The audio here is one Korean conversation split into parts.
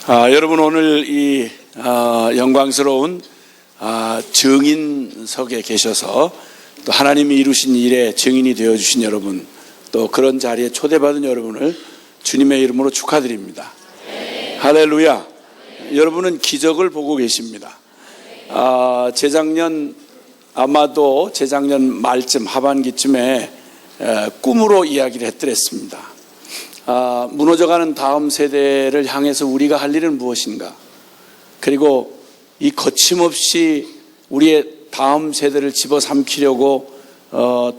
여러분 오늘 이 영광스러운 증인석에 계셔서 또 하나님이 이루신 일에 증인이 되어주신 여러분, 또 그런 자리에 초대받은 여러분을 주님의 이름으로 축하드립니다. 할렐루야. 여러분은 기적을 보고 계십니다. 아마도 재작년 말쯤 하반기쯤에 꿈으로 이야기를 했더랬습니다. 무너져가는 다음 세대를 향해서 우리가 할 일은 무엇인가, 그리고 이 거침없이 우리의 다음 세대를 집어삼키려고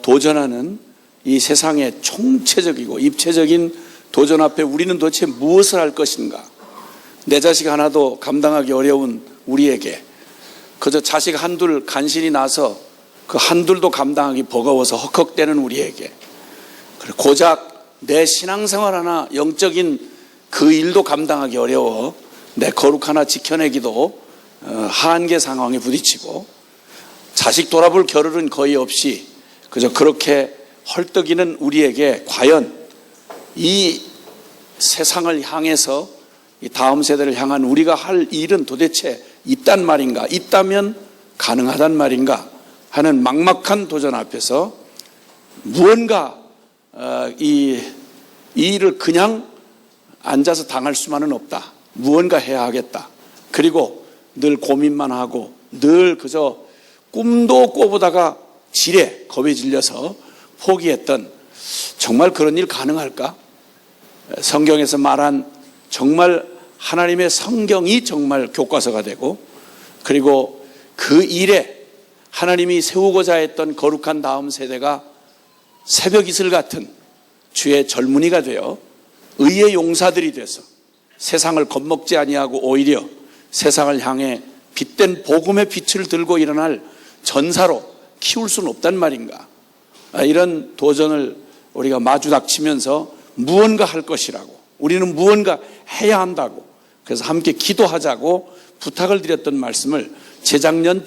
도전하는 이 세상의 총체적이고 입체적인 도전 앞에 우리는 도대체 무엇을 할 것인가. 내 자식 하나도 감당하기 어려운 우리에게, 그저 자식 한둘 간신히 나서 그 한둘도 감당하기 버거워서 헉헉대는 우리에게, 그리고 고작 내 신앙생활 하나, 영적인 그 일도 감당하기 어려워 내 거룩 하나 지켜내기도 한계 상황에 부딪히고, 자식 돌아볼 겨를은 거의 없이 그저 그렇게 헐떡이는 우리에게 과연 이 세상을 향해서 이 다음 세대를 향한 우리가 할 일은 도대체 있단 말인가, 있다면 가능하단 말인가 하는 막막한 도전 앞에서 무언가 이 일을 그냥 앉아서 당할 수만은 없다. 무언가 해야 하겠다. 그리고 늘 고민만 하고 늘 그저 꿈도 꿔보다가 지레 겁에 질려서 포기했던, 정말 그런 일 가능할까? 성경에서 말한 정말 하나님의 성경이 정말 교과서가 되고, 그리고 그 일에 하나님이 세우고자 했던 거룩한 다음 세대가 새벽 이슬 같은 주의 젊은이가 되어 의의 용사들이 돼서 세상을 겁먹지 아니하고 오히려 세상을 향해 빛된 복음의 빛을 들고 일어날 전사로 키울 수는 없단 말인가. 이런 도전을 우리가 마주닥치면서 무언가 할 것이라고, 우리는 무언가 해야 한다고, 그래서 함께 기도하자고 부탁을 드렸던 말씀을 재작년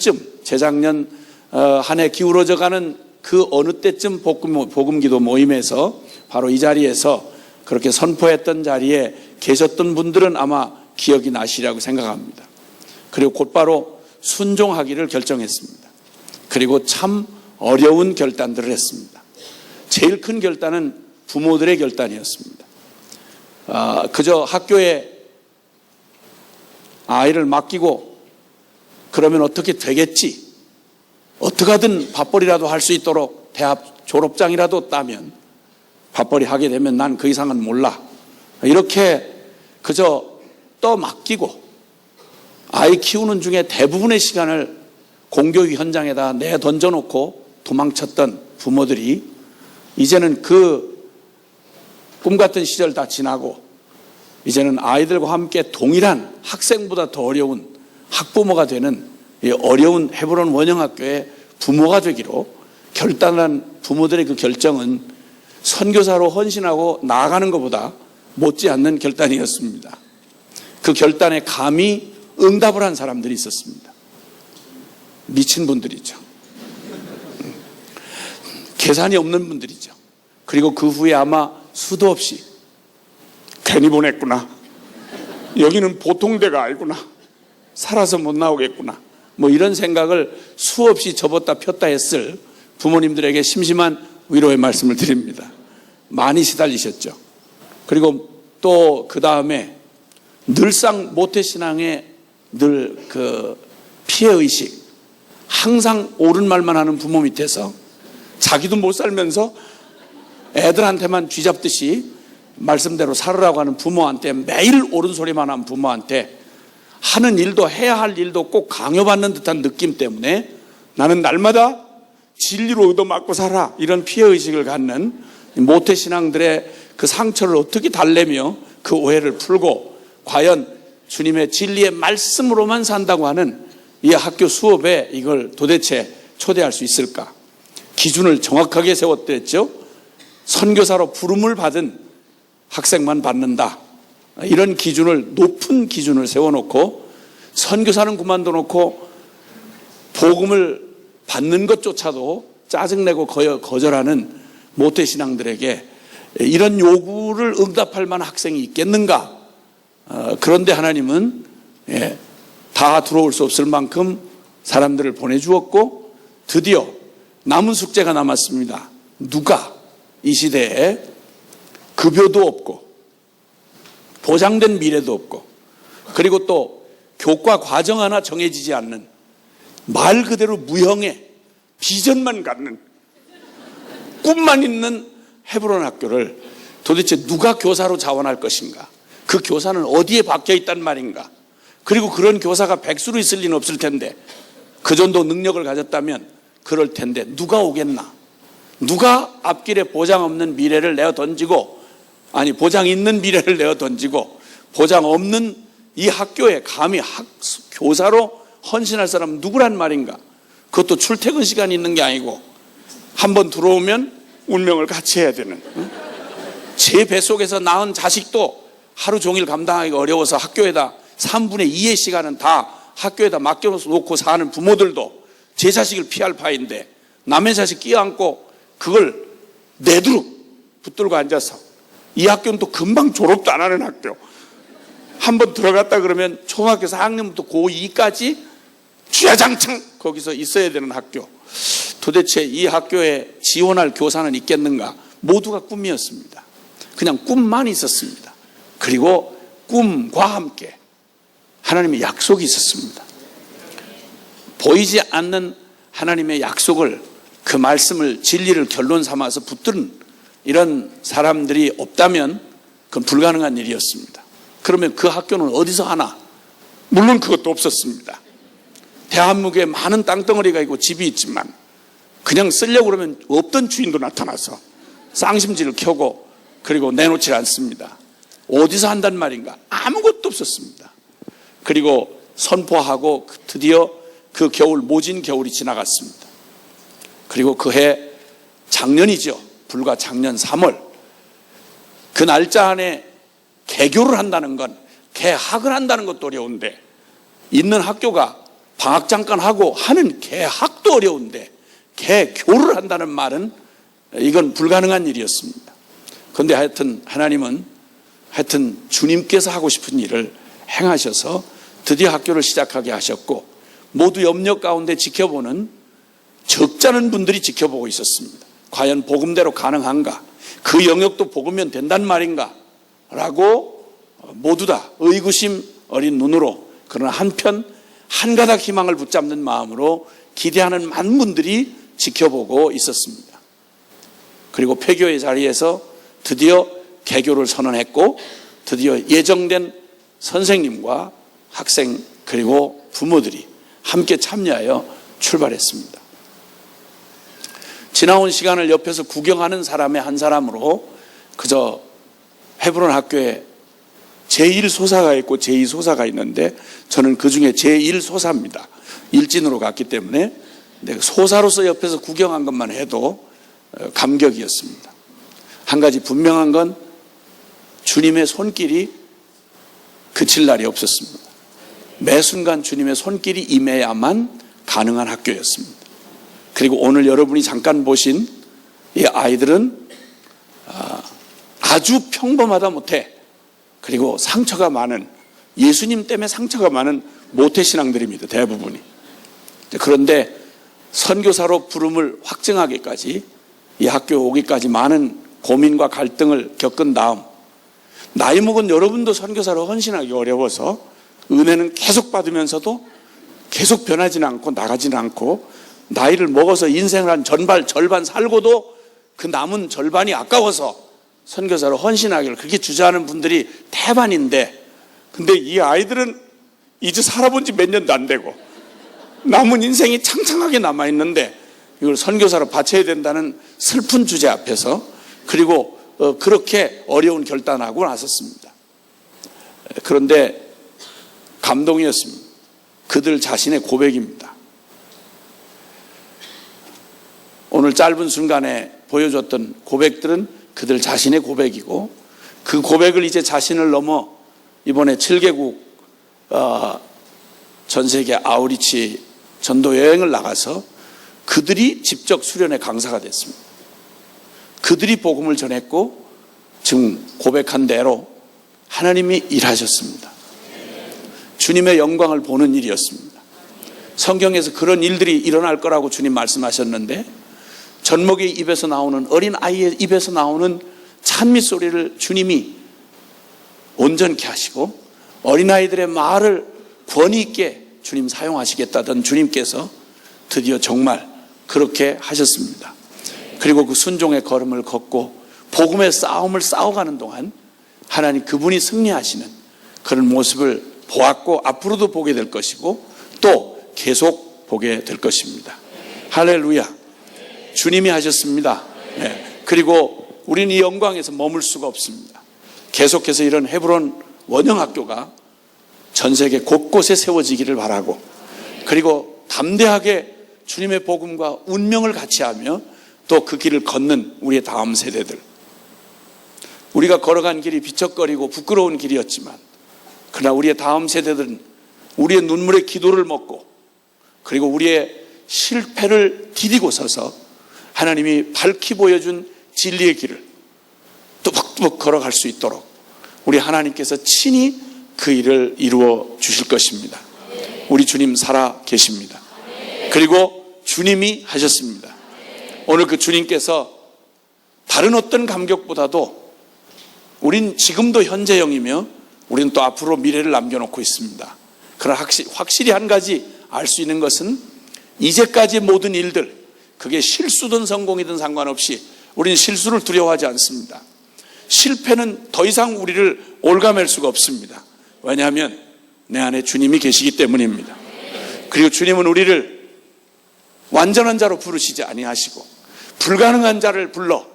한 해 기울어져가는 그 어느 때쯤 복음기도 모임에서 바로 이 자리에서 그렇게 선포했던 자리에 계셨던 분들은 아마 기억이 나시리라고 생각합니다. 그리고 곧바로 순종하기를 결정했습니다. 그리고 참 어려운 결단들을 했습니다. 제일 큰 결단은 부모들의 결단이었습니다. 그저 학교에 아이를 맡기고 그러면 어떻게 되겠지, 어떻게 하든 밥벌이라도 할 수 있도록 대학 졸업장이라도 따면, 밥벌이 하게 되면 난 그 이상은 몰라, 이렇게 그저 맡기고 아이 키우는 중에 대부분의 시간을 공교육 현장에다 내던져놓고 도망쳤던 부모들이 이제는 그 꿈같은 시절 다 지나고 이제는 아이들과 함께 동일한, 학생보다 더 어려운 학부모가 되는 이 어려운 헤브론 원형학교의 부모가 되기로 결단한 부모들의 그 결정은 선교사로 헌신하고 나아가는 것보다 못지않는 결단이었습니다. 그 결단에 감히 응답을 한 사람들이 있었습니다. 미친 분들이죠. 계산이 없는 분들이죠. 그리고 그 후에 아마 수도 없이 괜히 보냈구나, 여기는 보통 데가 아니구나, 살아서 못 나오겠구나, 뭐 이런 생각을 수없이 접었다 폈다 했을 부모님들에게 심심한 위로의 말씀을 드립니다. 많이 시달리셨죠. 그리고 또 그 다음에 늘상 모태신앙의 늘 그 피해의식, 항상 옳은 말만 하는 부모 밑에서 자기도 못 살면서 애들한테만 쥐잡듯이 말씀대로 살으라고 하는 부모한테, 매일 옳은 소리만 하는 부모한테 하는 일도 해야 할 일도 꼭 강요받는 듯한 느낌 때문에 나는 날마다 진리로 얻어맞고 살아, 이런 피해의식을 갖는 모태신앙들의 그 상처를 어떻게 달래며 그 오해를 풀고 과연 주님의 진리의 말씀으로만 산다고 하는 이 학교 수업에 이걸 도대체 초대할 수 있을까. 기준을 정확하게 세웠댔죠. 선교사로 부름을 받은 학생만 받는다, 이런 기준을, 높은 기준을 세워놓고 선교사는 그만둬놓고 복음을 받는 것조차도 짜증내고 거절하는 모태신앙들에게 이런 요구를 응답할 만한 학생이 있겠는가, 그런데 하나님은 다 들어올 수 없을 만큼 사람들을 보내주었고 드디어 남은 숙제가 남았습니다. 누가 이 시대에 급여도 없고 보장된 미래도 없고 그리고 또 교과 과정 하나 정해지지 않는 말 그대로 무형의 비전만 갖는 꿈만 있는 헤브론 학교를 도대체 누가 교사로 자원할 것인가? 그 교사는 어디에 박혀 있단 말인가? 그리고 그런 교사가 백수로 있을 리는 없을 텐데 그 정도 능력을 가졌다면 그럴 텐데 누가 오겠나? 누가 앞길에 보장 없는 미래를 내어 던지고 보장 있는 미래를 내어 던지고 보장 없는 이 학교에 감히 교사로 헌신할 사람은 누구란 말인가? 그것도 출퇴근 시간이 있는 게 아니고 한번 들어오면 운명을 같이 해야 되는 제 뱃속에서 낳은 자식도 하루 종일 감당하기가 어려워서 학교에다 3분의 2의 시간은 다 학교에다 맡겨놓고 사는 부모들도 제 자식을 피할 파인데 남의 자식 끼어안고 그걸 내두룩 붙들고 앉아서 이 학교는 또 금방 졸업도 안 하는 학교 한번 들어갔다 그러면 초등학교 4학년부터 고2까지 주야장창 거기서 있어야 되는 학교 도대체 이 학교에 지원할 교사는 있겠는가? 모두가 꿈이었습니다. 그냥 꿈만 있었습니다. 그리고 꿈과 함께 하나님의 약속이 있었습니다. 보이지 않는 하나님의 약속을 그 말씀을 진리를 결론 삼아서 붙드는 이런 사람들이 없다면 그건 불가능한 일이었습니다. 그러면 그 학교는 어디서 하나? 물론 그것도 없었습니다. 대한민국에 많은 땅덩어리가 있고 집이 있지만 그냥 쓰려고 그러면 없던 주인도 나타나서 쌍심지를 켜고 그리고 내놓지 않습니다. 어디서 한단 말인가? 아무것도 없었습니다. 그리고 선포하고 드디어 그 겨울 모진 겨울이 지나갔습니다. 그리고 그해 작년이죠. 불과 작년 3월 그 날짜 안에 개교를 한다는 건 개학을 한다는 것도 어려운데 있는 학교가 방학 잠깐 하고 하는 개학도 어려운데 개교를 한다는 말은 이건 불가능한 일이었습니다. 그런데 하여튼 하나님은 주님께서 하고 싶은 일을 행하셔서 드디어 학교를 시작하게 하셨고 모두 염려 가운데 지켜보는 적잖은 분들이 지켜보고 있었습니다. 과연 복음대로 가능한가? 그 영역도 복으면 된단 말인가? 라고 모두 다 의구심 어린 눈으로 그러나 한편 한 가닥 희망을 붙잡는 마음으로 기대하는 많은 분들이 지켜보고 있었습니다. 그리고 폐교의 자리에서 드디어 개교를 선언했고 드디어 예정된 선생님과 학생 그리고 부모들이 함께 참여하여 출발했습니다. 지나온 시간을 옆에서 구경하는 사람의 한 사람으로 그저 헤브론 학교에 제1소사가 있고 제2소사가 있는데 저는 그 중에 제1소사입니다. 일진으로 갔기 때문에 소사로서 옆에서 구경한 것만 해도 감격이었습니다. 한 가지 분명한 건 주님의 손길이 그칠 날이 없었습니다. 매 순간 주님의 손길이 임해야만 가능한 학교였습니다. 그리고 오늘 여러분이 잠깐 보신 이 아이들은 아주 평범하다 못해 그리고 상처가 많은 예수님 때문에 상처가 많은 모태신앙들입니다. 대부분이. 그런데 선교사로 부름을 확증하기까지 이 학교 오기까지 많은 고민과 갈등을 겪은 다음 나이 먹은 여러분도 선교사로 헌신하기 어려워서 은혜는 계속 받으면서도 계속 변하지는 않고 나가지는 않고 나이를 먹어서 인생을 한 절반 살고도 그 남은 절반이 아까워서 선교사로 헌신하기를 그렇게 주저하는 분들이 태반인데 근데 이 아이들은 이제 살아본 지 몇 년도 안 되고 남은 인생이 창창하게 남아있는데 이걸 선교사로 바쳐야 된다는 슬픈 주제 앞에서 그리고 그렇게 어려운 결단하고 나섰습니다. 그런데 감동이었습니다. 그들 자신의 고백입니다. 오늘 짧은 순간에 보여줬던 고백들은 그들 자신의 고백이고 그 고백을 이제 자신을 넘어 이번에 7개국 전세계 아우리치 전도 여행을 나가서 그들이 직접 수련회 강사가 됐습니다. 그들이 복음을 전했고 지금 고백한 대로 하나님이 일하셨습니다. 주님의 영광을 보는 일이었습니다. 성경에서 그런 일들이 일어날 거라고 주님 말씀하셨는데 젖먹이 입에서 나오는, 어린 아이의 입에서 나오는 찬미 소리를 주님이 온전케 하시고 어린아이들의 말을 권위 있게 주님 사용하시겠다던 주님께서 드디어 정말 그렇게 하셨습니다. 그리고 그 순종의 걸음을 걷고 복음의 싸움을 싸워가는 동안 하나님 그분이 승리하시는 그런 모습을 보았고 앞으로도 보게 될 것이고 또 계속 보게 될 것입니다. 할렐루야. 주님이 하셨습니다. 네. 그리고 우리는 이 영광에서 머물 수가 없습니다. 계속해서 이런 헤브론 원형학교가 전 세계 곳곳에 세워지기를 바라고 그리고 담대하게 주님의 복음과 운명을 같이 하며 또 그 길을 걷는 우리의 다음 세대들, 우리가 걸어간 길이 비척거리고 부끄러운 길이었지만 그러나 우리의 다음 세대들은 우리의 눈물의 기도를 먹고 그리고 우리의 실패를 디디고 서서 하나님이 밝히 보여준 진리의 길을 뚜벅뚜벅 걸어갈 수 있도록 우리 하나님께서 친히 그 일을 이루어 주실 것입니다. 우리 주님 살아 계십니다. 그리고 주님이 하셨습니다. 오늘 그 주님께서 다른 어떤 감격보다도 우린 지금도 현재형이며 우리는 또 앞으로 미래를 남겨놓고 있습니다. 그러나 확실히 한 가지 알 수 있는 것은 이제까지 모든 일들, 그게 실수든 성공이든 상관없이 우리는 실수를 두려워하지 않습니다. 실패는 더 이상 우리를 올가맬 수가 없습니다. 왜냐하면 내 안에 주님이 계시기 때문입니다. 그리고 주님은 우리를 완전한 자로 부르시지 아니하시고 불가능한 자를 불러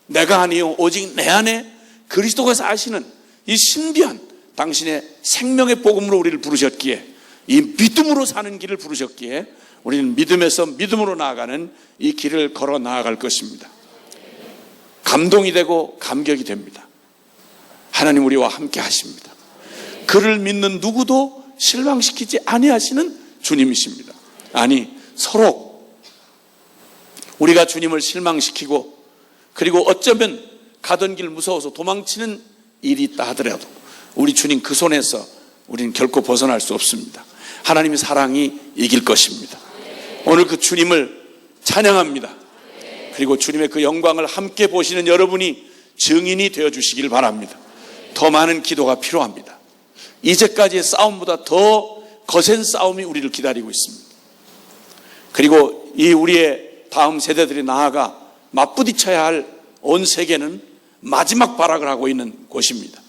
내가 아니요 오직 내 안에 그리스도가 사시는 이 신비한 당신의 생명의 복음으로 우리를 부르셨기에 이 믿음으로 사는 길을 부르셨기에 우리는 믿음에서 믿음으로 나아가는 이 길을 걸어 나아갈 것입니다. 감동이 되고 감격이 됩니다. 하나님 우리와 함께 하십니다. 그를 믿는 누구도 실망시키지 아니하시는 주님이십니다. 아니 서로 우리가 주님을 실망시키고 그리고 어쩌면 가던 길 무서워서 도망치는 일이 있다 하더라도 우리 주님 그 손에서 우리는 결코 벗어날 수 없습니다. 하나님의 사랑이 이길 것입니다. 오늘 그 주님을 찬양합니다. 그리고 주님의 그 영광을 함께 보시는 여러분이 증인이 되어주시길 바랍니다. 더 많은 기도가 필요합니다. 이제까지의 싸움보다 더 거센 싸움이 우리를 기다리고 있습니다. 그리고 이 우리의 다음 세대들이 나아가 맞부딪혀야 할 온 세계는 마지막 발악을 하고 있는 곳입니다.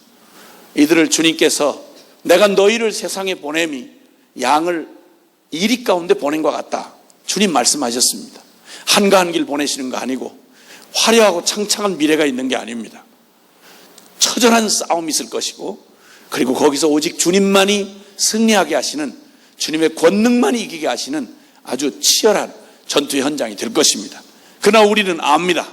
이들을 주님께서 내가 너희를 세상에 보냄이 양을 이리 가운데 보낸 것 같다. 주님 말씀하셨습니다. 한가한 길 보내시는 거 아니고 화려하고 창창한 미래가 있는 게 아닙니다. 처절한 싸움이 있을 것이고 그리고 거기서 오직 주님만이 승리하게 하시는 주님의 권능만이 이기게 하시는 아주 치열한 전투 현장이 될 것입니다. 그러나 우리는 압니다.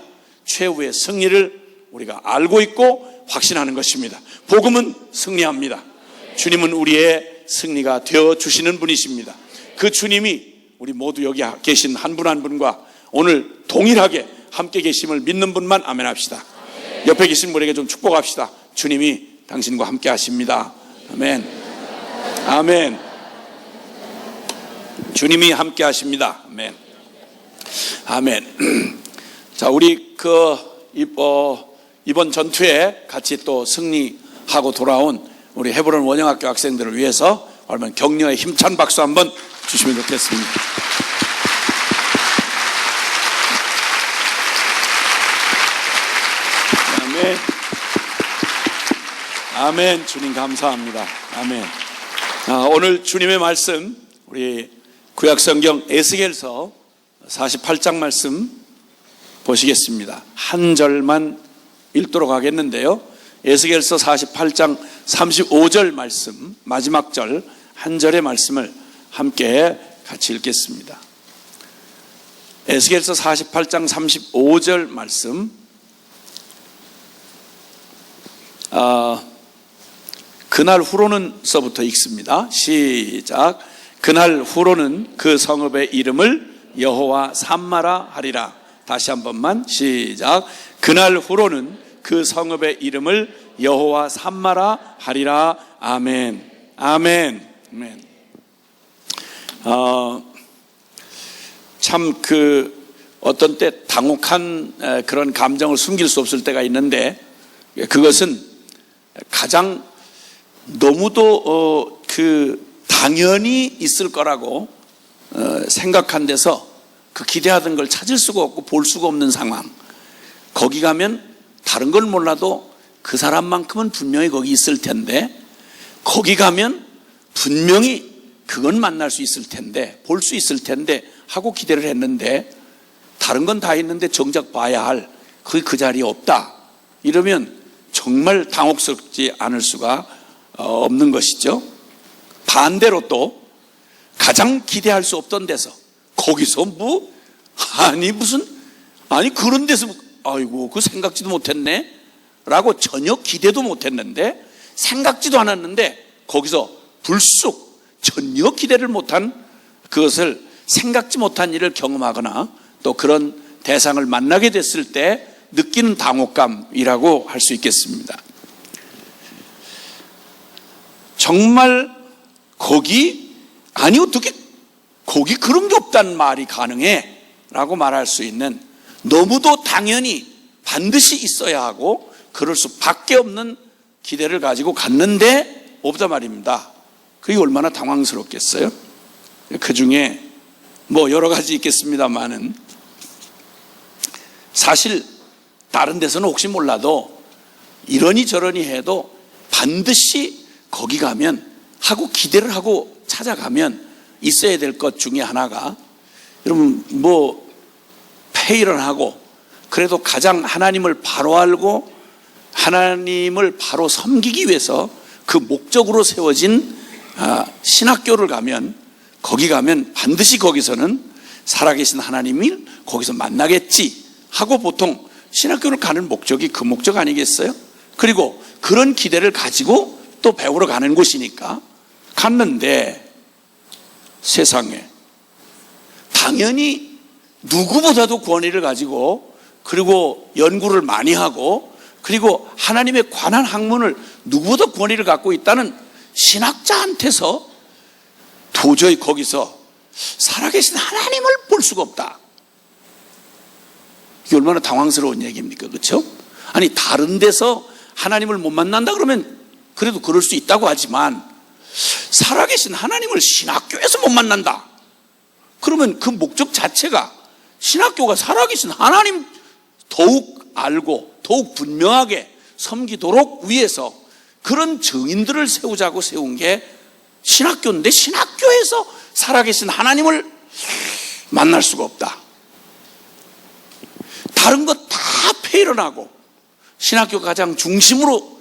최후의 승리를 우리가 알고 있고 확신하는 것입니다. 복음은 승리합니다. 주님은 우리의 승리가 되어주시는 분이십니다. 그 주님이 우리 모두 여기 계신 한 분 한 분과 오늘 동일하게 함께 계심을 믿는 분만 아멘 합시다. 옆에 계신 분에게 좀 축복합시다. 주님이 당신과 함께 하십니다. 아멘. 아멘. 주님이 함께 하십니다. 아멘. 아멘. 자, 우리 이번 전투에 같이 또 승리하고 돌아온 우리 헤브론 원형학교 학생들을 위해서 얼마나 격려의 힘찬 박수 한번 주시면 좋겠습니다. 아멘. 아멘. 주님 감사합니다. 아멘. 오늘 주님의 말씀 우리 구약성경 에스겔서 48장 말씀 보시겠습니다. 한 절만 읽도록 하겠는데요. 에스겔서 48장 35절 말씀 마지막 절 한 절의 말씀을 함께 같이 읽겠습니다. 에스겔서 48장 35절 말씀 그날 후로는 서부터 읽습니다. 시작. 그날 후로는 그 성읍의 이름을 여호와 삼마라 하리라. 다시 한 번만 시작. 그날 후로는 그 성읍의 이름을 여호와 삼마라 하리라. 아멘. 아멘. 아멘. 참 어떤 때 당혹한 그런 감정을 숨길 수 없을 때가 있는데, 그것은 가장 너무도 당연히 있을 거라고 생각한 데서 그 기대하던 걸 찾을 수가 없고 볼 수가 없는 상황. 거기 가면 다른 걸 몰라도 그 사람만큼은 분명히 거기 있을 텐데, 거기 가면 분명히 그건 만날 수 있을 텐데, 볼 수 있을 텐데 하고 기대를 했는데, 다른 건 다 있는데 정작 봐야 할 그 자리에 없다. 이러면 정말 당혹스럽지 않을 수가 없는 것이죠. 반대로 또 가장 기대할 수 없던 데서, 거기서 그런 데서 아이고 그 생각지도 못했네 라고 전혀 기대도 못했는데, 생각지도 않았는데 거기서 불쑥 전혀 기대를 못한, 그것을 생각지 못한 일을 경험하거나 또 그런 대상을 만나게 됐을 때 느끼는 당혹감이라고 할 수 있겠습니다. 정말 어떻게 거기 그런 게 없다는 말이 가능해 라고 말할 수 있는, 너무도 당연히 반드시 있어야 하고 그럴 수밖에 없는 기대를 가지고 갔는데 없다 말입니다. 그게 얼마나 당황스럽겠어요? 그 중에 여러 가지 있겠습니다만은, 사실 다른 데서는 혹시 몰라도 이러니 저러니 해도 반드시 거기 가면 하고 기대를 하고 찾아가면 있어야 될 것 중에 하나가, 여러분 페이를 하고 그래도 가장 하나님을 바로 알고 하나님을 바로 섬기기 위해서 그 목적으로 세워진 신학교를 가면, 거기 가면 반드시 거기서는 살아계신 하나님을 거기서 만나겠지 하고 보통 신학교를 가는 목적이 그 목적 아니겠어요? 그리고 그런 기대를 가지고 또 배우러 가는 곳이니까 갔는데, 세상에 당연히 누구보다도 권위를 가지고, 그리고 연구를 많이 하고, 그리고 하나님에 관한 학문을 누구보다 권위를 갖고 있다는 신학자한테서 도저히 거기서 살아계신 하나님을 볼 수가 없다. 이게 얼마나 당황스러운 얘기입니까? 그렇죠? 아니, 다른 데서 하나님을 못 만난다 그러면 그래도 그럴 수 있다고 하지만, 살아계신 하나님을 신학교에서 못 만난다 그러면 그 목적 자체가 신학교가 살아계신 하나님 더욱 알고 더욱 분명하게 섬기도록 위해서 그런 증인들을 세우자고 세운 게 신학교인데, 신학교에서 살아계신 하나님을 만날 수가 없다. 다른 것 다 폐일어나고 신학교 가장 중심으로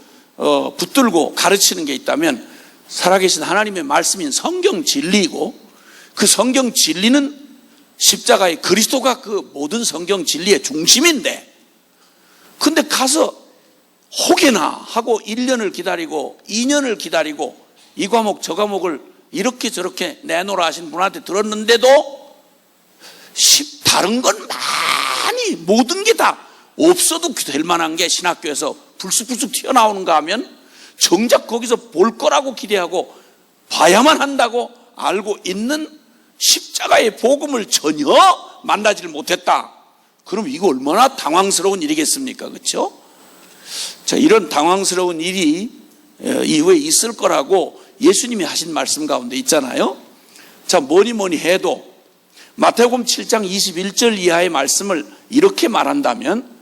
붙들고 가르치는 게 있다면 살아계신 하나님의 말씀인 성경 진리이고, 그 성경 진리는 십자가의 그리스도가 그 모든 성경 진리의 중심인데, 근데 가서 혹여나 하고 1년을 기다리고 2년을 기다리고 이 과목 저 과목을 이렇게 저렇게 내놓으라 하신 분한테 들었는데도 다른 건 많이 모든 게 다 없어도 될 만한 게 신학교에서 불쑥불쑥 튀어나오는가 하면, 정작 거기서 볼 거라고 기대하고 봐야만 한다고 알고 있는 십자가의 복음을 전혀 만나지를 못했다. 그럼 이거 얼마나 당황스러운 일이겠습니까? 그렇죠? 자, 이런 당황스러운 일이 이후에 있을 거라고 예수님이 하신 말씀 가운데 있잖아요. 자, 뭐니 해도 마태복음 7장 21절 이하의 말씀을 이렇게 말한다면,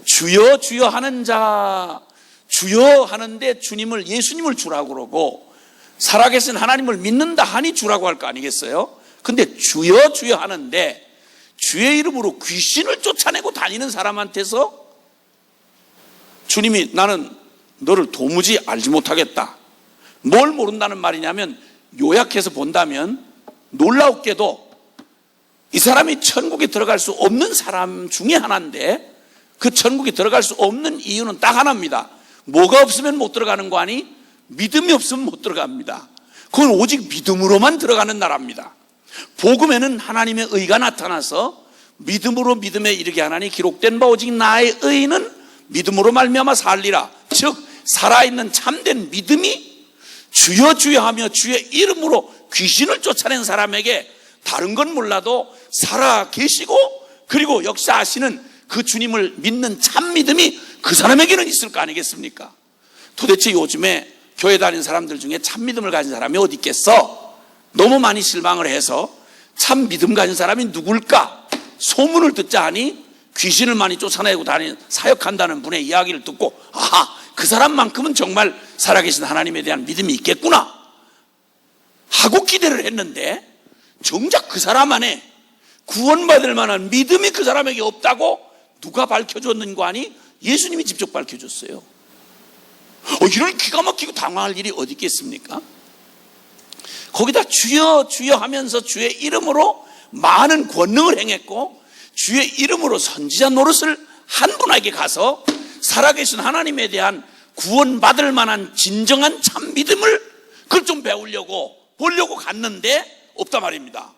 주여 주여 하는 자, 주여 하는데 예수님을 주라고 그러고, 살아계신 하나님을 믿는다 하니 주라고 할 거 아니겠어요? 근데 주여 주여 하는데 주의 이름으로 귀신을 쫓아내고 다니는 사람한테서 주님이 나는 너를 도무지 알지 못하겠다. 뭘 모른다는 말이냐면, 요약해서 본다면 놀라웠게도 이 사람이 천국에 들어갈 수 없는 사람 중에 하나인데, 그 천국에 들어갈 수 없는 이유는 딱 하나입니다. 뭐가 없으면 못 들어가는 거 아니? 믿음이 없으면 못 들어갑니다. 그건 오직 믿음으로만 들어가는 나라입니다. 복음에는 하나님의 의가 나타나서 믿음으로 믿음에 이르게 하나니 기록된 바 오직 나의 의는 믿음으로 말미암아 살리라. 즉 살아있는 참된 믿음이 주여 주여 하며 주의 이름으로 귀신을 쫓아낸 사람에게 다른 건 몰라도 살아 계시고 그리고 역사하시는 그 주님을 믿는 참 믿음이 그 사람에게는 있을 거 아니겠습니까? 도대체 요즘에 교회 다니는 사람들 중에 참 믿음을 가진 사람이 어디 있겠어? 너무 많이 실망을 해서 참 믿음 가진 사람이 누굴까? 소문을 듣자 하니 귀신을 많이 쫓아내고 다니는 사역한다는 분의 이야기를 듣고 아하, 그 사람만큼은 정말 살아계신 하나님에 대한 믿음이 있겠구나 하고 기대를 했는데 정작 그 사람 안에 구원받을 만한 믿음이 그 사람에게 없다고 누가 밝혀줬는가 하니 예수님이 직접 밝혀줬어요. 이런 기가 막히고 당황할 일이 어디 있겠습니까? 거기다 주여 주여 하면서 주의 이름으로 많은 권능을 행했고 주의 이름으로 선지자 노릇을 한 분에게 가서 살아계신 하나님에 대한 구원받을 만한 진정한 참 믿음을 그걸 좀 배우려고 보려고 갔는데 없단 말입니다.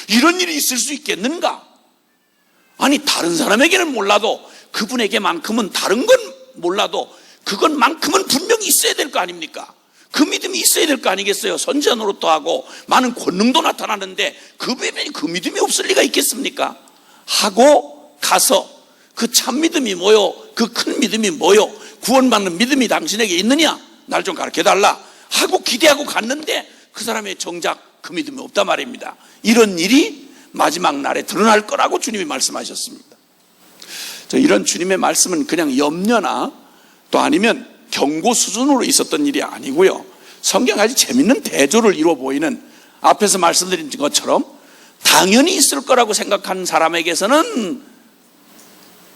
이런 일이 있을 수 있겠는가? 아니 다른 사람에게는 몰라도 그분에게만큼은 다른 건 몰라도 그것만큼은 분명히 있어야 될 거 아닙니까? 그 믿음이 있어야 될 거 아니겠어요? 선지자 노릇도 하고 많은 권능도 나타나는데 그 믿음이 없을 리가 있겠습니까? 하고 가서 그 참 믿음이 뭐요? 그 큰 믿음이 뭐요? 구원받는 믿음이 당신에게 있느냐? 날 좀 가르쳐달라 하고 기대하고 갔는데 그 사람의 정작 그 믿음이 없단 말입니다. 이런 일이 마지막 날에 드러날 거라고 주님이 말씀하셨습니다. 이런 주님의 말씀은 그냥 염려나 또 아니면 경고 수준으로 있었던 일이 아니고요. 성경 아주 재밌는 대조를 이루어 보이는 앞에서 말씀드린 것처럼 당연히 있을 거라고 생각한 사람에게서는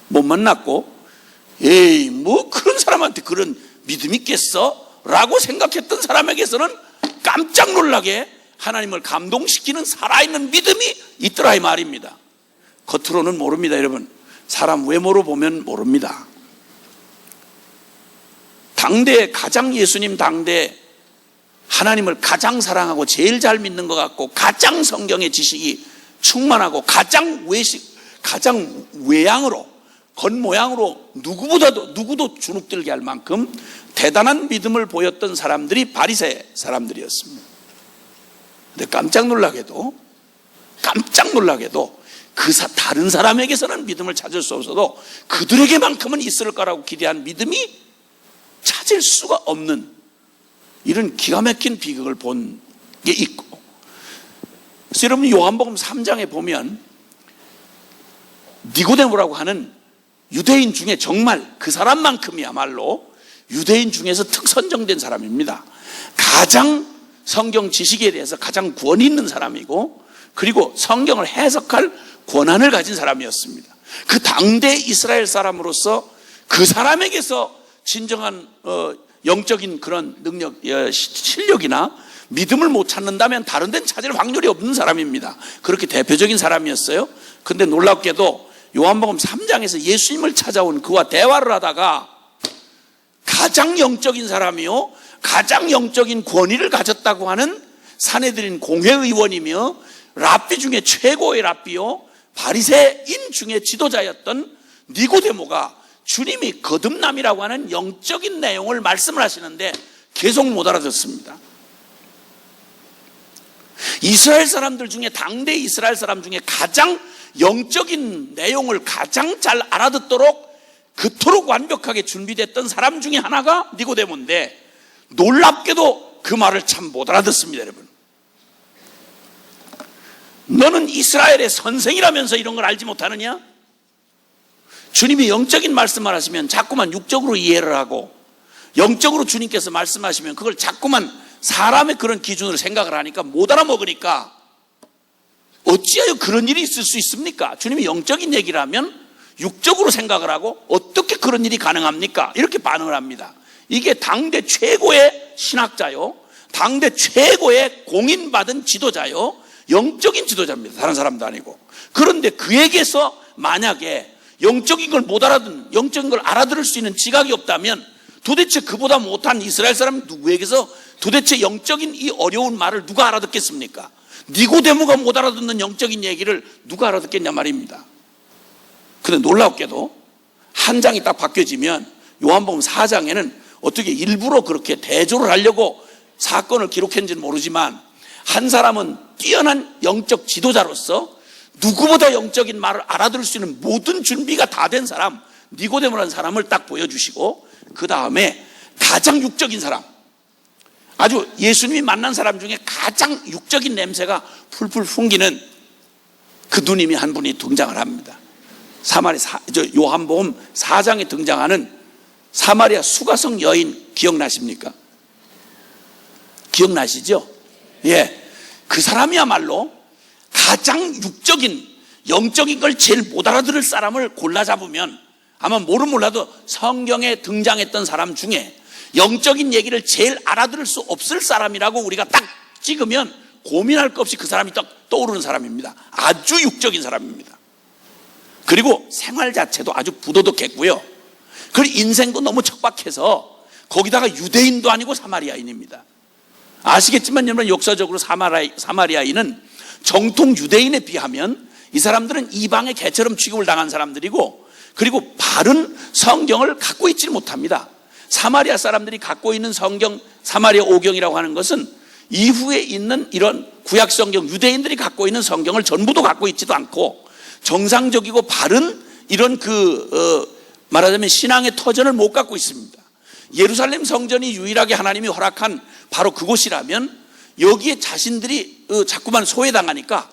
못 만났고 에이 뭐 그런 사람한테 그런 믿음이 있겠어? 라고 생각했던 사람에게서는 깜짝 놀라게 하나님을 감동시키는 살아있는 믿음이 있더라 이 말입니다. 겉으로는 모릅니다. 여러분 사람 외모로 보면 모릅니다. 당대 가장 예수님 당대 하나님을 가장 사랑하고 제일 잘 믿는 것 같고 가장 성경의 지식이 충만하고 가장 외양으로 겉모양으로 누구도 주눅들게 할 만큼 대단한 믿음을 보였던 사람들이 바리새 사람들이었습니다. 근데 깜짝 놀라게도 다른 사람에게서는 믿음을 찾을 수 없어도 그들에게만큼은 있을 거라고 기대한 믿음이 찾을 수가 없는 이런 기가 막힌 비극을 본 게 있고, 그래서 여러분 요한복음 3장에 보면 니고데모라고 하는 유대인 중에 정말 그 사람만큼이야말로 유대인 중에서 특선정된 사람입니다. 가장 성경 지식에 대해서 가장 권위 있는 사람이고 그리고 성경을 해석할 권한을 가진 사람이었습니다. 그 당대 이스라엘 사람으로서 그 사람에게서 진정한 영적인 그런 능력, 실력이나 믿음을 못 찾는다면 다른 데는 찾을 확률이 없는 사람입니다. 그렇게 대표적인 사람이었어요. 근데 놀랍게도 요한복음 3장에서 예수님을 찾아온 그와 대화를 하다가 가장 영적인 사람이요 가장 영적인 권위를 가졌다고 하는 산헤드린 공회의원이며 랍비 중에 최고의 랍비요 바리새인 중에 지도자였던 니고데모가 주님이 거듭남이라고 하는 영적인 내용을 말씀을 하시는데 계속 못 알아듣습니다. 이스라엘 사람들 중에 당대 이스라엘 사람 중에 가장 영적인 내용을 가장 잘 알아듣도록 그토록 완벽하게 준비됐던 사람 중에 하나가 니고데모인데 놀랍게도 그 말을 참 못 알아듣습니다. 여러분, 너는 이스라엘의 선생이라면서 이런 걸 알지 못하느냐? 주님이 영적인 말씀을 하시면 자꾸만 육적으로 이해를 하고 영적으로 주님께서 말씀하시면 그걸 자꾸만 사람의 그런 기준으로 생각을 하니까 못 알아먹으니까 어찌하여 그런 일이 있을 수 있습니까? 주님이 영적인 얘기를 하면 육적으로 생각을 하고 어떻게 그런 일이 가능합니까? 이렇게 반응을 합니다. 이게 당대 최고의 신학자요 당대 최고의 공인받은 지도자요 영적인 지도자입니다. 다른 사람도 아니고. 그런데 그에게서 만약에 영적인 걸 못 알아듣는, 영적인 걸 알아들을 수 있는 지각이 없다면 도대체 그보다 못한 이스라엘 사람 누구에게서 도대체 영적인 이 어려운 말을 누가 알아듣겠습니까? 니고데모가 못 알아듣는 영적인 얘기를 누가 알아듣겠냐 말입니다. 그런데 놀랍게도 한 장이 딱 바뀌어지면 요한복음 4장에는 어떻게 일부러 그렇게 대조를 하려고 사건을 기록했는지는 모르지만 한 사람은 뛰어난 영적 지도자로서 누구보다 영적인 말을 알아들을 수 있는 모든 준비가 다 된 사람, 니고데모라는 사람을 딱 보여주시고, 그 다음에 가장 육적인 사람, 아주 예수님이 만난 사람 중에 가장 육적인 냄새가 풀풀 풍기는 그 누님이 한 분이 등장을 합니다. 요한복음 4장에 등장하는 사마리아 수가성 여인 기억나십니까? 기억나시죠? 예. 그 사람이야말로 가장 육적인, 영적인 걸 제일 못 알아들을 사람을 골라 잡으면 아마 모르면 몰라도 성경에 등장했던 사람 중에 영적인 얘기를 제일 알아들을 수 없을 사람이라고 우리가 딱 찍으면 고민할 것 없이 그 사람이 딱 떠오르는 사람입니다. 아주 육적인 사람입니다. 그리고 생활 자체도 아주 부도덕했고요. 그리고 인생도 너무 척박해서 거기다가 유대인도 아니고 사마리아인입니다. 아시겠지만 여러분, 역사적으로 사마리아인은 정통 유대인에 비하면 이 사람들은 이방의 개처럼 취급을 당한 사람들이고, 그리고 바른 성경을 갖고 있지 못합니다. 사마리아 사람들이 갖고 있는 성경, 사마리아 오경이라고 하는 것은 이후에 있는 이런 구약 성경, 유대인들이 갖고 있는 성경을 전부도 갖고 있지도 않고 정상적이고 바른 이런 말하자면 신앙의 터전을 못 갖고 있습니다. 예루살렘 성전이 유일하게 하나님이 허락한 바로 그곳이라면 여기에 자신들이 자꾸만 소외당하니까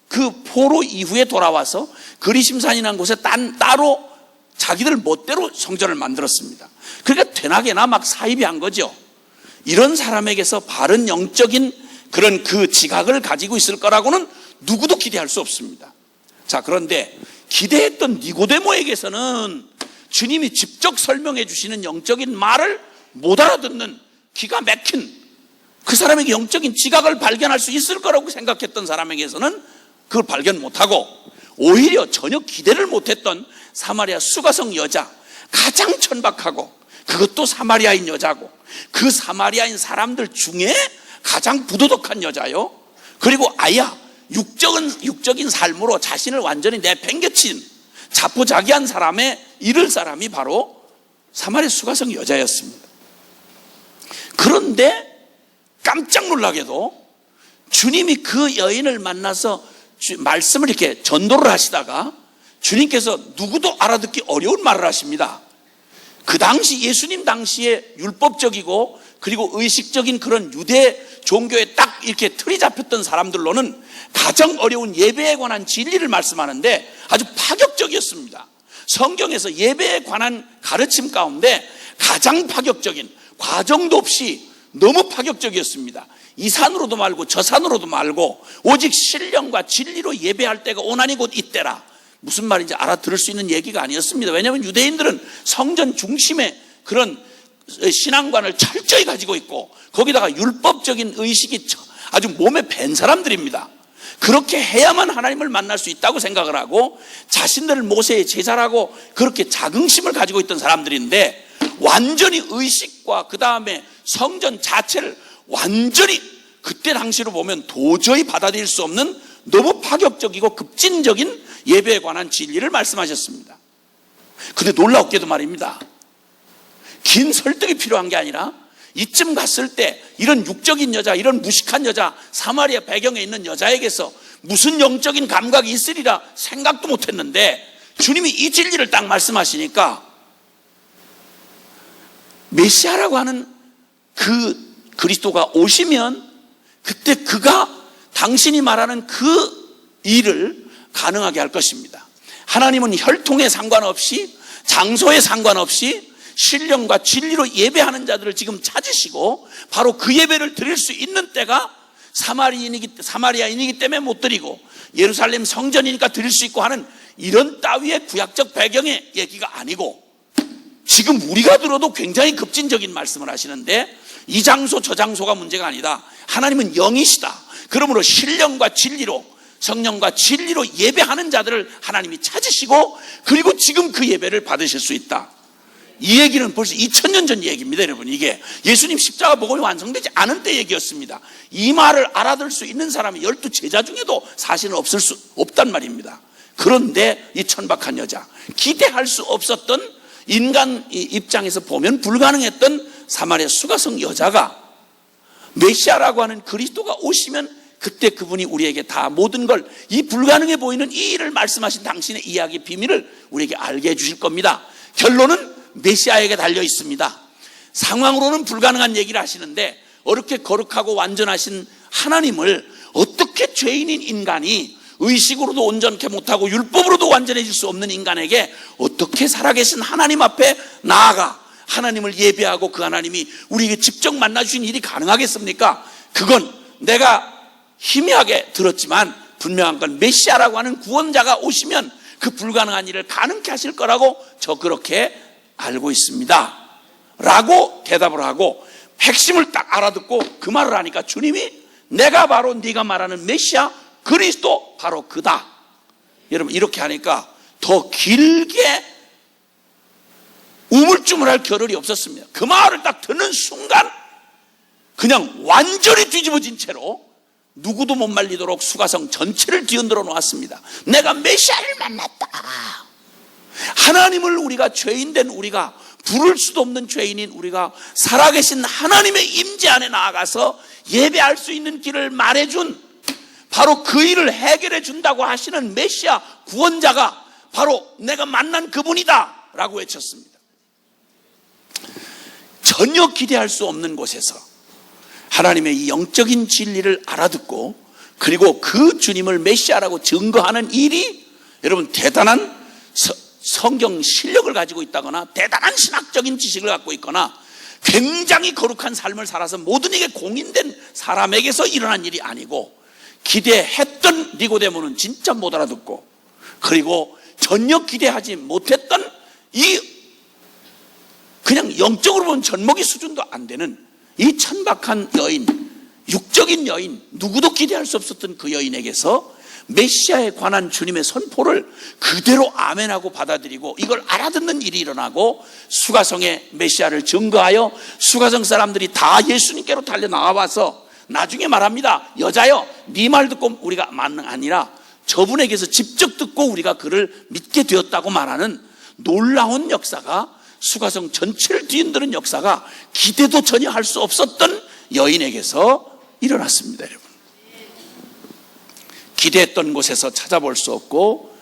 그 포로 이후에 돌아와서 그리심산이라는 곳에 따로 자기들 멋대로 성전을 만들었습니다. 그러니까 되나게나 막 사입이 한 거죠. 이런 사람에게서 바른 영적인 그런 그 지각을 가지고 있을 거라고는 누구도 기대할 수 없습니다. 자, 그런데 기대했던 니고데모에게서는 주님이 직접 설명해 주시는 영적인 말을 못 알아듣는 기가 막힌, 그 사람에게 영적인 지각을 발견할 수 있을 거라고 생각했던 사람에게서는 그걸 발견 못하고, 오히려 전혀 기대를 못했던 사마리아 수가성 여자, 가장 천박하고 그것도 사마리아인 여자고 그 사마리아인 사람들 중에 가장 부도덕한 여자요. 그리고 육적인 삶으로 자신을 완전히 내팽개친 자포자기한 사람의 이를 사람이 바로 사마리아 수가성 여자였습니다. 그런데 깜짝 놀라게도 주님이 그 여인을 만나서 말씀을 이렇게 전도를 하시다가 주님께서 누구도 알아듣기 어려운 말을 하십니다. 그 당시 예수님 당시에 율법적이고 그리고 의식적인 그런 유대 종교에 딱 이렇게 틀이 잡혔던 사람들로는 가장 어려운 예배에 관한 진리를 말씀하는데 아주 파격적이었습니다. 성경에서 예배에 관한 가르침 가운데 가장 파격적인, 과정도 없이 너무 파격적이었습니다. 이 산으로도 말고 저 산으로도 말고 오직 신령과 진리로 예배할 때가 오나니 곧 이때라. 무슨 말인지 알아들을 수 있는 얘기가 아니었습니다. 왜냐하면 유대인들은 성전 중심의 그런 신앙관을 철저히 가지고 있고 거기다가 율법적인 의식이 아주 몸에 밴 사람들입니다. 그렇게 해야만 하나님을 만날 수 있다고 생각을 하고 자신들을 모세의 제자라고 그렇게 자긍심을 가지고 있던 사람들인데, 완전히 의식과 그 다음에 성전 자체를 완전히 그때 당시로 보면 도저히 받아들일 수 없는 너무 파격적이고 급진적인 예배에 관한 진리를 말씀하셨습니다. 근데 놀랍게도 말입니다, 긴 설득이 필요한 게 아니라 이쯤 갔을 때 이런 육적인 여자, 이런 무식한 여자, 사마리아 배경에 있는 여자에게서 무슨 영적인 감각이 있으리라 생각도 못했는데 주님이 이 진리를 딱 말씀하시니까 메시아라고 하는 그 그리스도가 오시면 그때 그가 당신이 말하는 그 일을 가능하게 할 것입니다. 하나님은 혈통에 상관없이 장소에 상관없이 신령과 진리로 예배하는 자들을 지금 찾으시고 바로 그 예배를 드릴 수 있는 때가 사마리아인이기 때문에 못 드리고 예루살렘 성전이니까 드릴 수 있고 하는 이런 따위의 구약적 배경의 얘기가 아니고, 지금 우리가 들어도 굉장히 급진적인 말씀을 하시는데 이 장소 저 장소가 문제가 아니다. 하나님은 영이시다. 그러므로 신령과 진리로, 성령과 진리로 예배하는 자들을 하나님이 찾으시고 그리고 지금 그 예배를 받으실 수 있다. 이 얘기는 벌써 2000년 전 얘기입니다, 여러분. 이게 예수님 십자가 복음이 완성되지 않은 때 얘기였습니다. 이 말을 알아들 수 있는 사람이 12제자 중에도 사실은 없을 수 없단 말입니다. 그런데 이 천박한 여자, 기대할 수 없었던, 인간 입장에서 보면 불가능했던 사마리아 수가성 여자가 메시아라고 하는 그리스도가 오시면 그때 그분이 우리에게 다 모든 걸, 이 불가능해 보이는 이 일을 말씀하신 당신의 이야기 비밀을 우리에게 알게 해주실 겁니다. 결론은 메시아에게 달려 있습니다. 상황으로는 불가능한 얘기를 하시는데 어렵게 거룩하고 완전하신 하나님을 어떻게 죄인인 인간이, 의식으로도 온전케 못하고 율법으로도 완전해질 수 없는 인간에게 어떻게 살아계신 하나님 앞에 나아가 하나님을 예배하고 그 하나님이 우리에게 직접 만나주신 일이 가능하겠습니까? 그건 내가 희미하게 들었지만 분명한 건 메시아라고 하는 구원자가 오시면 그 불가능한 일을 가능케 하실 거라고 저 그렇게 알고 있습니다 라고 대답을 하고, 핵심을 딱 알아듣고 그 말을 하니까 주님이 내가 바로 네가 말하는 메시아 그리스도 바로 그다. 여러분, 이렇게 하니까 더 길게 우물쭈물할 겨를이 없었습니다. 그 말을 딱 듣는 순간 그냥 완전히 뒤집어진 채로 누구도 못 말리도록 수가성 전체를 뒤흔들어 놓았습니다. 내가 메시아를 만났다. 하나님을 우리가, 죄인된 우리가, 부를 수도 없는 죄인인 우리가 살아계신 하나님의 임재 안에 나아가서 예배할 수 있는 길을 말해준, 바로 그 일을 해결해 준다고 하시는 메시아 구원자가 바로 내가 만난 그분이다 라고 외쳤습니다. 전혀 기대할 수 없는 곳에서 하나님의 이 영적인 진리를 알아듣고, 그리고 그 주님을 메시아라고 증거하는 일이 여러분 대단한 성경 실력을 가지고 있다거나 대단한 신학적인 지식을 갖고 있거나 굉장히 거룩한 삶을 살아서 모든 이게 공인된 사람에게서 일어난 일이 아니고, 기대했던 니고데모는 진짜 못 알아듣고, 그리고 전혀 기대하지 못했던 이 그냥 영적으로 보면 젖먹이 수준도 안 되는 이 천박한 여인, 육적인 여인, 누구도 기대할 수 없었던 그 여인에게서 메시아에 관한 주님의 선포를 그대로 아멘하고 받아들이고 이걸 알아듣는 일이 일어나고, 수가성의 메시아를 증거하여 수가성 사람들이 다 예수님께로 달려 나와서 나중에 말합니다. 여자여, 네 말 듣고 우리가 아니라 저분에게서 직접 듣고 우리가 그를 믿게 되었다고 말하는 놀라운 역사가, 수가성 전체를 뒤흔드는 역사가 기대도 전혀 할 수 없었던 여인에게서 일어났습니다. 여러분, 기대했던 곳에서 찾아볼 수 없고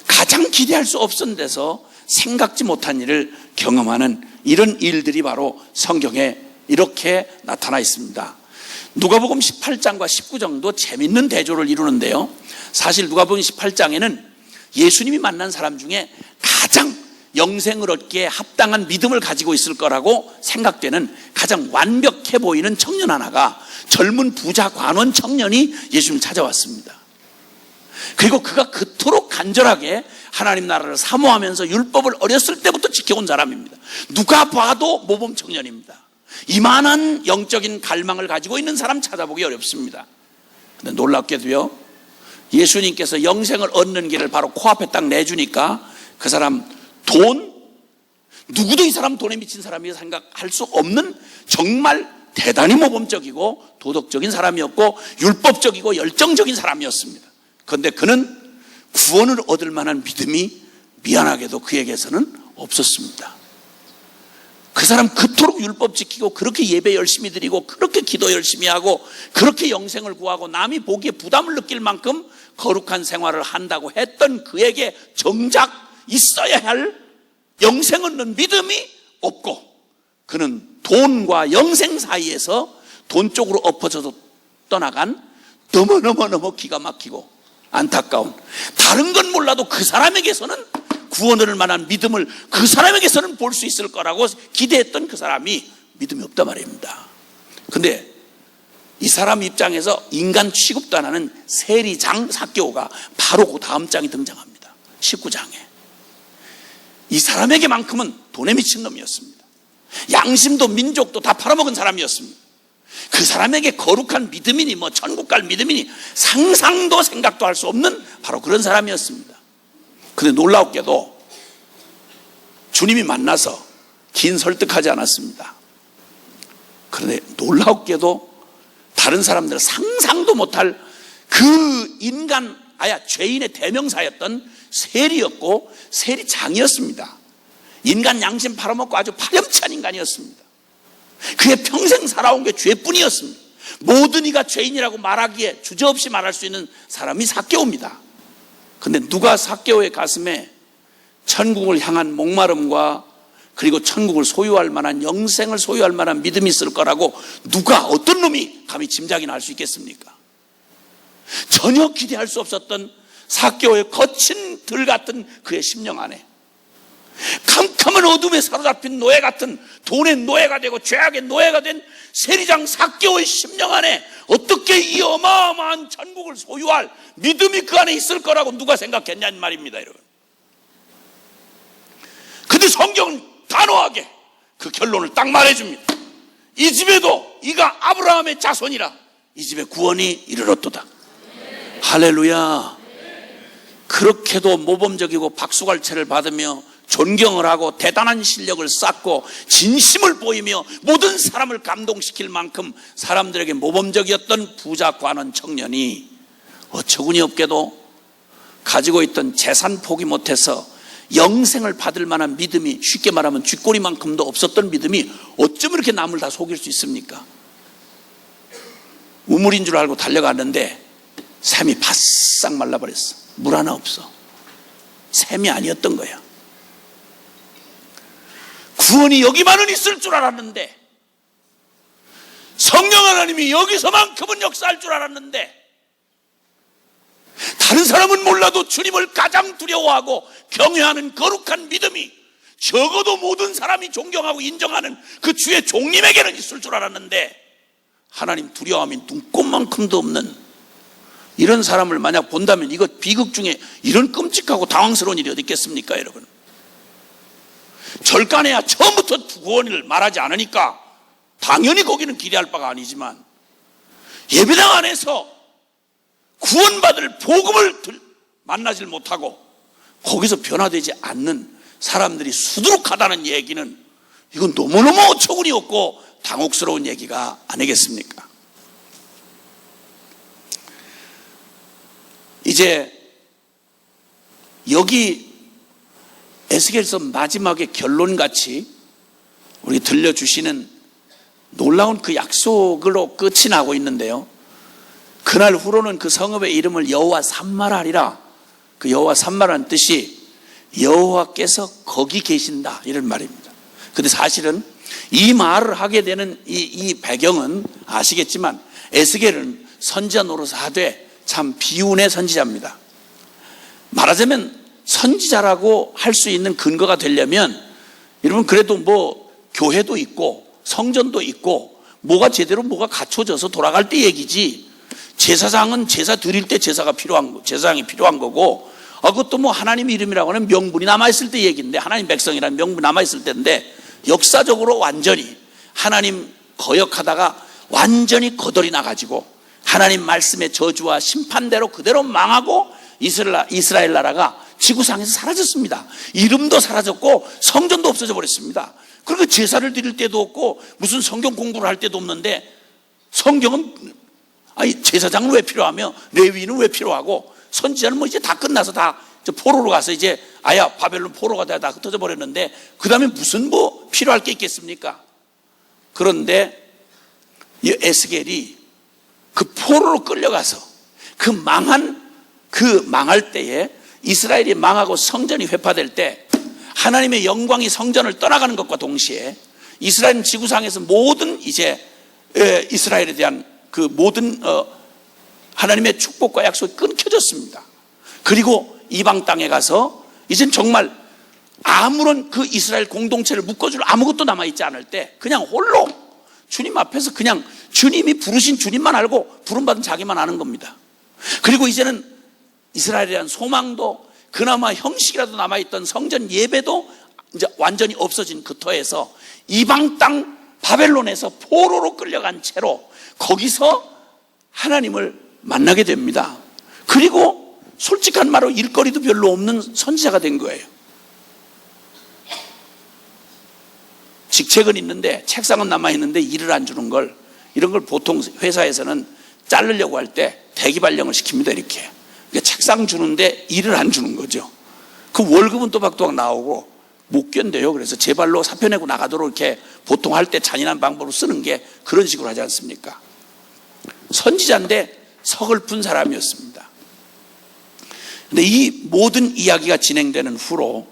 가장 기대할 수 없은 데서 생각지 못한 일을 경험하는 이런 일들이 바로 성경에 이렇게 나타나 있습니다. 누가복음 18장과 19장도 재밌는 대조를 이루는데요, 사실 누가복음 18장에는 예수님이 만난 사람 중에 가장 영생을 얻기에 합당한 믿음을 가지고 있을 거라고 생각되는 가장 완벽해 보이는 청년 하나가, 젊은 부자 관원 청년이 예수님을 찾아왔습니다. 그리고 그가 그토록 간절하게 하나님 나라를 사모하면서 율법을 어렸을 때부터 지켜온 사람입니다. 누가 봐도 모범 청년입니다. 이만한 영적인 갈망을 가지고 있는 사람 찾아보기 어렵습니다. 근데 놀랍게도요, 예수님께서 영생을 얻는 길을 바로 코앞에 딱 내주니까 그 사람 누구도 이 사람 돈에 미친 사람이라 생각할 수 없는 정말 대단히 모범적이고 도덕적인 사람이었고 율법적이고 열정적인 사람이었습니다. 그런데 그는 구원을 얻을 만한 믿음이 미안하게도 그에게서는 없었습니다. 그 사람 그토록 율법 지키고 그렇게 예배 열심히 드리고 그렇게 기도 열심히 하고 그렇게 영생을 구하고 남이 보기에 부담을 느낄 만큼 거룩한 생활을 한다고 했던 그에게 정작 있어야 할 영생 얻는 믿음이 없고, 그는 돈과 영생 사이에서 돈 쪽으로 엎어져서 떠나간 너무너무 기가 막히고 안타까운, 다른 건 몰라도 그 사람에게서는 구원을 얻을 만한 믿음을 그 사람에게서는 볼 수 있을 거라고 기대했던 그 사람이 믿음이 없단 말입니다. 근데 이 사람 입장에서 인간 취급도 안 하는 세리장 삭개오가 바로 그 다음 장에 등장합니다. 19장에. 이 사람에게만큼은 돈에 미친 놈이었습니다. 양심도 민족도 다 팔아먹은 사람이었습니다. 그 사람에게 거룩한 믿음이니 뭐 천국 갈 믿음이니 상상도 생각도 할 수 없는 바로 그런 사람이었습니다. 그런데 놀랍게도 주님이 만나서 긴 설득하지 않았습니다. 그런데 놀랍게도 다른 사람들은 상상도 못할 그 인간, 죄인의 대명사였던 세리였고 세리장이었습니다. 인간 양심 팔아먹고 아주 파렴치한 인간이었습니다. 그의 평생 살아온 게 죄뿐이었습니다. 모든 이가 죄인이라고 말하기에 주저없이 말할 수 있는 사람이 삭개오입니다. 그런데 누가 삭개오의 가슴에 천국을 향한 목마름과 그리고 천국을 소유할 만한, 영생을 소유할 만한 믿음이 있을 거라고 누가, 어떤 놈이 감히 짐작이나 할 수 있겠습니까? 전혀 기대할 수 없었던 삭개오의 거친 들 같은 그의 심령 안에, 캄캄한 어둠에 사로잡힌 노예 같은, 돈의 노예가 되고 죄악의 노예가 된 세리장 삭개오의 심령 안에 어떻게 이 어마어마한 천국을 소유할 믿음이 그 안에 있을 거라고 누가 생각했냐는 말입니다, 여러분. 근데 성경은 단호하게 그 결론을 딱 말해줍니다. 이 집에도 이가 아브라함의 자손이라 이 집에 구원이 이르렀도다. 할렐루야. 그렇게도 모범적이고 박수갈채를 받으며 존경을 하고 대단한 실력을 쌓고 진심을 보이며 모든 사람을 감동시킬 만큼 사람들에게 모범적이었던 부자 관원 청년이 어처구니 없게도 가지고 있던 재산 포기 못해서 영생을 받을 만한 믿음이, 쉽게 말하면 쥐꼬리만큼도 없었던 믿음이 어쩜 이렇게 남을 다 속일 수 있습니까? 우물인 줄 알고 달려갔는데 샘이 바싹 말라버렸어. 물 하나 없어. 샘이 아니었던 거야. 구원이 여기만은 있을 줄 알았는데, 성령 하나님이 여기서만큼은 역사할 줄 알았는데, 다른 사람은 몰라도 주님을 가장 두려워하고 경외하는 거룩한 믿음이 적어도 모든 사람이 존경하고 인정하는 그 주의 종님에게는 있을 줄 알았는데, 하나님 두려워함이 눈꼽만큼도 없는 이런 사람을 만약 본다면 이거 비극 중에 이런 끔찍하고 당황스러운 일이 어디 있겠습니까, 여러분? 절간에야 처음부터 구원을 말하지 않으니까 당연히 거기는 기대할 바가 아니지만, 예배당 안에서 구원받을 복음을 만나질 못하고 거기서 변화되지 않는 사람들이 수두룩하다는 얘기는 이건 너무너무 어처구니 없고 당혹스러운 얘기가 아니겠습니까? 이제 여기 에스겔서 마지막에 결론같이 우리 들려주시는 놀라운 그 약속으로 끝이 나고 있는데요, 그날 후로는 그 성읍의 이름을 여호와 산마라 하리라. 그 여호와 산마라는 뜻이 여호와께서 거기 계신다, 이런 말입니다. 근데 사실은 이 말을 하게 되는 이 배경은 아시겠지만 에스겔은 선지자 노릇을 하되 참 비운의 선지자입니다. 말하자면 선지자라고 할 수 있는 근거가 되려면, 여러분 그래도 뭐 교회도 있고 성전도 있고 뭐가 제대로 뭐가 갖춰져서 돌아갈 때 얘기지, 제사장은 제사 드릴 때 제사장이 필요한 거고, 그것도 뭐 하나님 이름이라고 하는 명분이 남아있을 때 얘기인데, 하나님 백성이라는 명분이 남아있을 때인데, 역사적으로 완전히 하나님 거역하다가 완전히 거덜이 나가지고 하나님 말씀의 저주와 심판대로 그대로 망하고 이스라엘 나라가 지구상에서 사라졌습니다. 이름도 사라졌고 성전도 없어져 버렸습니다. 그리고 제사를 드릴 때도 없고 무슨 성경 공부를 할 때도 없는데, 성경은 제사장은 왜 필요하며 레위인은 왜 필요하고, 선지자는 뭐 이제 다 끝나서 다 포로로 가서 이제 바벨론 포로가 다 흩어져 버렸는데 그 다음에 무슨 뭐 필요할 게 있겠습니까? 그런데 이 에스겔이 그 포로로 끌려가서 그 망할 때에, 이스라엘이 망하고 성전이 회파될 때 하나님의 영광이 성전을 떠나가는 것과 동시에 이스라엘은 지구상에서 모든 이제 이스라엘에 대한 그 모든 하나님의 축복과 약속이 끊겨졌습니다. 그리고 이방 땅에 가서 이젠 정말 아무런 그 이스라엘 공동체를 묶어줄 아무것도 남아있지 않을 때 그냥 홀로 주님 앞에서 그냥 주님이 부르신 주님만 알고 부름받은 자기만 아는 겁니다. 그리고 이제는 이스라엘에 대한 소망도, 그나마 형식이라도 남아있던 성전 예배도 이제 완전히 없어진 그 터에서 이방 땅 바벨론에서 포로로 끌려간 채로 거기서 하나님을 만나게 됩니다. 그리고 솔직한 말로 일거리도 별로 없는 선지자가 된 거예요. 직책은 있는데 책상은 남아있는데 일을 안 주는 걸, 이런 걸 보통 회사에서는 자르려고 할 때 대기발령을 시킵니다. 이렇게 그러니까 책상 주는데 일을 안 주는 거죠. 그 월급은 또박또박 나오고 못 견뎌요. 그래서 제 발로 사표 내고 나가도록 이렇게 보통 할 때 잔인한 방법으로 쓰는 게 그런 식으로 하지 않습니까? 선지자인데 서글픈 사람이었습니다. 근데 이 모든 이야기가 진행되는 후로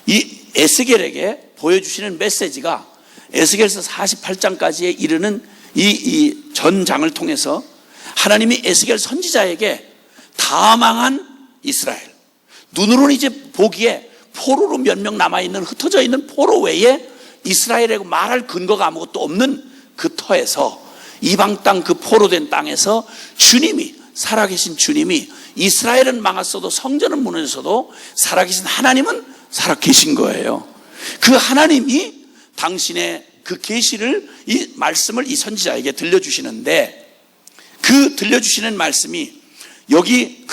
이 에스겔에게 보여주시는 메시지가 에스겔서 48장까지에 이르는 이 전장을 통해서 하나님이 에스겔 선지자에게 다 망한 이스라엘, 눈으로는 이제 보기에 포로로 몇 명 남아있는, 흩어져 있는 포로 외에 이스라엘이라고 말할 근거가 아무것도 없는 그 터에서, 이방 땅, 그 포로된 땅에서 주님이, 살아계신 주님이, 이스라엘은 망했어도 성전은 무너졌어도 살아계신 하나님은 살아계신 거예요. 그 하나님이 당신의 그 계시를, 이 말씀을 이 선지자에게 들려주시는데, 그 들려주시는 말씀이 여기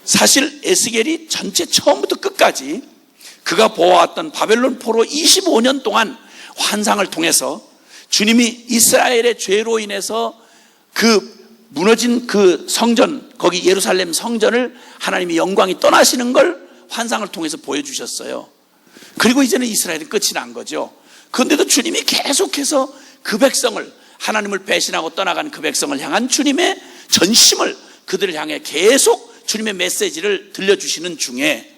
사실 에스겔이 전체 처음부터 끝까지 그가 보아왔던 바벨론 포로 25년 동안 환상을 통해서 주님이 이스라엘의 죄로 인해서 그 무너진 그 성전, 거기 예루살렘 성전을 하나님이 영광이 떠나시는 걸 환상을 통해서 보여주셨어요. 그리고 이제는 이스라엘이 끝이 난 거죠. 그런데도 주님이 계속해서 그 백성을, 하나님을 배신하고 떠나간 그 백성을 향한 주님의 전심을 그들을 향해 계속 주님의 메시지를 들려주시는 중에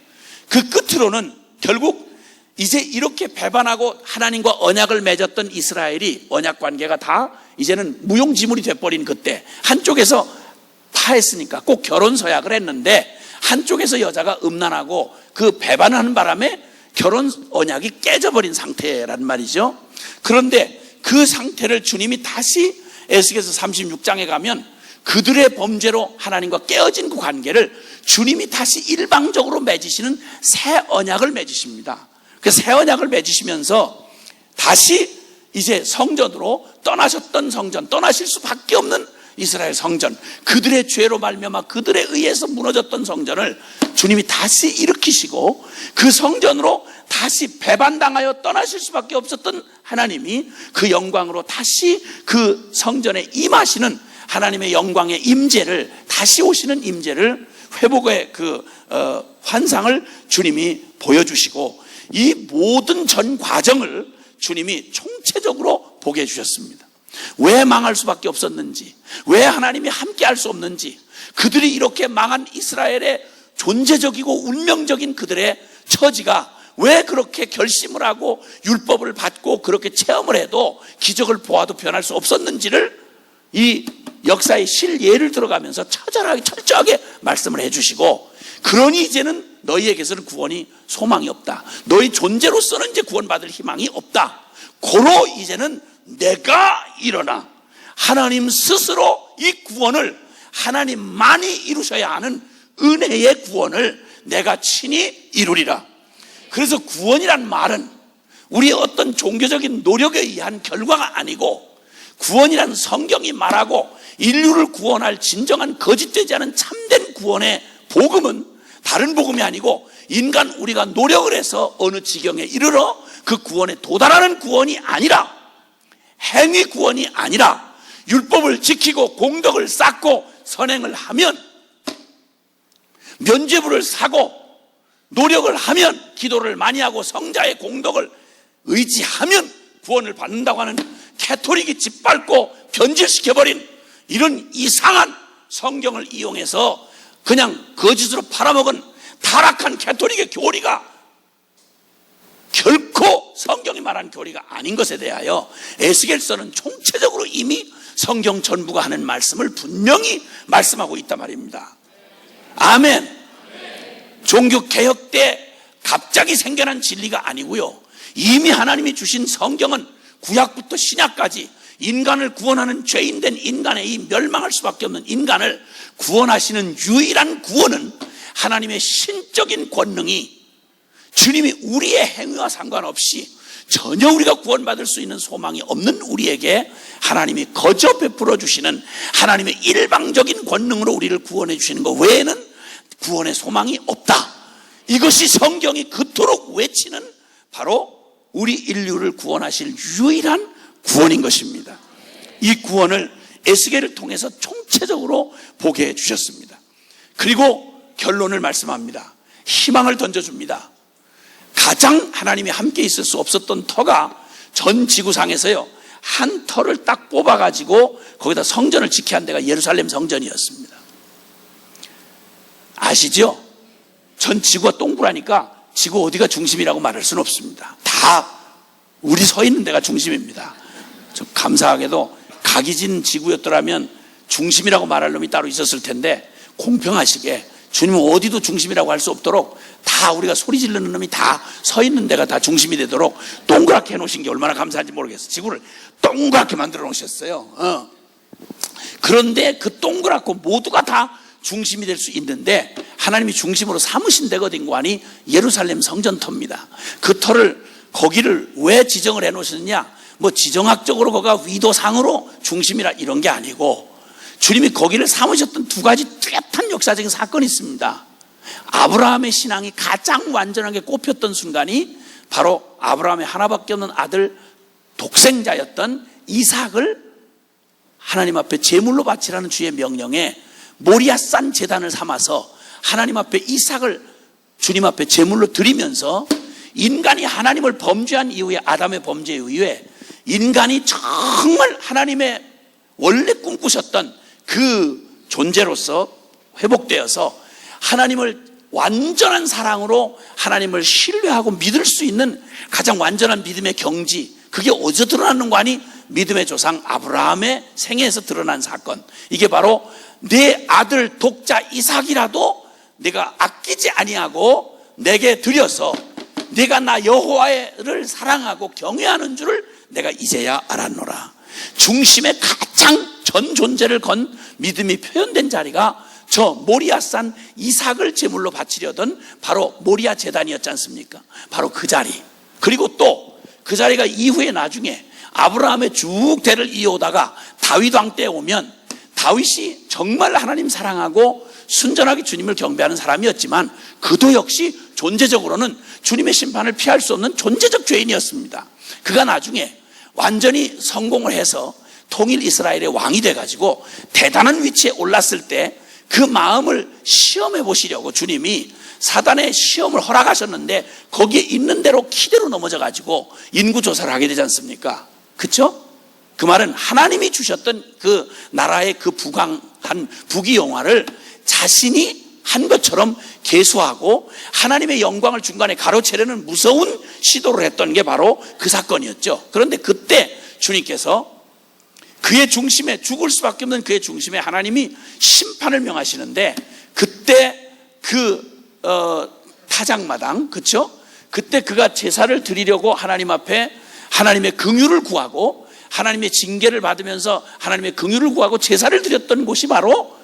그 끝으로는 결국 이제 이렇게 배반하고 하나님과 언약을 맺었던 이스라엘이 언약 관계가 다 이제는 무용지물이 돼버린 그때, 한쪽에서 파했으니까 꼭 결혼 서약을 했는데 한쪽에서 여자가 음란하고 그 배반을 하는 바람에 결혼 언약이 깨져버린 상태란 말이죠. 그런데 그 상태를 주님이 다시 에스겔서 36장에 가면 그들의 범죄로 하나님과 깨어진 그 관계를 주님이 다시 일방적으로 맺으시는 새 언약을 맺으십니다. 그 새 언약을 맺으시면서 다시 이제 성전으로 떠나셨던 성전, 떠나실 수밖에 없는 이스라엘 성전, 그들의 죄로 말미암아 그들에 의해서 무너졌던 성전을 주님이 다시 일으키시고 그 성전으로 다시 배반당하여 떠나실 수밖에 없었던 하나님이 그 영광으로 다시 그 성전에 임하시는 하나님의 영광의 임재를, 다시 오시는 임재를, 회복의 그 환상을 주님이 보여주시고 이 모든 전 과정을 주님이 총체적으로 보게 해주셨습니다. 왜 망할 수밖에 없었는지, 왜 하나님이 함께 할 수 없는지, 그들이 이렇게 망한 이스라엘의 존재적이고 운명적인 그들의 처지가 왜 그렇게 결심을 하고 율법을 받고 그렇게 체험을 해도 기적을 보아도 변할 수 없었는지를 이 역사의 실예를 들어가면서 처절하게 철저하게 말씀을 해주시고, 그러니 이제는 너희에게서는 구원이 소망이 없다, 너희 존재로서는 이제 구원받을 희망이 없다, 고로 이제는 내가 일어나 하나님 스스로 이 구원을, 하나님만이 이루셔야 하는 은혜의 구원을 내가 친히 이루리라. 그래서 구원이란 말은 우리의 어떤 종교적인 노력에 의한 결과가 아니고, 구원이란 성경이 말하고 인류를 구원할 진정한 거짓되지 않은 참된 구원의 복음은 다른 복음이 아니고 인간 우리가 노력을 해서 어느 지경에 이르러 그 구원에 도달하는 구원이 아니라, 행위 구원이 아니라, 율법을 지키고 공덕을 쌓고 선행을 하면, 면죄부를 사고 노력을 하면, 기도를 많이 하고 성자의 공덕을 의지하면 구원을 받는다고 하는 캐토릭이 짓밟고 변질시켜버린 이런 이상한 성경을 이용해서 그냥 거짓으로 팔아먹은 타락한 캐토릭의 교리가 결코 성경이 말하는 교리가 아닌 것에 대하여 에스겔서는 총체적으로 이미 성경 전부가 하는 말씀을 분명히 말씀하고 있단 말입니다. 아멘. 종교개혁 때 갑자기 생겨난 진리가 아니고요, 이미 하나님이 주신 성경은 구약부터 신약까지 인간을 구원하는 죄인된 인간의 이 멸망할 수밖에 없는 인간을 구원하시는 유일한 구원은 하나님의 신적인 권능이, 주님이 우리의 행위와 상관없이 전혀 우리가 구원받을 수 있는 소망이 없는 우리에게 하나님이 거저 베풀어 주시는 하나님의 일방적인 권능으로 우리를 구원해 주시는 것 외에는 구원의 소망이 없다. 이것이 성경이 그토록 외치는 바로 우리 인류를 구원하실 유일한 구원인 것입니다. 이 구원을 에스겔을 통해서 총체적으로 보게 해주셨습니다. 그리고 결론을 말씀합니다. 희망을 던져줍니다. 가장 하나님이 함께 있을 수 없었던 터가 전 지구상에서요, 한 터를 딱 뽑아가지고 거기다 성전을 지켜야 한 데가 예루살렘 성전이었습니다. 아시죠? 전 지구가 동그라니까 지구 어디가 중심이라고 말할 수는 없습니다. 다 우리 서 있는 데가 중심입니다. 좀 감사하게도 각이진 지구였더라면 중심이라고 말할 놈이 따로 있었을 텐데, 공평하시게 주님은 어디도 중심이라고 할 수 없도록 다 우리가 소리 지르는 놈이 다 서 있는 데가 다 중심이 되도록 동그랗게 해놓으신 게 얼마나 감사한지 모르겠어요. 지구를 동그랗게 만들어 놓으셨어요. 그런데 그 동그랗고 모두가 다 중심이 될 수 있는데, 하나님이 중심으로 삼으신 데가 어딘고 하니 예루살렘 성전터입니다. 그 터를, 거기를 왜 지정을 해 놓으셨느냐, 뭐 지정학적으로 거가 위도상으로 중심이라 이런 게 아니고, 주님이 거기를 삼으셨던 두 가지 뚜렷한 역사적인 사건이 있습니다. 아브라함의 신앙이 가장 완전하게 꼽혔던 순간이 바로 아브라함의 하나밖에 없는 아들 독생자였던 이삭을 하나님 앞에 제물로 바치라는 주의 명령에 모리아산 제단을 삼아서 하나님 앞에 이삭을 주님 앞에 제물로 드리면서, 인간이 하나님을 범죄한 이후에, 아담의 범죄 이후에 인간이 정말 하나님의 원래 꿈꾸셨던 그 존재로서 회복되어서 하나님을 완전한 사랑으로 하나님을 신뢰하고 믿을 수 있는 가장 완전한 믿음의 경지, 그게 어디서 드러나는 거 아니? 믿음의 조상 아브라함의 생애에서 드러난 사건. 이게 바로 내 아들 독자 이삭이라도 내가 아끼지 아니하고 내게 드려서 내가 나 여호와를 사랑하고 경외하는 줄을 내가 이제야 알았노라. 중심의 가장 전 존재를 건 믿음이 표현된 자리가 저 모리아산 이삭을 제물로 바치려던 바로 모리아 제단이었지 않습니까? 바로 그 자리. 그리고 또 그 자리가 이후에 나중에 아브라함의 쭉 대를 이어오다가 다윗 왕 때 오면, 다윗이 정말 하나님 사랑하고 순전하게 주님을 경배하는 사람이었지만 그도 역시 존재적으로는 주님의 심판을 피할 수 없는 존재적 죄인이었습니다. 그가 나중에 완전히 성공을 해서 통일 이스라엘의 왕이 돼가지고 대단한 위치에 올랐을 때 그 마음을 시험해 보시려고 주님이 사단의 시험을 허락하셨는데, 거기에 있는 대로 기대로 넘어져가지고 인구조사를 하게 되지 않습니까? 그렇죠? 그 말은 하나님이 주셨던 그 나라의 그 부강한 부귀영화를 자신이 한 것처럼 계수하고 하나님의 영광을 중간에 가로채려는 무서운 시도를 했던 게 바로 그 사건이었죠. 그런데 그때 주님께서 그의 중심에, 죽을 수밖에 없는 그의 중심에 하나님이 심판을 명하시는데, 그때 타작마당, 그렇죠? 그때 그가 제사를 드리려고 하나님 앞에 하나님의 긍휼을 구하고 하나님의 징계를 받으면서 하나님의 긍휼을 구하고 제사를 드렸던 곳이 바로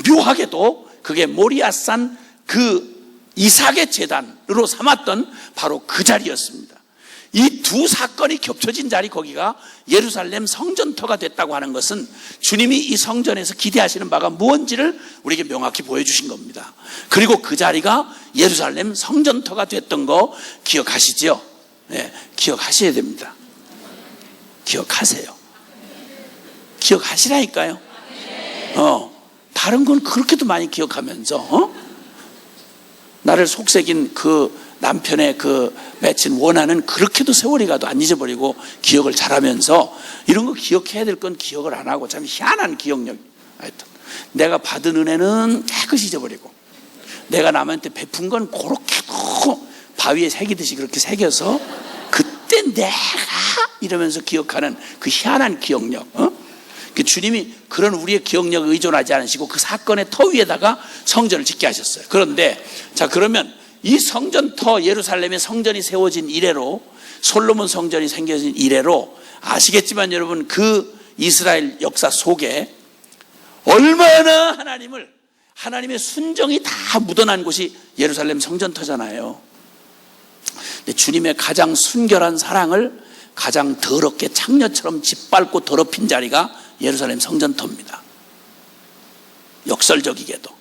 묘하게도 그게 모리아산 그 이삭의 제단으로 삼았던 바로 그 자리였습니다. 이 두 사건이 겹쳐진 자리, 거기가 예루살렘 성전터가 됐다고 하는 것은 주님이 이 성전에서 기대하시는 바가 무엇인지를 우리에게 명확히 보여주신 겁니다. 그리고 그 자리가 예루살렘 성전터가 됐던 거 기억하시죠? 네, 기억하셔야 됩니다. 기억하세요. 기억하시라니까요. 다른 건 그렇게도 많이 기억하면서 나를 속삭인 그 남편의 그 맺힌 원한은 그렇게도 세월이 가도 안 잊어버리고 기억을 잘하면서, 이런 거 기억해야 될 건 기억을 안 하고 참 희한한 기억력. 하여튼 내가 받은 은혜는 깨끗이 잊어버리고, 내가 남한테 베푼 건 그렇게도 바위에 새기듯이 그렇게 새겨서 그때 내가 이러면서 기억하는 그 희한한 기억력. 그 주님이 그런 우리의 기억력에 의존하지 않으시고 그 사건의 터 위에다가 성전을 짓게 하셨어요. 그런데 자, 그러면 이 성전터, 예루살렘의 성전이 세워진 이래로, 솔로몬 성전이 생겨진 이래로 아시겠지만 여러분, 그 이스라엘 역사 속에 얼마나 하나님의 순정이 다 묻어난 곳이 예루살렘 성전터잖아요. 근데 주님의 가장 순결한 사랑을 가장 더럽게 창녀처럼 짓밟고 더럽힌 자리가 예루살렘 성전터입니다. 역설적이게도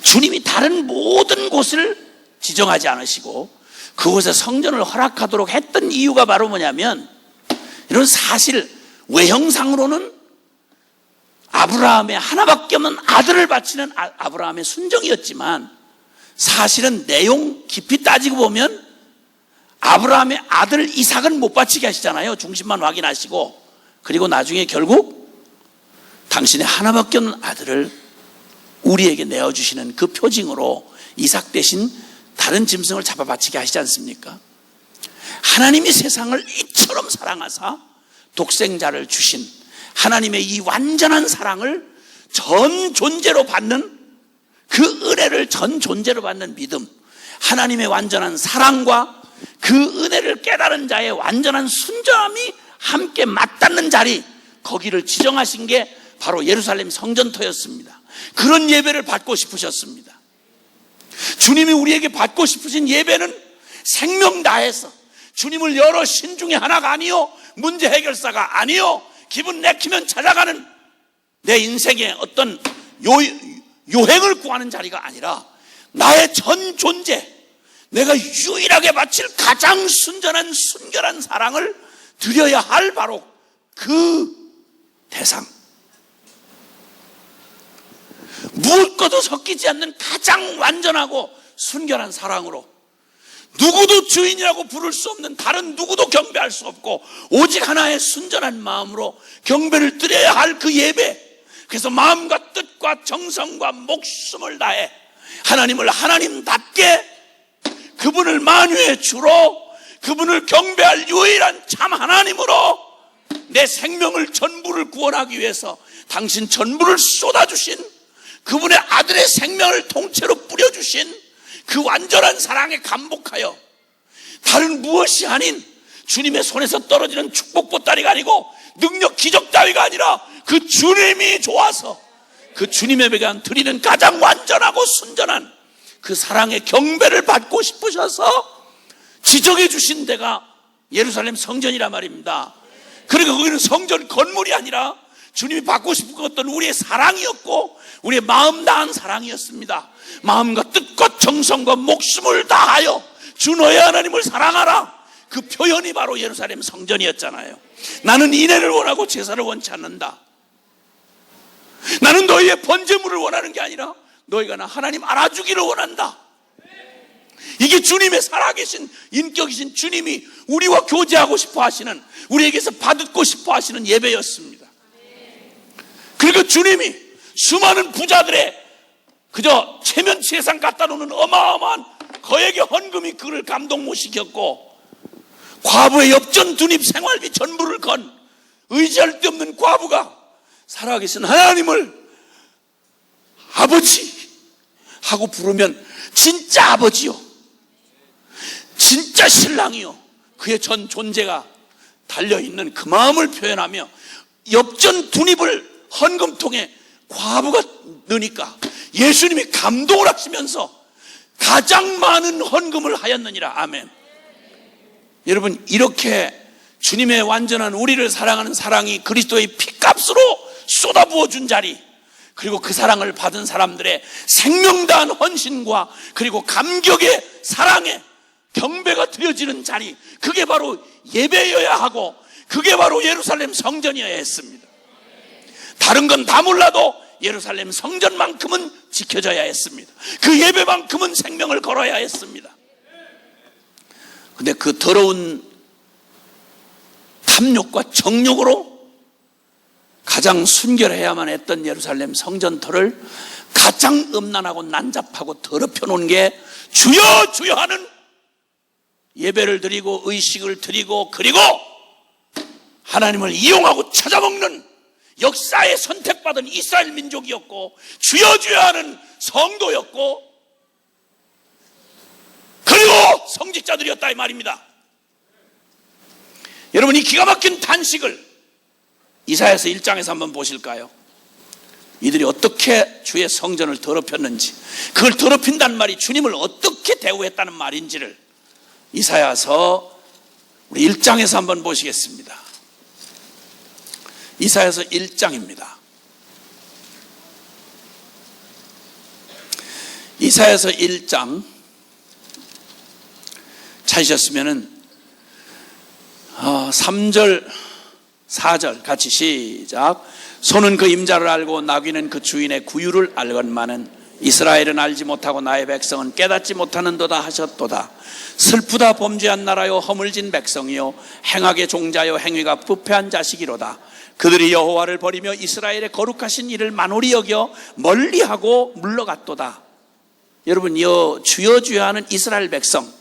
주님이 다른 모든 곳을 지정하지 않으시고 그곳에 성전을 허락하도록 했던 이유가 바로 뭐냐면, 이런 사실 외형상으로는 아브라함의 하나밖에 없는 아들을 바치는 아브라함의 순정이었지만, 사실은 내용 깊이 따지고 보면 아브라함의 아들 이삭은 못 바치게 하시잖아요. 중심만 확인하시고. 그리고 나중에 결국 당신의 하나밖에 없는 아들을 우리에게 내어주시는 그 표징으로 이삭 대신 다른 짐승을 잡아 바치게 하시지 않습니까? 하나님이 세상을 이처럼 사랑하사 독생자를 주신 하나님의 이 완전한 사랑을 전 존재로 받는 그 은혜를 전 존재로 받는 믿음, 하나님의 완전한 사랑과 그 은혜를 깨달은 자의 완전한 순전함이 함께 맞닿는 자리, 거기를 지정하신 게 바로 예루살렘 성전터였습니다. 그런 예배를 받고 싶으셨습니다. 주님이 우리에게 받고 싶으신 예배는 생명 다해서 주님을 여러 신 중에 하나가 아니요, 문제 해결사가 아니요, 기분 내키면 찾아가는 내 인생의 어떤 요행을 구하는 자리가 아니라 나의 전 존재, 내가 유일하게 바칠 가장 순전한 순결한 사랑을 드려야 할 바로 그 대상, 무엇과도 섞이지 않는 가장 완전하고 순결한 사랑으로 누구도 주인이라고 부를 수 없는 다른 누구도 경배할 수 없고 오직 하나의 순전한 마음으로 경배를 드려야 할 그 예배, 그래서 마음과 뜻과 정성과 목숨을 다해 하나님을 하나님답게 그분을 만유의 주로 그분을 경배할 유일한 참 하나님으로 내 생명을 전부를 구원하기 위해서 당신 전부를 쏟아주신 그분의 아들의 생명을 통째로 뿌려주신 그 완전한 사랑에 감복하여 다른 무엇이 아닌 주님의 손에서 떨어지는 축복 보따리가 아니고 능력 기적 따위가 아니라 그 주님이 좋아서 그 주님에게 드리는 가장 완전하고 순전한 그 사랑의 경배를 받고 싶으셔서 지정해 주신 데가 예루살렘 성전이란 말입니다. 그러니까 거기는 성전 건물이 아니라 주님이 받고 싶었던 우리의 사랑이었고 우리의 마음 다한 사랑이었습니다. 마음과 뜻과 정성과 목숨을 다하여 주 너의 하나님을 사랑하라, 그 표현이 바로 예루살렘 성전이었잖아요. 나는 인애를 원하고 제사를 원치 않는다. 나는 너희의 번제물을 원하는 게 아니라 너희가 나 하나님 알아주기를 원한다. 이게 주님의 살아계신 인격이신 주님이 우리와 교제하고 싶어 하시는, 우리에게서 받고 싶어 하시는 예배였습니다. 그러니까 주님이 수많은 부자들의 그저 체면치 예산 갖다 놓는 어마어마한 거액의 헌금이 그를 감동 못 시켰고, 과부의 엽전 두립 생활비 전부를 건 의지할 데 없는 과부가 살아계신 하나님을 아버지 하고 부르면 진짜 아버지요, 진짜 신랑이요, 그의 전 존재가 달려있는 그 마음을 표현하며 엽전 두립을 헌금통에 과부가 넣으니까 예수님이 감동을 하시면서 가장 많은 헌금을 하였느니라. 아멘. 여러분, 이렇게 주님의 완전한 우리를 사랑하는 사랑이 그리스도의 피값으로 쏟아부어 준 자리, 그리고 그 사랑을 받은 사람들의 생명다한 헌신과 그리고 감격의 사랑에 경배가 드려지는 자리, 그게 바로 예배여야 하고 그게 바로 예루살렘 성전이어야 했습니다. 다른 건 다 몰라도 예루살렘 성전만큼은 지켜져야 했습니다. 그 예배만큼은 생명을 걸어야 했습니다. 근데 그 더러운 탐욕과 정욕으로 가장 순결해야만 했던 예루살렘 성전터를 가장 음란하고 난잡하고 더럽혀 놓은 게 주여 주여 하는 예배를 드리고 의식을 드리고 그리고 하나님을 이용하고 찾아먹는 역사에 선택받은 이스라엘 민족이었고 주여 주여 하는 성도였고 그리고 성직자들이었다 이 말입니다. 여러분, 이 기가 막힌 탄식을 이사야서 1장에서 한번 보실까요? 이들이 어떻게 주의 성전을 더럽혔는지, 그걸 더럽힌다는 말이 주님을 어떻게 대우했다는 말인지를 이사야서 우리 1장에서 한번 보시겠습니다. 이사야서 1장입니다. 이사야서 1장 찾으셨으면은 3절 4절 같이 시작. 소는 그 임자를 알고 나귀는 그 주인의 구유를 알건만은 이스라엘은 알지 못하고 나의 백성은 깨닫지 못하는도다 하셨도다. 슬프다 범죄한 나라요 허물진 백성이요 행악의 종자요 행위가 부패한 자식이로다. 그들이 여호와를 버리며 이스라엘의 거룩하신 일을 만홀히 여겨 멀리하고 물러갔도다. 여러분, 주여 주여 하는 이스라엘 백성,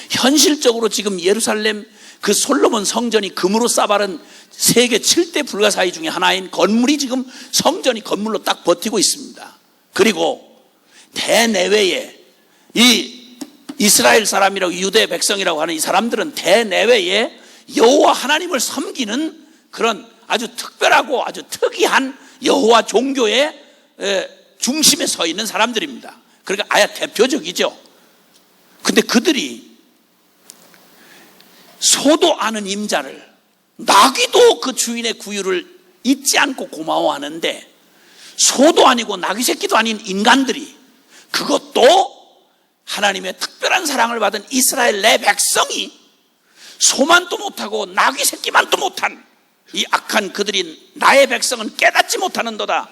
현실적으로 지금 예루살렘 그 솔로몬 성전이 금으로 쌓아바른 세계 7대 불가사의 중에 하나인 건물이 지금 성전이 건물로 딱 버티고 있습니다. 그리고 대내외에 이 이스라엘 사람이라고 유대 백성이라고 하는 이 사람들은 대내외에 여호와 하나님을 섬기는 그런 아주 특별하고 아주 특이한 여호와 종교의 중심에 서 있는 사람들입니다. 그러니까 아예 대표적이죠. 근데 그들이 소도 아는 임자를, 나귀도 그 주인의 구유를 잊지 않고 고마워하는데, 소도 아니고 나귀 새끼도 아닌 인간들이, 그것도 하나님의 특별한 사랑을 받은 이스라엘 내 백성이 소만도 못하고 나귀 새끼만도 못한 이 악한 그들이 나의 백성은 깨닫지 못하는도다.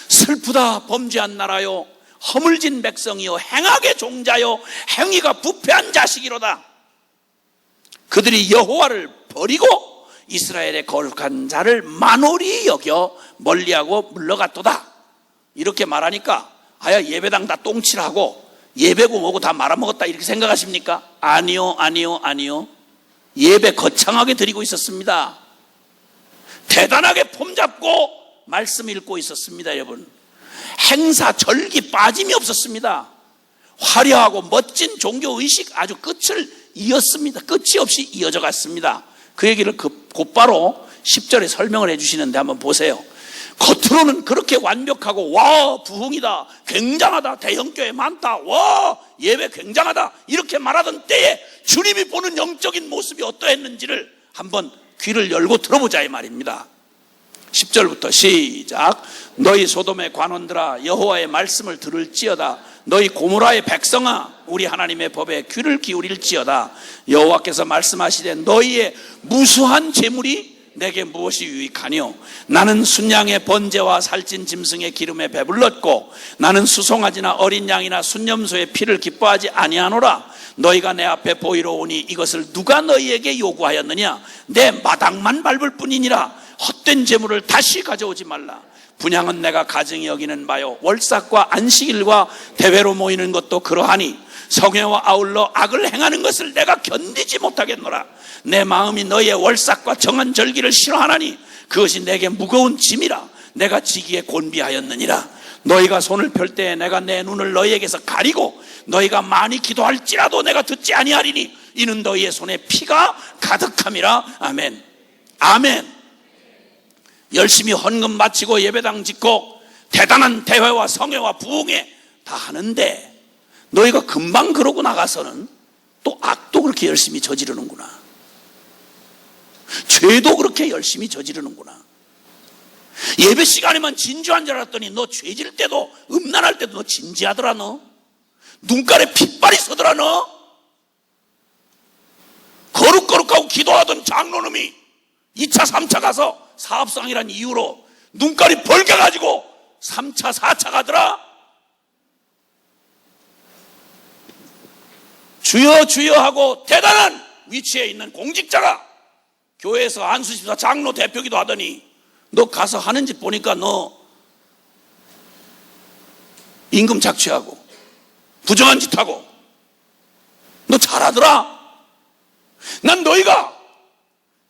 슬프다 범죄한 나라요 허물진 백성이요 행악의 종자요 행위가 부패한 자식이로다. 그들이 여호와를 버리고 이스라엘의 거룩한 자를 만홀히 여겨 멀리하고 물러갔도다. 이렇게 말하니까 아야 예배당 다 똥칠하고 예배고 뭐고 다 말아먹었다 이렇게 생각하십니까? 아니요. 예배 거창하게 드리고 있었습니다. 대단하게 폼 잡고 말씀 읽고 있었습니다. 여러분, 행사 절기 빠짐이 없었습니다. 화려하고 멋진 종교의식 아주 끝을 이었습니다. 끝이 없이 이어져 갔습니다. 그 얘기를 곧바로 10절에 설명을 해주시는데 한번 보세요. 겉으로는 그렇게 완벽하고 와 부흥이다, 굉장하다, 대형교회 많다, 와 예배 굉장하다 이렇게 말하던 때에 주님이 보는 영적인 모습이 어떠했는지를 한번 귀를 열고 들어보자 이 말입니다. 10절부터 시작. 너희 소돔의 관원들아 여호와의 말씀을 들을지어다. 너희 고모라의 백성아 우리 하나님의 법에 귀를 기울일지어다. 여호와께서 말씀하시되 너희의 무수한 재물이 내게 무엇이 유익하뇨? 나는 순양의 번제와 살찐 짐승의 기름에 배불렀고 나는 수송아지나 어린 양이나 순염소의 피를 기뻐하지 아니하노라. 너희가 내 앞에 보이러 오니 이것을 누가 너희에게 요구하였느냐? 내 마당만 밟을 뿐이니라. 헛된 재물을 다시 가져오지 말라. 분향은 내가 가증히 여기는 바요 월삭과 안식일과 대회로 모이는 것도 그러하니 성회와 아울러 악을 행하는 것을 내가 견디지 못하겠노라. 내 마음이 너희의 월삭과 정한 절기를 싫어하나니 그것이 내게 무거운 짐이라. 내가 지기에 곤비하였느니라. 너희가 손을 펼 때에 내가 내 눈을 너희에게서 가리고 너희가 많이 기도할지라도 내가 듣지 아니하리니 이는 너희의 손에 피가 가득함이라. 아멘. 아멘. 열심히 헌금 바치고 예배당 짓고 대단한 대회와 성회와 부흥회 다 하는데 너희가 금방 그러고 나가서는 또 악도 그렇게 열심히 저지르는구나. 죄도 그렇게 열심히 저지르는구나. 예배 시간에만 진지한 줄 알았더니 너 죄질 때도 음란할 때도 너 진지하더라. 너 눈깔에 핏발이 서더라. 너 거룩하고 기도하던 장로님이 2차 3차 가서 사업상이란 이유로 눈깔이 벌겨가지고 3차 4차 가더라. 주여 주여 하고 대단한 위치에 있는 공직자가 교회에서 안수집사 장로 대표기도 하더니 너 가서 하는 짓 보니까 너 임금 착취하고 부정한 짓 하고 너 잘하더라. 난 너희가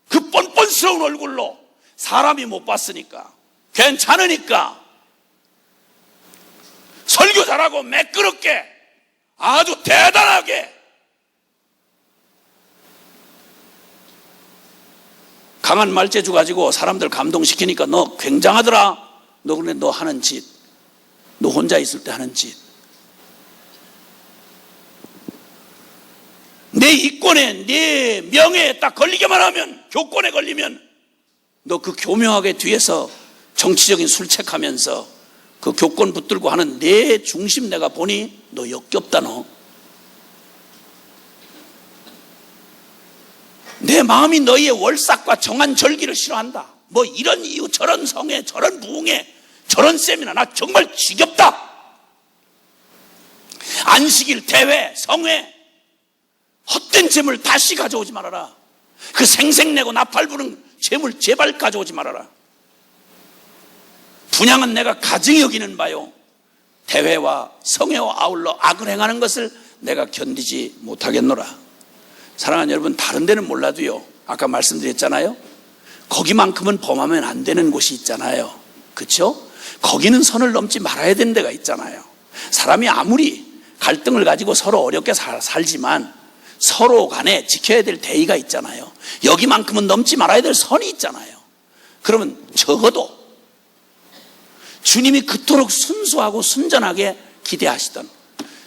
그 뻔뻔스러운 얼굴로 사람이 못 봤으니까 괜찮으니까 설교 잘하고 매끄럽게 아주 대단하게 강한 말재주 가지고 사람들 감동시키니까 너 굉장하더라. 너 근데 너 하는 짓, 너 혼자 있을 때 하는 짓, 내 이권에 내 명예에 딱 걸리기만 하면, 교권에 걸리면 너 그 교묘하게 뒤에서 정치적인 술책하면서 그 교권 붙들고 하는 내 중심 내가 보니 너 역겹다. 너 내 마음이 너희의 월삭과 정한 절기를 싫어한다. 뭐 이런 이유, 저런 성회, 저런 부흥회, 저런 세미나 나 정말 지겹다. 안식일, 대회, 성회, 헛된 재물 다시 가져오지 말아라. 그 생색내고 나팔 부는 재물 제발 가져오지 말아라. 분향은 내가 가증히 여기는 바요, 대회와 성회와 아울러 악을 행하는 것을 내가 견디지 못하겠노라. 사랑하는 여러분, 다른 데는 몰라도요, 아까 말씀드렸잖아요, 거기만큼은 범하면 안 되는 곳이 있잖아요. 그렇죠? 거기는 선을 넘지 말아야 되는 데가 있잖아요. 사람이 아무리 갈등을 가지고 서로 어렵게 살지만 서로 간에 지켜야 될 대의가 있잖아요. 여기만큼은 넘지 말아야 될 선이 있잖아요. 그러면 적어도 주님이 그토록 순수하고 순전하게 기대하시던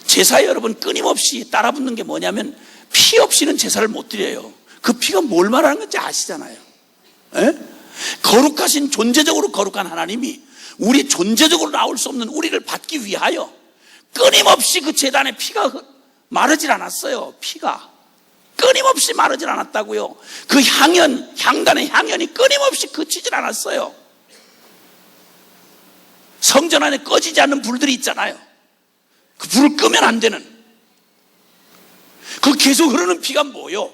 제사에 여러분 끊임없이 따라붙는 게 뭐냐면, 피 없이는 제사를 못 드려요. 그 피가 뭘 말하는 건지 아시잖아요. 에? 거룩하신, 존재적으로 거룩한 하나님이 우리 존재적으로 나올 수 없는 우리를 받기 위하여 끊임없이 그 제단의 피가 마르질 않았어요. 피가 끊임없이 마르질 않았다고요. 그 향연, 향단의 향연이 끊임없이 그치질 않았어요. 성전 안에 꺼지지 않는 불들이 있잖아요. 그 불을 끄면 안 되는, 그 계속 흐르는 피가 뭐요?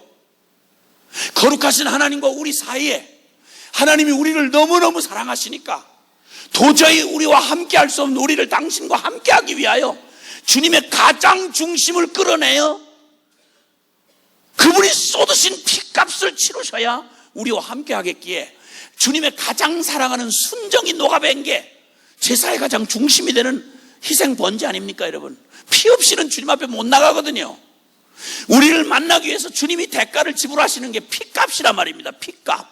거룩하신 하나님과 우리 사이에 하나님이 우리를 너무너무 사랑하시니까 도저히 우리와 함께 할 수 없는 우리를 당신과 함께 하기 위하여 주님의 가장 중심을 끌어내어 그분이 쏟으신 피값을 치르셔야 우리와 함께 하겠기에, 주님의 가장 사랑하는 순정이 녹아밴 게 제사의 가장 중심이 되는 희생 번제 아닙니까 여러분? 피 없이는 주님 앞에 못 나가거든요. 우리를 만나기 위해서 주님이 대가를 지불하시는 게 피값이란 말입니다. 피값.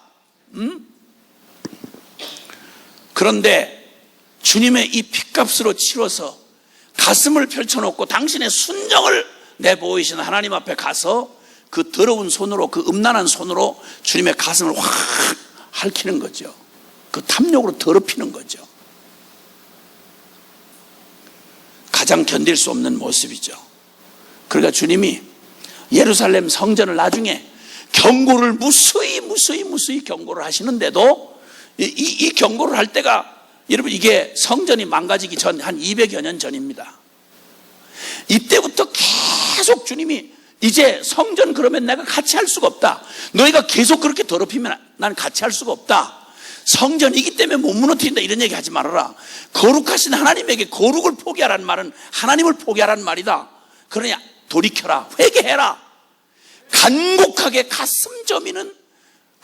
그런데 주님의 이 피값으로 치러서 가슴을 펼쳐놓고 당신의 순정을 내보이시는 하나님 앞에 가서 그 더러운 손으로, 그 음란한 손으로 주님의 가슴을 확 핥히는 거죠. 그 탐욕으로 더럽히는 거죠. 가장 견딜 수 없는 모습이죠. 그러니까 주님이 예루살렘 성전을 나중에 경고를 무수히 경고를 하시는데도 이 경고를 할 때가, 여러분, 이게 성전이 망가지기 전 한 200여 년 전입니다. 이때부터 계속 주님이 이제 성전 그러면 내가 같이 할 수가 없다. 너희가 계속 그렇게 더럽히면 난 같이 할 수가 없다. 성전이기 때문에 못 무너뜨린다, 이런 얘기 하지 말아라. 거룩하신 하나님에게 거룩을 포기하라는 말은 하나님을 포기하라는 말이다. 그러니 돌이켜라, 회개해라. 간곡하게 가슴 저미는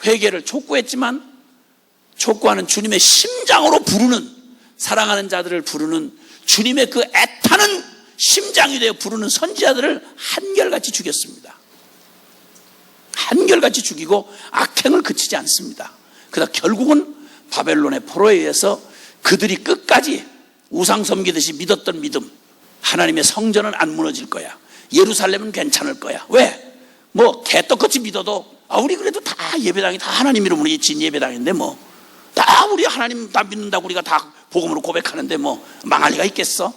회개를 촉구했지만, 촉구하는 주님의 심장으로 부르는, 사랑하는 자들을 부르는 주님의 그 애타는 심장이 되어 부르는 선지자들을 한결같이 죽였습니다. 한결같이 죽이고 악행을 그치지 않습니다. 그러다 결국은 바벨론의 포로에 의해서 그들이 끝까지 우상 섬기듯이 믿었던 믿음, 하나님의 성전은 안 무너질 거야, 예루살렘은 괜찮을 거야. 왜? 뭐 개떡같이 믿어도 우리 그래도 다 예배당이 다 하나님 이름으로 진 예배당인데 뭐 다 우리 하나님 다 믿는다고 우리가 다 복음으로 고백하는데 뭐 망할 리가 있겠어?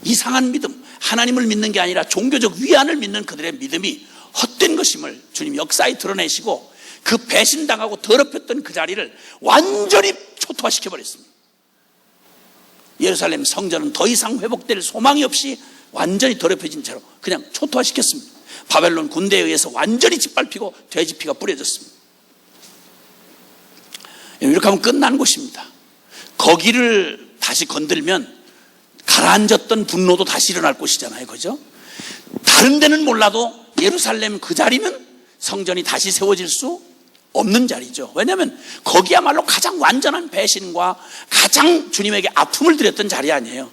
이상한 믿음, 하나님을 믿는 게 아니라 종교적 위안을 믿는 그들의 믿음이 헛된 것임을 주님 역사에 드러내시고, 그 배신당하고 더럽혔던 그 자리를 완전히 초토화시켜 버렸습니다. 예루살렘 성전은 더 이상 회복될 소망이 없이 완전히 더럽혀진 채로 그냥 초토화시켰습니다. 바벨론 군대에 의해서 완전히 짓밟히고 돼지피가 뿌려졌습니다. 이렇게 하면 끝난 곳입니다. 거기를 다시 건들면 가라앉았던 분노도 다시 일어날 곳이잖아요. 그죠? 다른 데는 몰라도 예루살렘 그 자리는 성전이 다시 세워질 수 없는 자리죠. 왜냐하면 거기야말로 가장 완전한 배신과 가장 주님에게 아픔을 드렸던 자리 아니에요.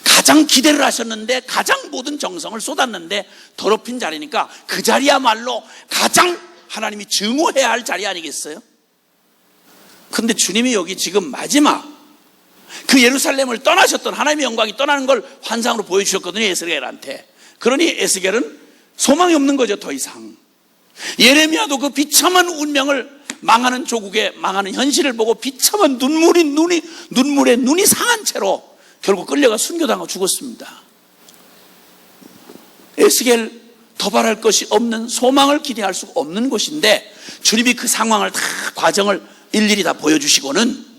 가장 기대를 하셨는데, 가장 모든 정성을 쏟았는데 더럽힌 자리니까 그 자리야말로 가장 하나님이 증오해야 할 자리 아니겠어요? 그런데 주님이 여기 지금 마지막 그 예루살렘을 떠나셨던 하나님의 영광이 떠나는 걸 환상으로 보여주셨거든요, 에스겔한테. 그러니 에스겔은 소망이 없는 거죠, 더 이상. 예레미야도 그 비참한 운명을, 망하는 조국의 망하는 현실을 보고 비참한 눈물에 눈이 상한 채로 결국 끌려가 순교당하고 죽었습니다. 에스겔 더 바랄 것이 없는, 소망을 기대할 수 없는 곳인데 주님이 그 상황을 다, 과정을 일일이 다 보여주시고는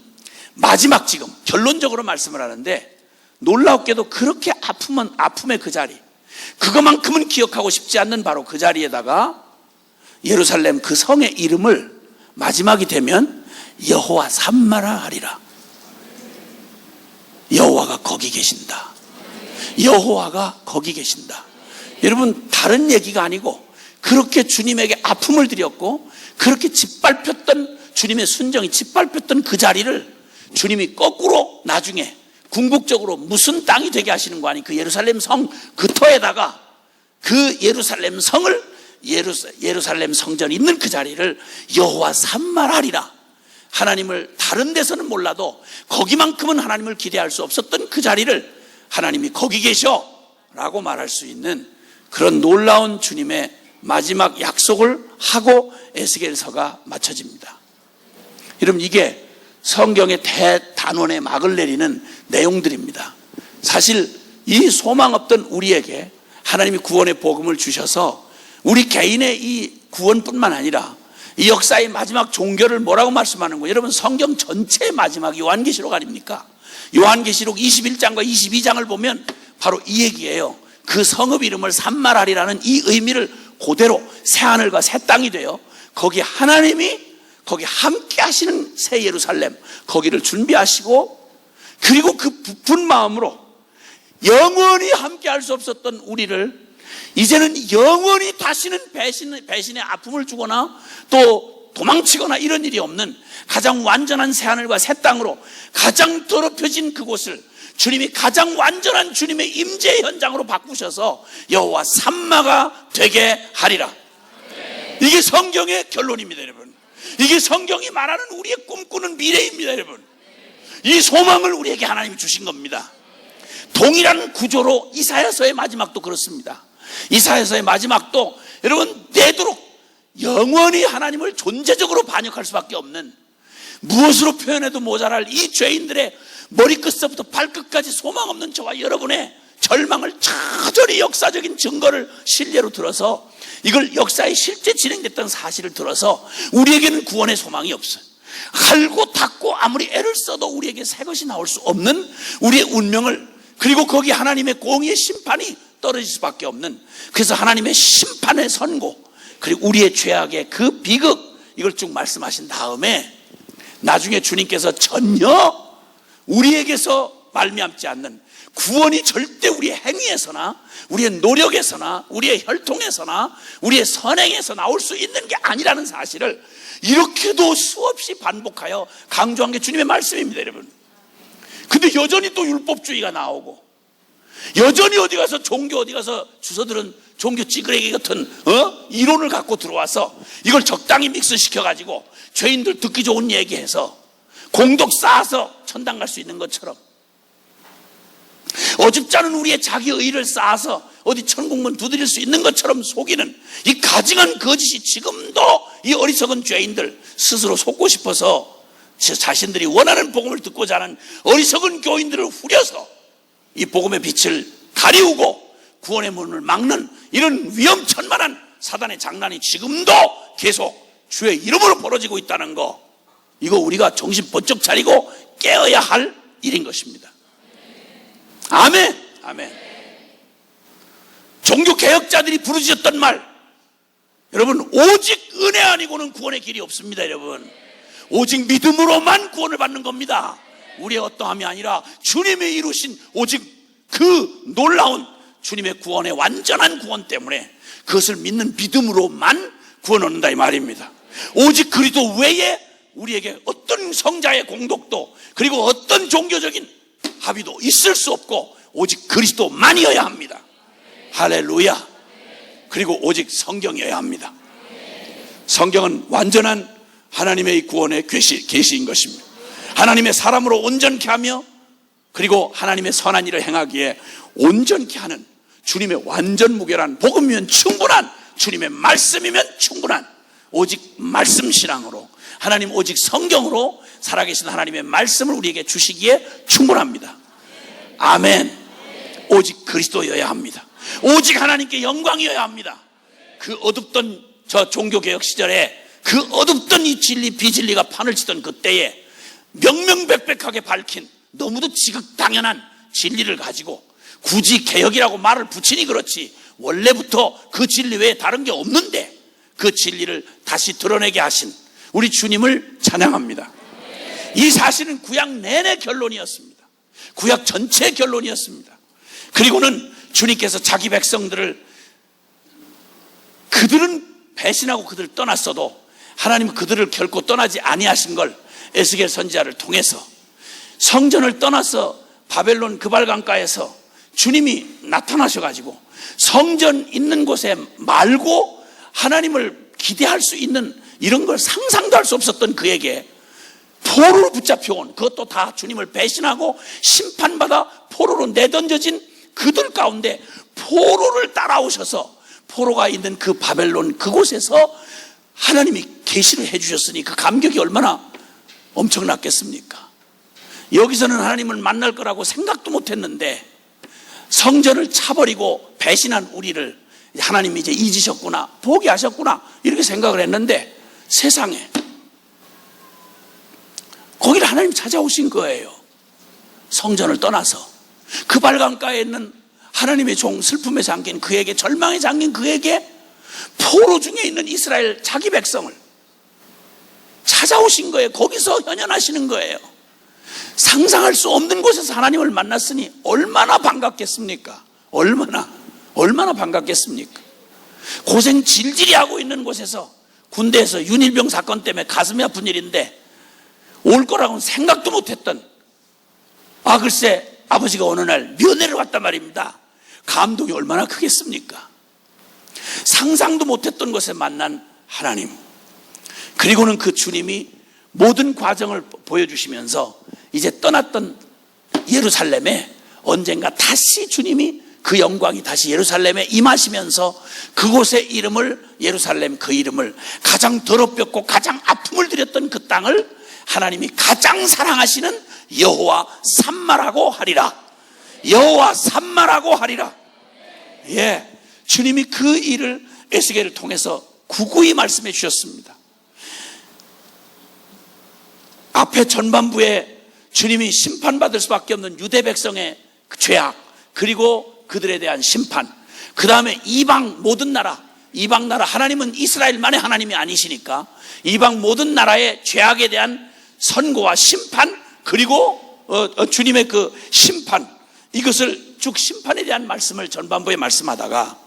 마지막 지금 결론적으로 말씀을 하는데, 놀랍게도 그렇게 아픔의 그 자리, 그것만큼은 기억하고 싶지 않는 바로 그 자리에다가 예루살렘 그 성의 이름을 마지막이 되면 여호와 삼마라 하리라. 여호와가 거기 계신다. 여호와가 거기 계신다. 여러분, 다른 얘기가 아니고 그렇게 주님에게 아픔을 드렸고 그렇게 짓밟혔던 주님의 순정이 짓밟혔던 그 자리를 주님이 거꾸로 나중에 궁극적으로 무슨 땅이 되게 하시는 거 아니, 그 예루살렘 성 그 터에다가 그 예루살렘 성을 예루살렘 성전이 있는 그 자리를 여호와 삼마라리라. 하나님을 다른 데서는 몰라도 거기만큼은 하나님을 기대할 수 없었던 그 자리를 하나님이 거기 계셔 라고 말할 수 있는 그런 놀라운 주님의 마지막 약속을 하고 에스겔서가 마쳐집니다. 여러분, 이게 성경의 대단원의 막을 내리는 내용들입니다. 사실 이 소망 없던 우리에게 하나님이 구원의 복음을 주셔서 우리 개인의 이 구원뿐만 아니라 이 역사의 마지막 종결을 뭐라고 말씀하는 거예요? 여러분, 성경 전체의 마지막 요한계시록 아닙니까? 요한계시록 21장과 22장을 보면 바로 이 얘기예요. 그 성읍 이름을 삼마라리라는 이 의미를 그대로 새하늘과 새 땅이 되어 거기 하나님이 거기 함께 하시는 새 예루살렘, 거기를 준비하시고, 그리고 그 부푼 마음으로 영원히 함께 할 수 없었던 우리를 이제는 영원히 다시는 배신의 아픔을 주거나 또 도망치거나 이런 일이 없는 가장 완전한 새하늘과 새 땅으로 가장 더럽혀진 그곳을 주님이 가장 완전한 주님의 임재 현장으로 바꾸셔서 여호와 삼마가 되게 하리라. 이게 성경의 결론입니다, 여러분. 이게 성경이 말하는 우리의 꿈꾸는 미래입니다, 여러분. 이 소망을 우리에게 하나님이 주신 겁니다. 동일한 구조로 이사야서의 마지막도 그렇습니다. 이사야서의 마지막도 여러분, 되도록 영원히 하나님을 존재적으로 반역할 수밖에 없는, 무엇으로 표현해도 모자랄 이 죄인들의 머리끝서부터 발끝까지 소망 없는 저와 여러분의 절망을 저절히 역사적인 증거를 신뢰로 들어서, 이걸 역사에 실제 진행됐던 사실을 들어서 우리에게는 구원의 소망이 없어요. 갈고 닦고 아무리 애를 써도 우리에게 새 것이 나올 수 없는 우리의 운명을, 그리고 거기 하나님의 공의의 심판이 떨어질 수밖에 없는, 그래서 하나님의 심판의 선고, 그리고 우리의 죄악의 그 비극, 이걸 쭉 말씀하신 다음에 나중에 주님께서 전혀 우리에게서 말미암지 않는 구원이 절대 우리의 행위에서나 우리의 노력에서나 우리의 혈통에서나 우리의 선행에서 나올 수 있는 게 아니라는 사실을 이렇게도 수없이 반복하여 강조한 게 주님의 말씀입니다, 여러분. 근데 여전히 또 율법주의가 나오고, 여전히 어디 가서 종교 어디 가서 주서들은 종교 찌그레기 같은 이론을 갖고 들어와서 이걸 적당히 믹스시켜가지고 죄인들 듣기 좋은 얘기해서 공덕 쌓아서 천당 갈 수 있는 것처럼, 어줍잖은 우리의 자기 의를 쌓아서 어디 천국문 두드릴 수 있는 것처럼 속이는 이 가증한 거짓이 지금도 이 어리석은 죄인들, 스스로 속고 싶어서 자신들이 원하는 복음을 듣고자 하는 어리석은 교인들을 후려서 이 복음의 빛을 가리우고 구원의 문을 막는 이런 위험천만한 사단의 장난이 지금도 계속 주의 이름으로 벌어지고 있다는 거, 이거 우리가 정신 번쩍 차리고 깨어야 할 일인 것입니다. 아멘. 아멘. 종교개혁자들이 부르짖었던 말, 여러분, 오직 은혜 아니고는 구원의 길이 없습니다, 여러분. 오직 믿음으로만 구원을 받는 겁니다. 우리의 어떠함이 아니라 주님이 이루신 오직 그 놀라운 주님의 구원의 완전한 구원 때문에 그것을 믿는 믿음으로만 구원 얻는다, 이 말입니다. 오직 그리스도 외에 우리에게 어떤 성자의 공덕도 그리고 어떤 종교적인 합의도 있을 수 없고 오직 그리스도만이어야 합니다. 할렐루야. 그리고 오직 성경이어야 합니다. 성경은 완전한 하나님의 구원의 계시인 것입니다. 하나님의 사람으로 온전케 하며 그리고 하나님의 선한 일을 행하기에 온전케 하는 주님의 완전 무결한 복음이면 충분한, 주님의 말씀이면 충분한 오직 말씀 신앙으로, 하나님 오직 성경으로 살아계신 하나님의 말씀을 우리에게 주시기에 충분합니다. 아멘. 오직 그리스도여야 합니다. 오직 하나님께 영광이어야 합니다. 그 어둡던 저 종교개혁 시절에 그 어둡던 이 진리 비진리가 판을 치던 그때에 명명백백하게 밝힌 너무도 지극당연한 진리를 가지고 굳이 개혁이라고 말을 붙이니 그렇지 원래부터 그 진리 외에 다른 게 없는데 그 진리를 다시 드러내게 하신 우리 주님을 찬양합니다. 이 사실은 구약 내내 결론이었습니다. 구약 전체 결론이었습니다. 그리고는 주님께서 자기 백성들을 그들은 배신하고 그들을 떠났어도 하나님은 그들을 결코 떠나지 아니하신 걸 에스겔 선지자를 통해서 성전을 떠나서 바벨론 그발강가에서 주님이 나타나셔가지고 성전 있는 곳에 말고 하나님을 기대할 수 있는 이런 걸 상상도 할 수 없었던 그에게 포로로 붙잡혀온, 그것도 다 주님을 배신하고 심판받아 포로로 내던져진 그들 가운데 포로를 따라오셔서 포로가 있는 그 바벨론 그곳에서 하나님이 계시를 해주셨으니 그 감격이 얼마나 엄청났겠습니까? 여기서는 하나님을 만날 거라고 생각도 못했는데 성전을 차버리고 배신한 우리를 하나님이 이제 잊으셨구나, 포기하셨구나 이렇게 생각을 했는데 세상에 거기를 하나님 찾아오신 거예요. 성전을 떠나서 그 발강가에 있는 하나님의 종, 슬픔에 잠긴 그에게, 절망에 잠긴 그에게, 포로 중에 있는 이스라엘 자기 백성을 찾아오신 거예요. 거기서 현현하시는 거예요. 상상할 수 없는 곳에서 하나님을 만났으니 얼마나 반갑겠습니까? 얼마나 반갑겠습니까? 고생 질질이 하고 있는 곳에서, 군대에서 윤일병 사건 때문에 가슴이 아픈 일인데 올 거라고는 생각도 못했던, 글쎄 아버지가 어느 날 면회를 왔단 말입니다. 감동이 얼마나 크겠습니까? 상상도 못했던 곳에 만난 하나님, 그리고는 그 주님이 모든 과정을 보여주시면서 이제 떠났던 예루살렘에 언젠가 다시 주님이 그 영광이 다시 예루살렘에 임하시면서 그곳의 이름을, 예루살렘 그 이름을, 가장 더럽혔고 가장 아픔을 드렸던 그 땅을 하나님이 가장 사랑하시는 여호와 산마라고 하리라. 여호와 산마라고 하리라. 예, 주님이 그 일을 에스겔을 통해서 구구이 말씀해 주셨습니다. 앞에 전반부에 주님이 심판받을 수밖에 없는 유대 백성의 죄악, 그리고 그들에 대한 심판, 그 다음에 이방 모든 나라, 이방 나라, 하나님은 이스라엘만의 하나님이 아니시니까 이방 모든 나라의 죄악에 대한 선고와 심판, 그리고 주님의 그 심판, 이것을 쭉 심판에 대한 말씀을 전반부에 말씀하다가,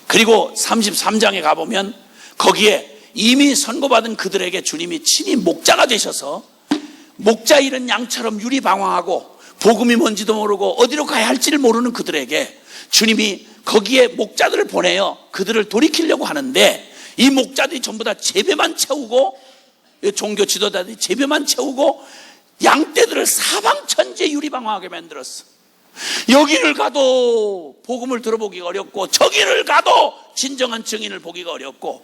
그리고 33장에 가보면 거기에 이미 선고받은 그들에게 주님이 친히 목자가 되셔서 목자 잃은 양처럼 유리방황하고 복음이 뭔지도 모르고 어디로 가야 할지를 모르는 그들에게 주님이 거기에 목자들을 보내요. 그들을 돌이키려고 하는데 이 목자들이 전부 다 제배만 채우고, 종교 지도자들이 제배만 채우고 양떼들을 사방천지에 유리방황하게 만들었어. 여기를 가도 복음을 들어보기가 어렵고 저기를 가도 진정한 증인을 보기가 어렵고,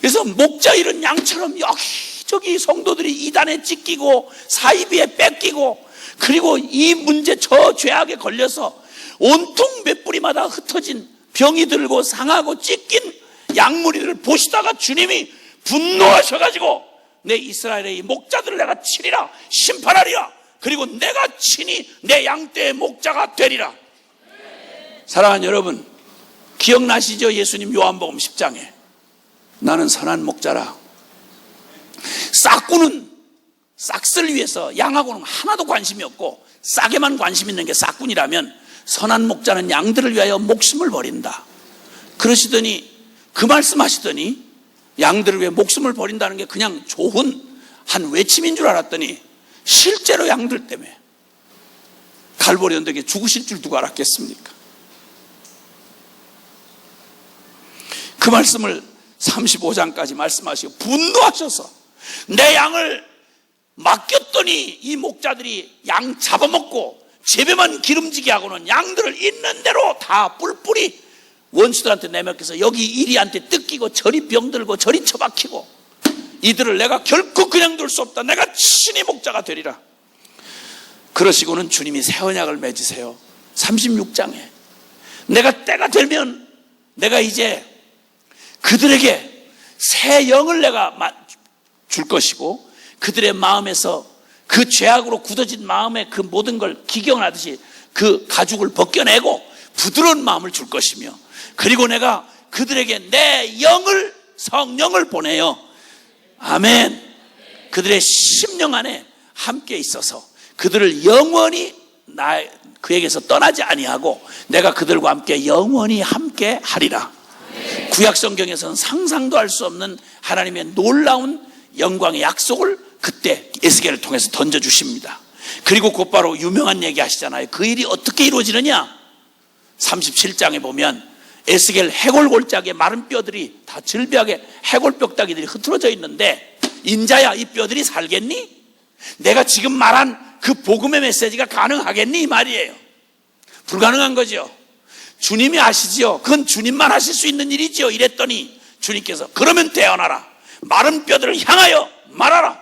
그래서 목자 잃은 양처럼 여기저기 성도들이 이단에 찢기고 사이비에 뺏기고, 그리고 이 문제 저 죄악에 걸려서 온통 몇 뿌리마다 흩어진 병이 들고 상하고 찢긴 양무리들을 보시다가 주님이 분노하셔가지고 내 이스라엘의 이 목자들을 내가 치리라, 심판하리라, 그리고 내가 친히 내 양떼의 목자가 되리라. 사랑하는 여러분, 기억나시죠? 예수님 요한복음 10장에 나는 선한 목자라. 싹꾼은 싹쓸 위해서, 양하고는 하나도 관심이 없고 싹에만 관심 있는 게 싹꾼이라면 선한 목자는 양들을 위하여 목숨을 버린다. 그러시더니, 그 말씀하시더니 양들을 위해 목숨을 버린다는 게 그냥 좋은 한 외침인 줄 알았더니 실제로 양들 때문에 갈보리 언덕에 죽으실 줄 누가 알았겠습니까? 그 말씀을 35장까지 말씀하시고 분노하셔서 내 양을 맡겼더니 이 목자들이 양 잡아먹고 제배만 기름지게 하고는 양들을 있는 대로 다 뿔뿔이 원수들한테 내맡겨서 여기 이리한테 뜯기고 저리 병들고 저리 처박히고, 이들을 내가 결코 그냥 둘 수 없다. 내가 친히 목자가 되리라. 그러시고는 주님이 새 언약을 맺으세요. 36장에 내가 때가 되면 내가 이제 그들에게 새 영을 내가 줄 것이고 그들의 마음에서 그 죄악으로 굳어진 마음의 그 모든 걸 기경하듯이 그 가죽을 벗겨내고 부드러운 마음을 줄 것이며, 그리고 내가 그들에게 내 영을, 성령을 보내요. 아멘. 그들의 심령 안에 함께 있어서 그들을 영원히 그에게서 떠나지 아니하고 내가 그들과 함께 영원히 함께 하리라. 구약 성경에서는 상상도 할 수 없는 하나님의 놀라운 영광의 약속을 그때 에스겔을 통해서 던져주십니다. 그리고 곧바로 유명한 얘기 하시잖아요. 그 일이 어떻게 이루어지느냐? 37장에 보면 에스겔 해골 골짜기에 마른 뼈들이 다 질비하게 해골 뼈다귀들이 흐트러져 있는데, 인자야 이 뼈들이 살겠니? 내가 지금 말한 그 복음의 메시지가 가능하겠니? 이 말이에요. 불가능한 거죠. 주님이 아시지요. 그건 주님만 하실 수 있는 일이지요. 이랬더니 주님께서 그러면 태어나라. 마른 뼈들을 향하여 말하라.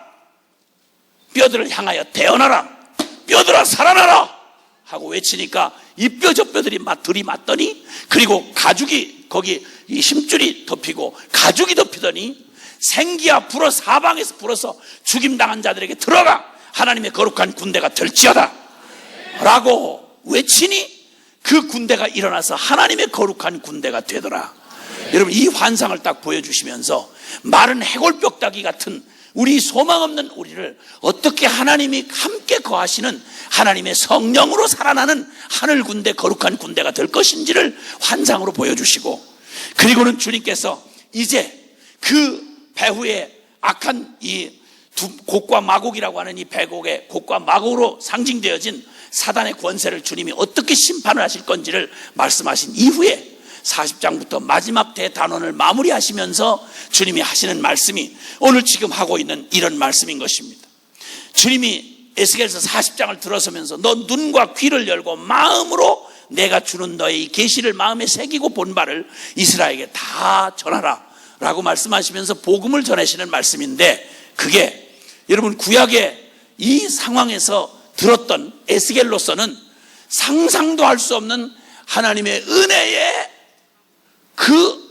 뼈들을 향하여 태어나라. 뼈들아 살아나라 하고 외치니까 이 뼈 저 뼈들이 들이맞더니, 그리고 가죽이 거기 이 힘줄이 덮이고 가죽이 덮이더니 생기야 불어 사방에서 불어서 죽임당한 자들에게 들어가 하나님의 거룩한 군대가 될지어다 라고 외치니 그 군대가 일어나서 하나님의 거룩한 군대가 되더라. 여러분, 이 환상을 딱 보여주시면서 마른 해골뼈다귀 같은 우리 소망 없는 우리를 어떻게 하나님이 함께 거하시는 하나님의 성령으로 살아나는 하늘 군대, 거룩한 군대가 될 것인지를 환상으로 보여주시고, 그리고는 주님께서 이제 그 배후에 악한 이 곡과 마곡이라고 하는 이 배곡의 곡과 마곡으로 상징되어진 사단의 권세를 주님이 어떻게 심판을 하실 건지를 말씀하신 이후에 40장부터 마지막 대단원을 마무리하시면서 주님이 하시는 말씀이 오늘 지금 하고 있는 이런 말씀인 것입니다. 주님이 에스겔서 40장을 들어서면서 너 눈과 귀를 열고 마음으로 내가 주는 너의 이 계시를 마음에 새기고 본 바를 이스라엘에게 다 전하라 라고 말씀하시면서 복음을 전하시는 말씀인데, 그게 여러분 구약의 이 상황에서 들었던 에스겔로서는 상상도 할 수 없는 하나님의 은혜의 그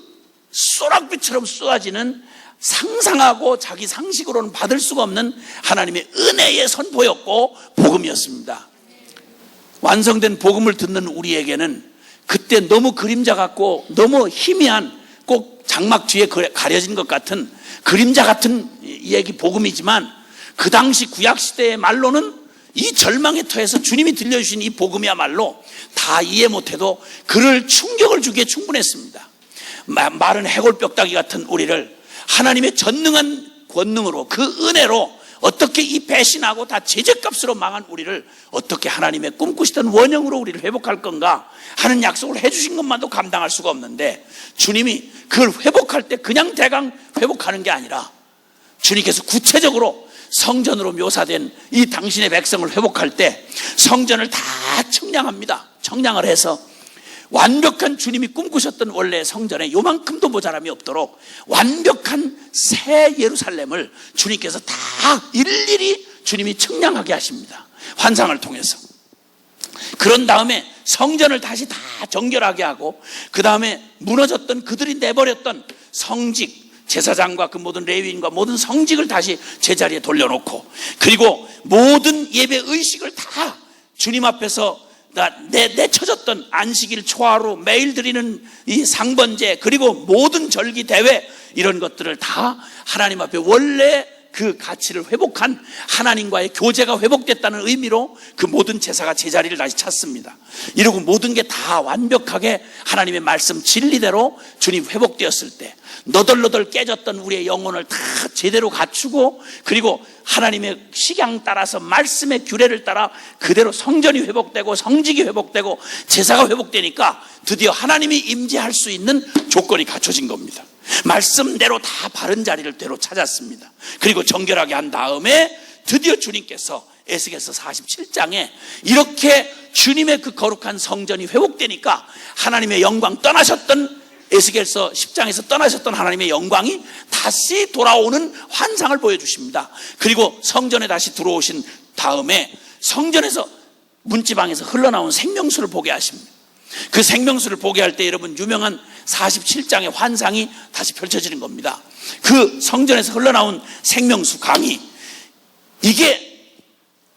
쏘락비처럼 쏟아지는, 상상하고 자기 상식으로는 받을 수가 없는 하나님의 은혜의 선포였고 복음이었습니다. 완성된 복음을 듣는 우리에게는 그때 너무 그림자 같고 너무 희미한, 꼭 장막 뒤에 가려진 것 같은 그림자 같은 얘기 복음이지만, 그 당시 구약시대의 말로는 이 절망의 터에서 주님이 들려주신 이 복음이야말로 다 이해 못해도 그를 충격을 주기에 충분했습니다. 마른 해골뼈다귀 같은 우리를 하나님의 전능한 권능으로, 그 은혜로 어떻게 이 배신하고 다 제재값으로 망한 우리를 어떻게 하나님의 꿈꾸시던 원형으로 우리를 회복할 건가 하는 약속을 해주신 것만도 감당할 수가 없는데, 주님이 그걸 회복할 때 그냥 대강 회복하는 게 아니라 주님께서 구체적으로 성전으로 묘사된 이 당신의 백성을 회복할 때 성전을 다 청량합니다. 청량을 해서 완벽한 주님이 꿈꾸셨던 원래 성전에 요만큼도 모자람이 없도록 완벽한 새 예루살렘을 주님께서 다 일일이 주님이 청량하게 하십니다. 환상을 통해서. 그런 다음에 성전을 다시 다 정결하게 하고, 그 다음에 무너졌던, 그들이 내버렸던 성직, 제사장과 그 모든 레위인과 모든 성직을 다시 제자리에 돌려놓고, 그리고 모든 예배 의식을 다 주님 앞에서 내쳐졌던 안식일, 초하루, 매일 드리는 이 상번제, 그리고 모든 절기, 대회, 이런 것들을 다 하나님 앞에 원래 그 가치를 회복한 하나님과의 교제가 회복됐다는 의미로 그 모든 제사가 제자리를 다시 찾습니다. 이러고 모든 게 다 완벽하게 하나님의 말씀 진리대로 주님 회복되었을 때 너덜너덜 깨졌던 우리의 영혼을 다 제대로 갖추고, 그리고 하나님의 식양 따라서 말씀의 규례를 따라 그대로 성전이 회복되고 성직이 회복되고 제사가 회복되니까 드디어 하나님이 임재할 수 있는 조건이 갖춰진 겁니다. 말씀대로 다 바른 자리를 대로 찾았습니다. 그리고 정결하게 한 다음에 드디어 주님께서 에스겔서 47장에 이렇게 주님의 그 거룩한 성전이 회복되니까 하나님의 영광 떠나셨던, 에스겔서 10장에서 떠나셨던 하나님의 영광이 다시 돌아오는 환상을 보여주십니다. 그리고 성전에 다시 들어오신 다음에 성전에서 문지방에서 흘러나온 생명수를 보게 하십니다. 그 생명수를 보게 할 때 여러분 유명한 47장의 환상이 다시 펼쳐지는 겁니다. 그 성전에서 흘러나온 생명수 강이, 이게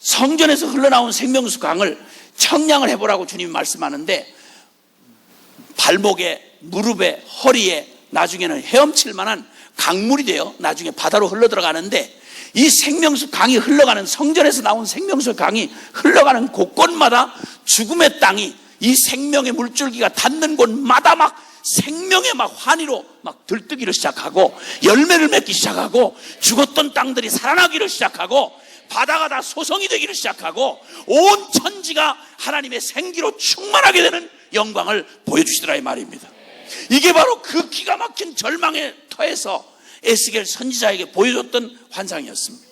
성전에서 흘러나온 생명수 강을 청량을 해보라고 주님이 말씀하는데, 발목에, 무릎에, 허리에 나중에는 헤엄칠 만한 강물이 되어 나중에 바다로 흘러 들어가는데, 이 생명수 강이 흘러가는, 성전에서 나온 생명수 강이 흘러가는 곳곳마다 죽음의 땅이 이 생명의 물줄기가 닿는 곳마다 막 생명의 막 환희로 막 들뜨기를 시작하고, 열매를 맺기 시작하고, 죽었던 땅들이 살아나기를 시작하고, 바다가 다 소성이 되기를 시작하고, 온 천지가 하나님의 생기로 충만하게 되는 영광을 보여주시더라 이 말입니다. 이게 바로 그 기가 막힌 절망의 터에서 에스겔 선지자에게 보여줬던 환상이었습니다.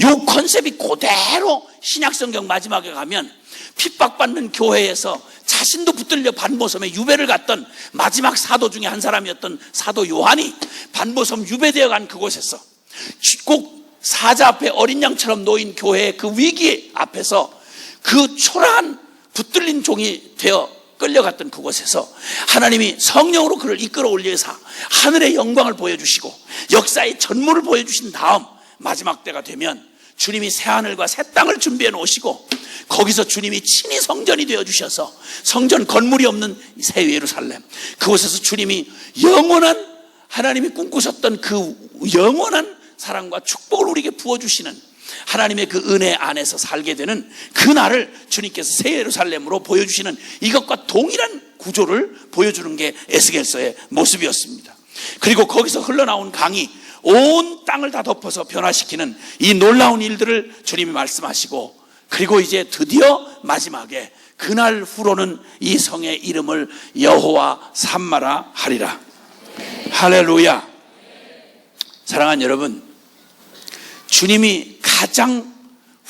이 컨셉이 그대로 신약성경 마지막에 가면, 핍박받는 교회에서 자신도 붙들려 반모섬에 유배를 갔던 마지막 사도 중에 한 사람이었던 사도 요한이 반모섬 유배되어 간 그곳에서 꼭 사자 앞에 어린 양처럼 놓인 교회의 그 위기 앞에서 그 초라한 붙들린 종이 되어 끌려갔던 그곳에서 하나님이 성령으로 그를 이끌어 올려서 하늘의 영광을 보여주시고 역사의 전무를 보여주신 다음, 마지막 때가 되면 주님이 새하늘과 새 땅을 준비해 놓으시고, 거기서 주님이 친히 성전이 되어주셔서 성전 건물이 없는 새 예루살렘, 그곳에서 주님이 영원한, 하나님이 꿈꾸셨던 그 영원한 사랑과 축복을 우리에게 부어주시는 하나님의 그 은혜 안에서 살게 되는 그날을 주님께서 새 예루살렘으로 보여주시는, 이것과 동일한 구조를 보여주는 게 에스겔서의 모습이었습니다. 그리고 거기서 흘러나온 강이 온 땅을 다 덮어서 변화시키는 이 놀라운 일들을 주님이 말씀하시고, 그리고 이제 드디어 마지막에 그날 후로는 이 성의 이름을 여호와 삼마라 하리라. 할렐루야. 사랑하는 여러분, 주님이 가장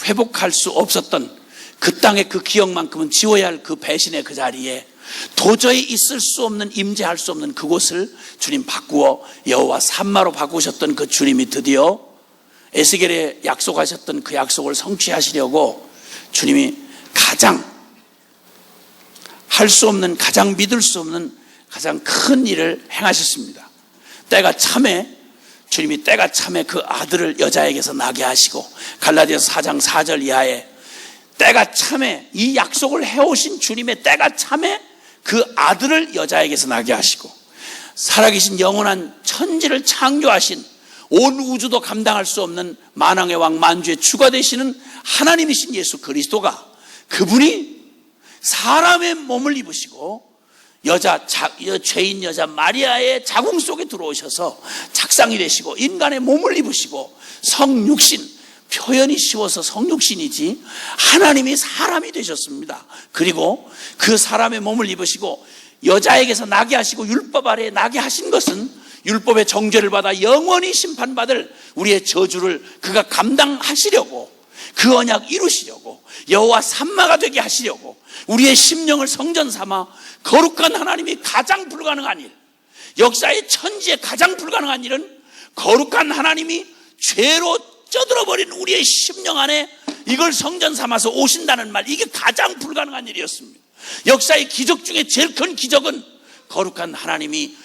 회복할 수 없었던 그 땅의 그 기억만큼은 지워야 할 그 배신의 그 자리에 도저히 있을 수 없는, 임재할 수 없는 그곳을 주님 바꾸어 여호와 삼마로 바꾸셨던 그 주님이 드디어 에스겔에 약속하셨던 그 약속을 성취하시려고 주님이 가장 할 수 없는, 가장 믿을 수 없는 가장 큰 일을 행하셨습니다. 때가 참에, 주님이 때가 참에 그 아들을 여자에게서 나게 하시고, 갈라디아서 4장 4절 이하에 때가 참에, 이 약속을 해오신 주님의 때가 참에 그 아들을 여자에게서 나게 하시고, 살아계신 영원한 천지를 창조하신, 온 우주도 감당할 수 없는 만왕의 왕 만주의 주가 되시는 하나님이신 예수 그리스도가, 그분이 사람의 몸을 입으시고 죄인 여자 마리아의 자궁 속에 들어오셔서 착상이 되시고 인간의 몸을 입으시고 성육신, 표현이 쉬워서 성육신이지 하나님이 사람이 되셨습니다. 그리고 그 사람의 몸을 입으시고 여자에게서 나게 하시고 율법 아래에 나게 하신 것은 율법의 정죄를 받아 영원히 심판받을 우리의 저주를 그가 감당하시려고, 그 언약 이루시려고, 여호와 삼마가 되게 하시려고, 우리의 심령을 성전 삼아 거룩한 하나님이 가장 불가능한 일, 역사의 천지에 가장 불가능한 일은 거룩한 하나님이 죄로 쪄들어버린 우리의 심령 안에 이걸 성전 삼아서 오신다는 말, 이게 가장 불가능한 일이었습니다. 역사의 기적 중에 제일 큰 기적은 거룩한 하나님이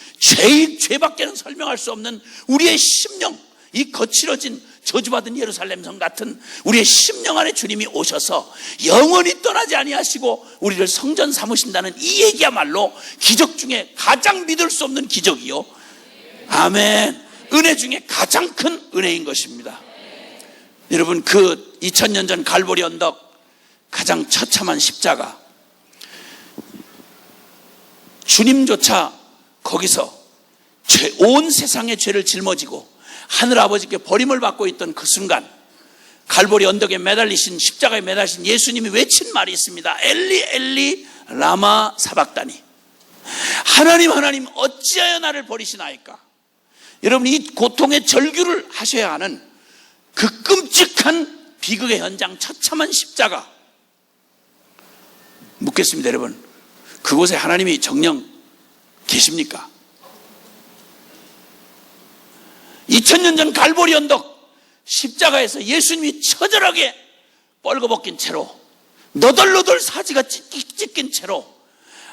죄밖에는 설명할 수 없는 우리의 심령, 이 거칠어진 저주받은 예루살렘 성 같은 우리의 심령 안에 주님이 오셔서 영원히 떠나지 아니하시고 우리를 성전 삼으신다는 이 얘기야말로 기적 중에 가장 믿을 수 없는 기적이요, 아멘, 은혜 중에 가장 큰 은혜인 것입니다. 여러분, 그 2000년 전 갈보리 언덕 가장 처참한 십자가, 주님조차 거기서 온 세상의 죄를 짊어지고 하늘 아버지께 버림을 받고 있던 그 순간, 갈보리 언덕에 매달리신, 십자가에 매달리신 예수님이 외친 말이 있습니다. 엘리 엘리 라마 사박다니, 하나님 하나님 어찌하여 나를 버리시나이까. 여러분, 이 고통의 절규를 하셔야 하는 그 끔찍한 비극의 현장, 처참한 십자가, 묻겠습니다. 여러분, 그곳에 하나님이 정녕 계십니까? 2000년 전 갈보리 언덕 십자가에서 예수님이 처절하게 뻘거벗긴 채로, 너덜너덜 사지가 찢긴 채로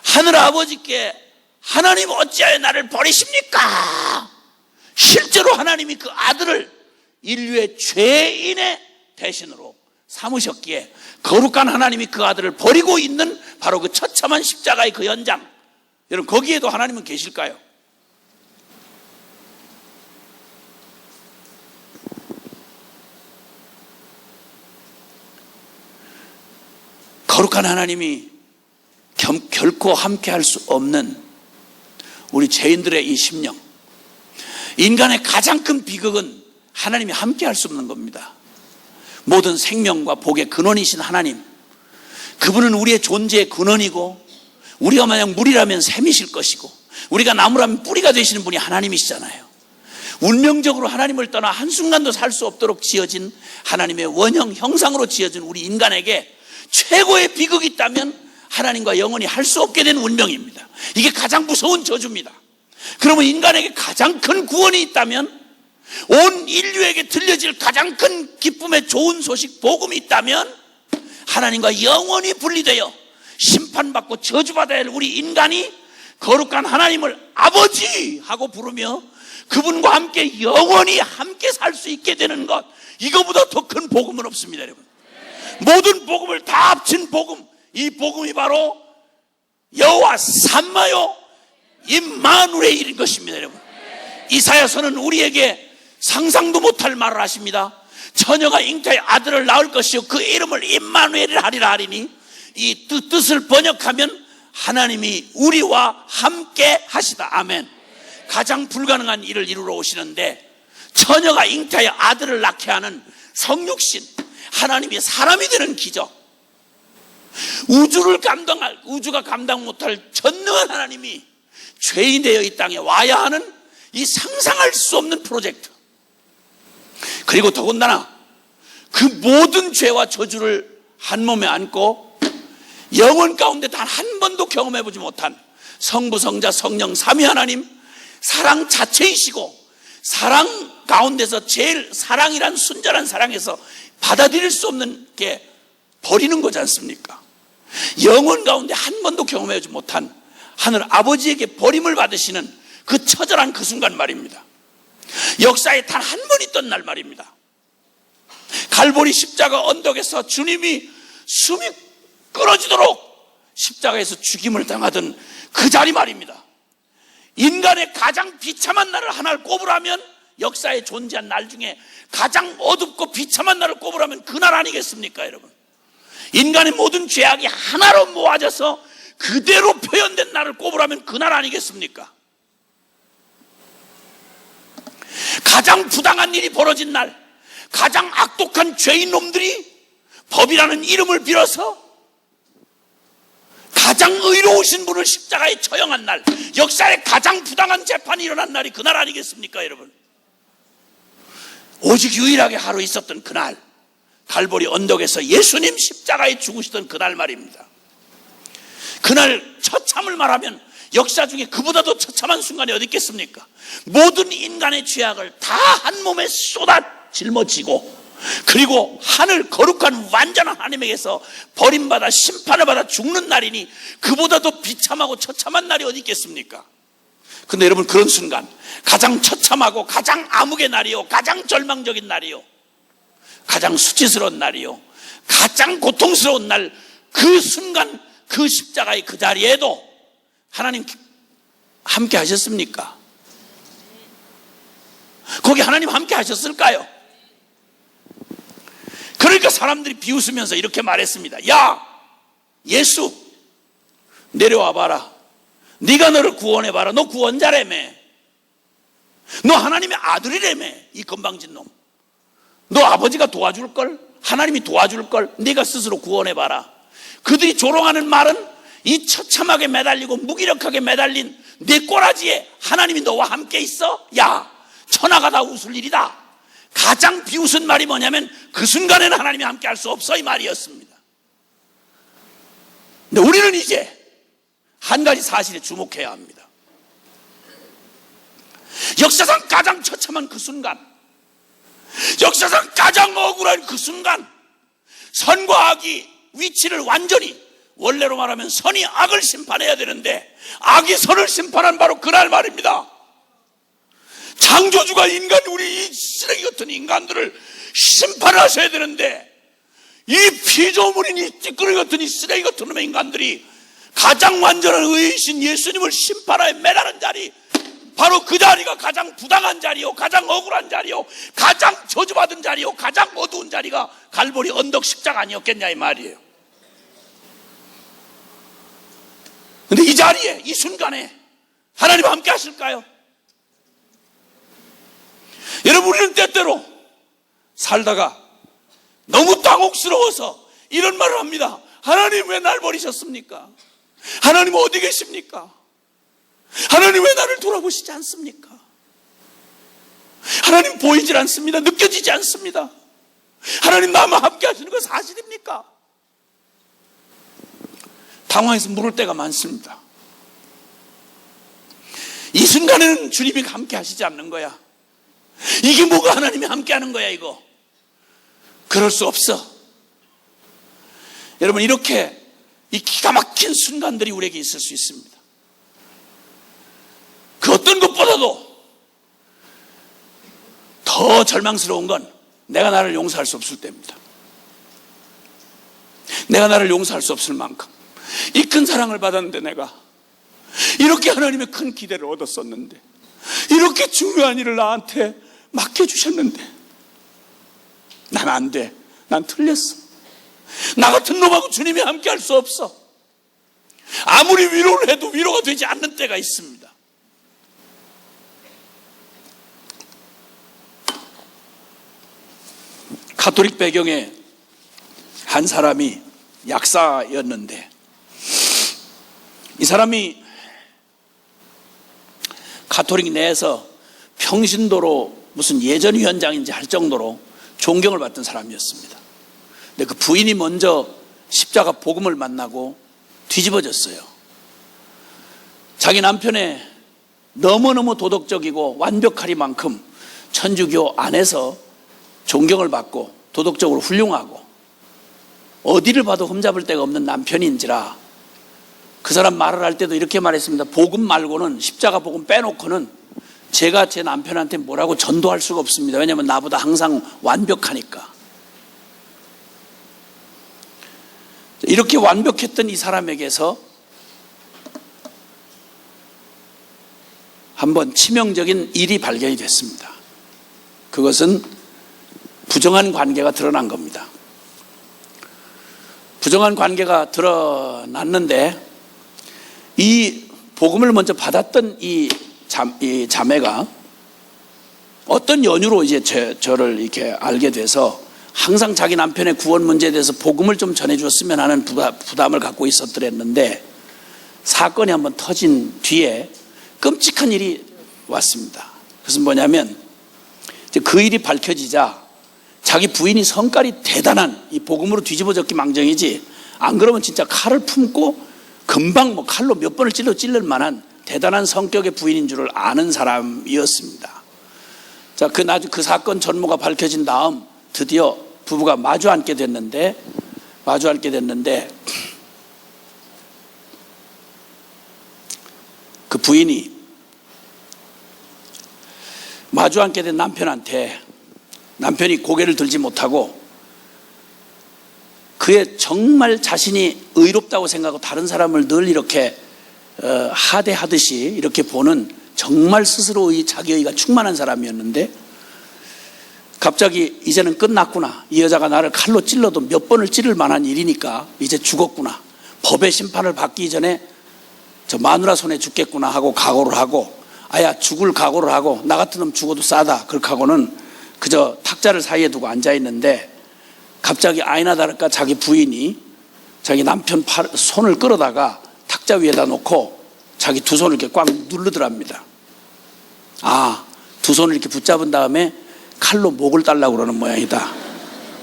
하늘 아버지께 하나님 어찌하여 나를 버리십니까? 실제로 하나님이 그 아들을 인류의 죄인의 대신으로 삼으셨기에 거룩한 하나님이 그 아들을 버리고 있는 바로 그 처참한 십자가의 그 현장, 여러분 거기에도 하나님은 계실까요? 거룩한 하나님이 결코 함께할 수 없는 우리 죄인들의 이 심령, 인간의 가장 큰 비극은 하나님이 함께할 수 없는 겁니다. 모든 생명과 복의 근원이신 하나님, 그분은 우리의 존재의 근원이고, 우리가 만약 물이라면 샘이실 것이고, 우리가 나무라면 뿌리가 되시는 분이 하나님이시잖아요. 운명적으로 하나님을 떠나 한순간도 살 수 없도록 지어진 하나님의 원형 형상으로 지어진 우리 인간에게 최고의 비극이 있다면 하나님과 영원히 할 수 없게 된 운명입니다. 이게 가장 무서운 저주입니다. 그러면 인간에게 가장 큰 구원이 있다면, 온 인류에게 들려질 가장 큰 기쁨의 좋은 소식, 복음이 있다면, 하나님과 영원히 분리되어 심판받고 저주받아야 할 우리 인간이 거룩한 하나님을 아버지 하고 부르며 그분과 함께 영원히 함께 살 수 있게 되는 것, 이거보다 더 큰 복음은 없습니다. 여러분, 모든 복음을 다 합친 복음, 이 복음이 바로 여호와 삼마요 임마누엘의 일인 것입니다. 여러분, 이사야서는 우리에게 상상도 못할 말을 하십니다. 처녀가 잉태의 아들을 낳을 것이요 그 이름을 임마누엘이라 하리라 하리니, 이 뜻을 번역하면 하나님이 우리와 함께 하시다. 아멘. 가장 불가능한 일을 이루러 오시는데, 처녀가 잉태의 아들을 낳게 하는 성육신 하나님이 사람이 되는 기적, 우주가 감당 못할 전능한 하나님이 죄인 되어 이 땅에 와야 하는 이 상상할 수 없는 프로젝트, 그리고 더군다나 그 모든 죄와 저주를 한 몸에 안고 영원 가운데 단 한 번도 경험해보지 못한 성부, 성자, 성령 삼위 하나님, 사랑 자체이시고 사랑 가운데서 제일 사랑이란 순전한 사랑에서 받아들일 수 없는 게 버리는 거지 않습니까? 영원 가운데 한 번도 경험하지 못한 하늘 아버지에게 버림을 받으시는 그 처절한 그 순간 말입니다. 역사에 단 한 번 있던 날 말입니다. 갈보리 십자가 언덕에서 주님이 숨이 끊어지도록 십자가에서 죽임을 당하던 그 자리 말입니다. 인간의 가장 비참한 날을 하나를 꼽으라면, 역사에 존재한 날 중에 가장 어둡고 비참한 날을 꼽으라면 그날 아니겠습니까? 여러분, 인간의 모든 죄악이 하나로 모아져서 그대로 표현된 날을 꼽으라면 그날 아니겠습니까? 가장 부당한 일이 벌어진 날, 가장 악독한 죄인놈들이 법이라는 이름을 빌어서 가장 의로우신 분을 십자가에 처형한 날, 역사에 가장 부당한 재판이 일어난 날이 그날 아니겠습니까? 여러분, 오직 유일하게 하루 있었던 그날, 갈보리 언덕에서 예수님 십자가에 죽으시던 그날 말입니다. 그날 처참을 말하면 역사 중에 그보다도 처참한 순간이 어디 있겠습니까? 모든 인간의 죄악을 다 한 몸에 쏟아 짊어지고, 그리고 하늘 거룩한 완전한 하나님에게서 버림받아 심판을 받아 죽는 날이니 그보다도 비참하고 처참한 날이 어디 있겠습니까? 근데 여러분, 그런 순간, 가장 처참하고 가장 암흑의 날이요, 가장 절망적인 날이요, 가장 수치스러운 날이요, 가장 고통스러운 날, 그 순간 그 십자가의 그 자리에도 하나님 함께 하셨습니까? 거기 하나님 함께 하셨을까요? 그러니까 사람들이 비웃으면서 이렇게 말했습니다. 야, 예수 내려와 봐라. 네가 너를 구원해봐라. 너 구원자라며. 너 하나님의 아들이라며. 이 건방진 놈, 너 아버지가 도와줄걸? 하나님이 도와줄걸? 네가 스스로 구원해봐라. 그들이 조롱하는 말은 이 처참하게 매달리고 무기력하게 매달린 내 꼬라지에 하나님이 너와 함께 있어? 야, 천하가 다 웃을 일이다. 가장 비웃은 말이 뭐냐면 그 순간에는 하나님이 함께 할 수 없어, 이 말이었습니다. 근데 우리는 이제 한 가지 사실에 주목해야 합니다. 역사상 가장 처참한 그 순간, 역사상 가장 억울한 그 순간, 선과 악이 위치를 완전히, 원래로 말하면 선이 악을 심판해야 되는데 악이 선을 심판한 바로 그날 말입니다. 창조주가 인간, 우리 이 쓰레기 같은 인간들을 심판하셔야 되는데 이 피조물인 이 찌끄러기 같은 이 쓰레기 같은 놈의 인간들이 가장 완전한 의이신 예수님을 심판하에 매라는 자리, 바로 그 자리가 가장 부당한 자리요, 가장 억울한 자리요, 가장 저주받은 자리요, 가장 어두운 자리가 갈보리 언덕 십자가 아니었겠냐 이 말이에요. 근데 이 자리에, 이 순간에 하나님 함께 하실까요? 여러분, 우리는 때때로 살다가 너무 당혹스러워서 이런 말을 합니다. 하나님 왜 날 버리셨습니까? 하나님 어디 계십니까? 하나님 왜 나를 돌아보시지 않습니까? 하나님 보이질 않습니다. 느껴지지 않습니다. 하나님 나와 함께 하시는 건 사실입니까? 당황해서 물을 때가 많습니다. 이 순간에는 주님이 함께 하시지 않는 거야. 이게 뭐가 하나님이 함께 하는 거야 이거. 그럴 수 없어. 여러분, 이렇게 이 기가 막힌 순간들이 우리에게 있을 수 있습니다. 그 어떤 것보다도 더 절망스러운 건 내가 나를 용서할 수 없을 때입니다. 내가 나를 용서할 수 없을 만큼 이 큰 사랑을 받았는데, 내가 이렇게 하나님의 큰 기대를 얻었었는데, 이렇게 중요한 일을 나한테 맡겨주셨는데 난 안 돼, 난 틀렸어, 나 같은 놈하고 주님이 함께 할 수 없어. 아무리 위로를 해도 위로가 되지 않는 때가 있습니다. 가톨릭 배경의 한 사람이 약사였는데, 이 사람이 가톨릭 내에서 평신도로 무슨 예전위원장인지 할 정도로 존경을 받던 사람이었습니다. 근데 그 부인이 먼저 십자가 복음을 만나고 뒤집어졌어요. 자기 남편의 너무너무 도덕적이고 완벽하리만큼 천주교 안에서 존경을 받고 도덕적으로 훌륭하고 어디를 봐도 흠잡을 데가 없는 남편인지라 그 사람 말을 할 때도 이렇게 말했습니다. 복음 말고는, 십자가 복음 빼놓고는 제가 제 남편한테 뭐라고 전도할 수가 없습니다. 왜냐하면 나보다 항상 완벽하니까. 이렇게 완벽했던 이 사람에게서 한번 치명적인 일이 발견이 됐습니다. 그것은 부정한 관계가 드러난 겁니다. 부정한 관계가 드러났는데, 이 복음을 먼저 받았던 이 자매가 어떤 연유로 이제 저를 이렇게 알게 돼서 항상 자기 남편의 구원 문제에 대해서 복음을 좀 전해줬으면 하는 부담을 갖고 있었더랬는데, 사건이 한번 터진 뒤에 끔찍한 일이 왔습니다. 그것은 뭐냐면, 그 일이 밝혀지자 자기 부인이 성깔이 대단한, 이 복음으로 뒤집어졌기 망정이지 안 그러면 진짜 칼을 품고 금방 뭐 칼로 몇 번을 찔릴 만한 대단한 성격의 부인인 줄을 아는 사람이었습니다. 자, 그 사건 전모가 밝혀진 다음 드디어 부부가 마주 앉게 됐는데 그 부인이 마주 앉게 된 남편한테, 남편이 고개를 들지 못하고 그의 정말 자신이 의롭다고 생각하고 다른 사람을 늘 이렇게 하대하듯이 이렇게 보는 정말 스스로의 자기의가 충만한 사람이었는데, 갑자기 이제는 끝났구나, 이 여자가 나를 칼로 찔러도 몇 번을 찌를 만한 일이니까 이제 죽었구나, 법의 심판을 받기 전에 저 마누라 손에 죽겠구나 하고 각오를 하고, 아야 죽을 각오를 하고, 나 같은 놈 죽어도 싸다 그렇게 하고는 그저 탁자를 사이에 두고 앉아있는데, 갑자기 아이나 다를까 자기 부인이 자기 남편 손을 끌어다가 탁자 위에다 놓고 자기 두 손을 이렇게 꽉 누르더랍니다. 두 손을 이렇게 붙잡은 다음에 칼로 목을 따려고 그러는 모양이다.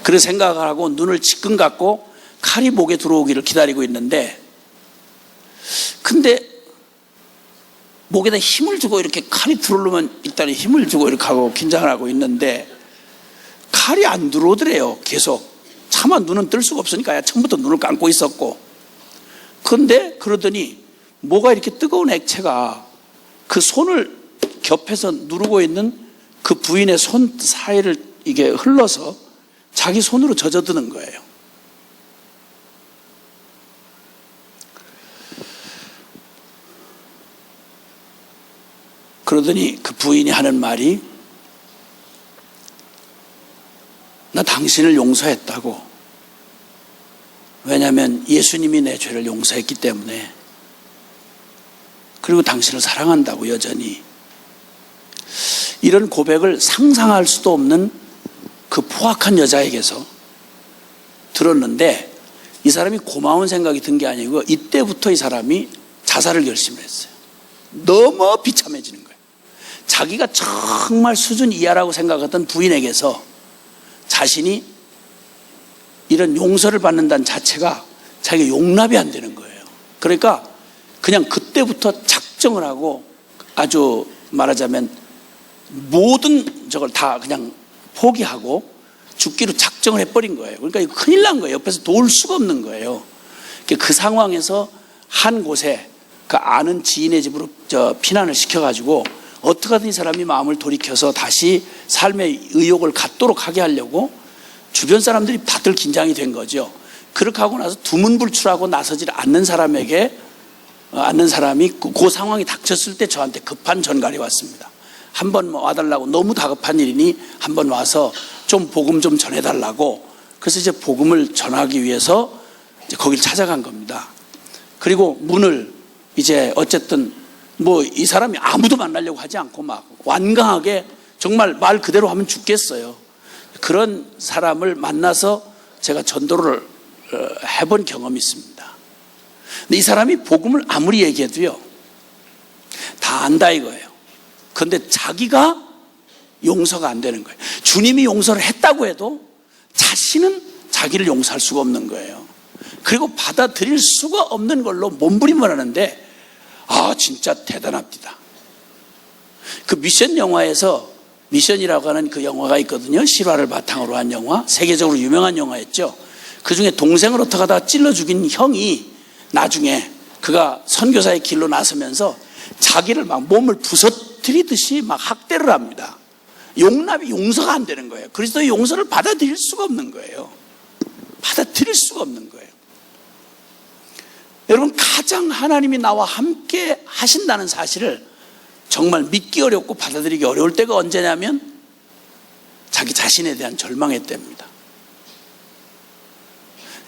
그런 생각을 하고 눈을 지끈 감고 칼이 목에 들어오기를 기다리고 있는데, 근데 목에다 힘을 주고 이렇게 칼이 들어오면 일단 힘을 주고 이렇게 하고 긴장을 하고 있는데 칼이 안 들어오더래요. 계속 차마 눈은 뜰 수가 없으니까 처음부터 눈을 감고 있었고, 근데 그러더니 뭐가 이렇게 뜨거운 액체가 그 손을 겹해서 누르고 있는 그 부인의 손 사이를 이게 흘러서 자기 손으로 젖어드는 거예요. 그러더니 그 부인이 하는 말이, 나 당신을 용서했다고. 왜냐하면 예수님이 내 죄를 용서했기 때문에. 그리고 당신을 사랑한다고, 여전히. 이런 고백을 상상할 수도 없는 그 포악한 여자에게서 들었는데, 이 사람이 고마운 생각이 든 게 아니고 이때부터 이 사람이 자살을 결심을 했어요. 너무 비참해지는 거예요. 자기가 정말 수준 이하라고 생각했던 부인에게서 자신이 이런 용서를 받는다는 자체가 자기가 용납이 안 되는 거예요. 그러니까 그냥 그때부터 작정을 하고, 아주 말하자면 모든 저걸 다 그냥 포기하고 죽기로 작정을 해버린 거예요. 그러니까 이거 큰일 난 거예요. 옆에서 도울 수가 없는 거예요. 그 상황에서 한 곳에 그 아는 지인의 집으로 피난을 시켜가지고 어떻게 하든 이 사람이 마음을 돌이켜서 다시 삶의 의욕을 갖도록 하게 하려고 주변 사람들이 다들 긴장이 된 거죠. 그렇게 하고 나서 두문불출하고 나서질 않는 사람이 그 상황이 닥쳤을 때 저한테 급한 전갈이 왔습니다. 한번 와달라고, 너무 다급한 일이니 한번 와서 좀 복음 좀 전해달라고. 그래서 이제 복음을 전하기 위해서 이제 거길 찾아간 겁니다. 그리고 문을 이제 어쨌든 이 사람이 아무도 만나려고 하지 않고 막 완강하게, 정말 말 그대로 하면 죽겠어요. 그런 사람을 만나서 제가 전도를 해본 경험이 있습니다. 근데 이 사람이 복음을 아무리 얘기해도요, 다 안다 이거예요. 그런데 자기가 용서가 안 되는 거예요. 주님이 용서를 했다고 해도 자신은 자기를 용서할 수가 없는 거예요. 그리고 받아들일 수가 없는 걸로 몸부림을 하는데, 진짜 대단합니다. 그 미션 영화에서, 미션이라고 하는 그 영화가 있거든요. 실화를 바탕으로 한 영화, 세계적으로 유명한 영화였죠. 그 중에 동생을 어떻게 하다가 찔러 죽인 형이 나중에 그가 선교사의 길로 나서면서 자기를 막 몸을 부서뜨리듯이 막 학대를 합니다. 용서가 안 되는 거예요. 그리스도의 용서를 받아들일 수가 없는 거예요. 받아들일 수가 없는 거예요. 여러분, 가장 하나님이 나와 함께 하신다는 사실을 정말 믿기 어렵고 받아들이기 어려울 때가 언제냐면 자기 자신에 대한 절망의 때입니다.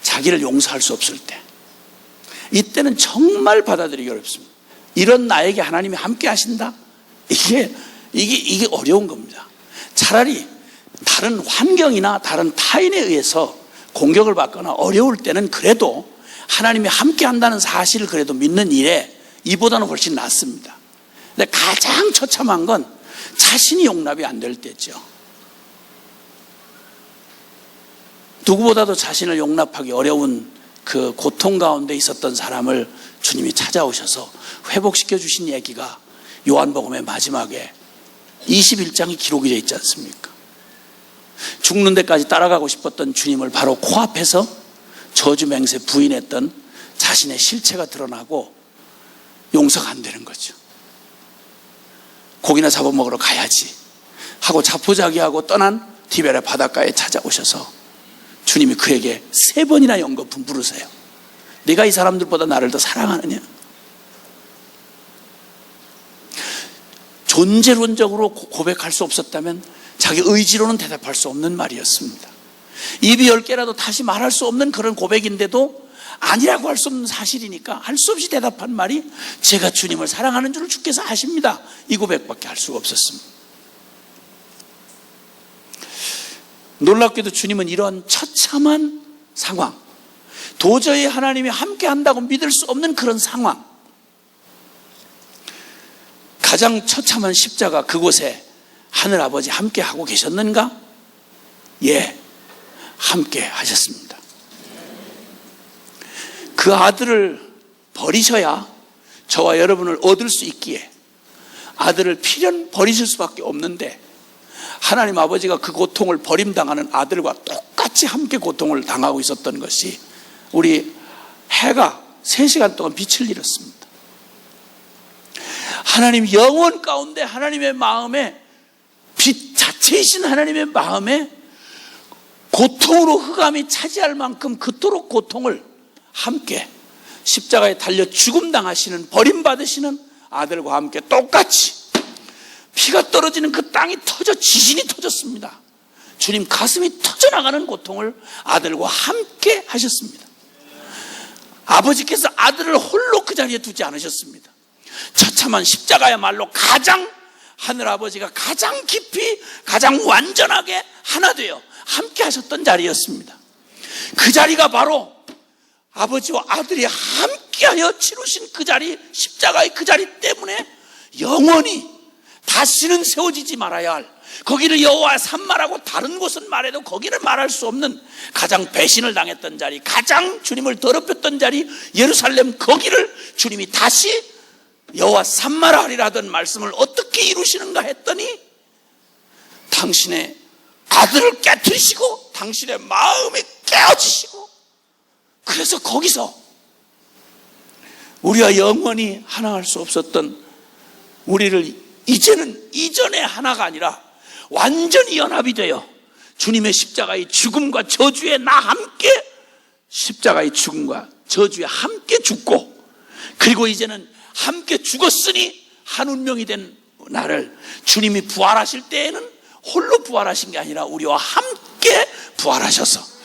자기를 용서할 수 없을 때, 이때는 정말 받아들이기 어렵습니다. 이런 나에게 하나님이 함께 하신다? 이게 어려운 겁니다. 차라리 다른 환경이나 다른 타인에 의해서 공격을 받거나 어려울 때는 그래도 하나님이 함께 한다는 사실을 그래도 믿는 일에 이보다는 훨씬 낫습니다. 근데 가장 처참한 건 자신이 용납이 안 될 때죠. 누구보다도 자신을 용납하기 어려운 그 고통 가운데 있었던 사람을 주님이 찾아오셔서 회복시켜 주신 얘기가 요한복음의 마지막에 21장이 기록이 되어 있지 않습니까? 죽는 데까지 따라가고 싶었던 주님을 바로 코앞에서 저주맹세 부인했던 자신의 실체가 드러나고 용서가 안 되는 거죠. 고기나 잡아먹으러 가야지 하고 자포자기하고 떠난 디베레 바닷가에 찾아오셔서 주님이 그에게 3번이나 연거푸 물으세요. 네가 이 사람들보다 나를 더 사랑하느냐? 존재론적으로 고백할 수 없었다면 자기 의지로는 대답할 수 없는 말이었습니다. 입이 10개라도 다시 말할 수 없는 그런 고백인데도 아니라고 할 수 없는 사실이니까 할 수 없이 대답한 말이, 제가 주님을 사랑하는 줄 주께서 아십니다. 이 고백밖에 할 수가 없었습니다. 놀랍게도 주님은 이런 처참한 상황, 도저히 하나님이 함께 한다고 믿을 수 없는 그런 상황, 가장 처참한 십자가 그곳에 하늘아버지 함께 하고 계셨는가? 예, 함께 하셨습니다. 그 아들을 버리셔야 저와 여러분을 얻을 수 있기에 아들을 필연 버리실 수밖에 없는데, 하나님 아버지가 그 고통을 버림당하는 아들과 똑같이 함께 고통을 당하고 있었던 것이 우리 해가 3시간 동안 빛을 잃었습니다. 하나님 영혼 가운데 하나님의 마음에, 빛 자체이신 하나님의 마음에 고통으로 흑암이 차지할 만큼 그토록 고통을 함께 십자가에 달려 죽음 당하시는, 버림받으시는 아들과 함께 똑같이 피가 떨어지는 그 땅이 지진이 터졌습니다. 주님 가슴이 터져나가는 고통을 아들과 함께 하셨습니다. 아버지께서 아들을 홀로 그 자리에 두지 않으셨습니다. 처참한 십자가야말로 하늘아버지가 가장 깊이 가장 완전하게 하나 되어 함께 하셨던 자리였습니다. 그 자리가 바로 아버지와 아들이 함께하여 치루신 그 자리, 십자가의 그 자리 때문에 영원히 다시는 세워지지 말아야 할, 거기를 여호와 산마라고 다른 곳은 말해도 거기를 말할 수 없는 가장 배신을 당했던 자리, 가장 주님을 더럽혔던 자리 예루살렘, 거기를 주님이 다시 여호와 산마라 하리라 하던 말씀을 어떻게 이루시는가 했더니 당신의 아들을 깨트리시고 당신의 마음이 깨어지시고, 그래서 거기서 우리와 영원히 하나 할 수 없었던 우리를 이제는 이전의 하나가 아니라 완전히 연합이 되어 주님의 십자가의 죽음과 저주에 나 함께 십자가의 죽음과 저주에 함께 죽고, 그리고 이제는 함께 죽었으니 한 운명이 된 나를 주님이 부활하실 때에는 홀로 부활하신 게 아니라 우리와 함께 부활하셔서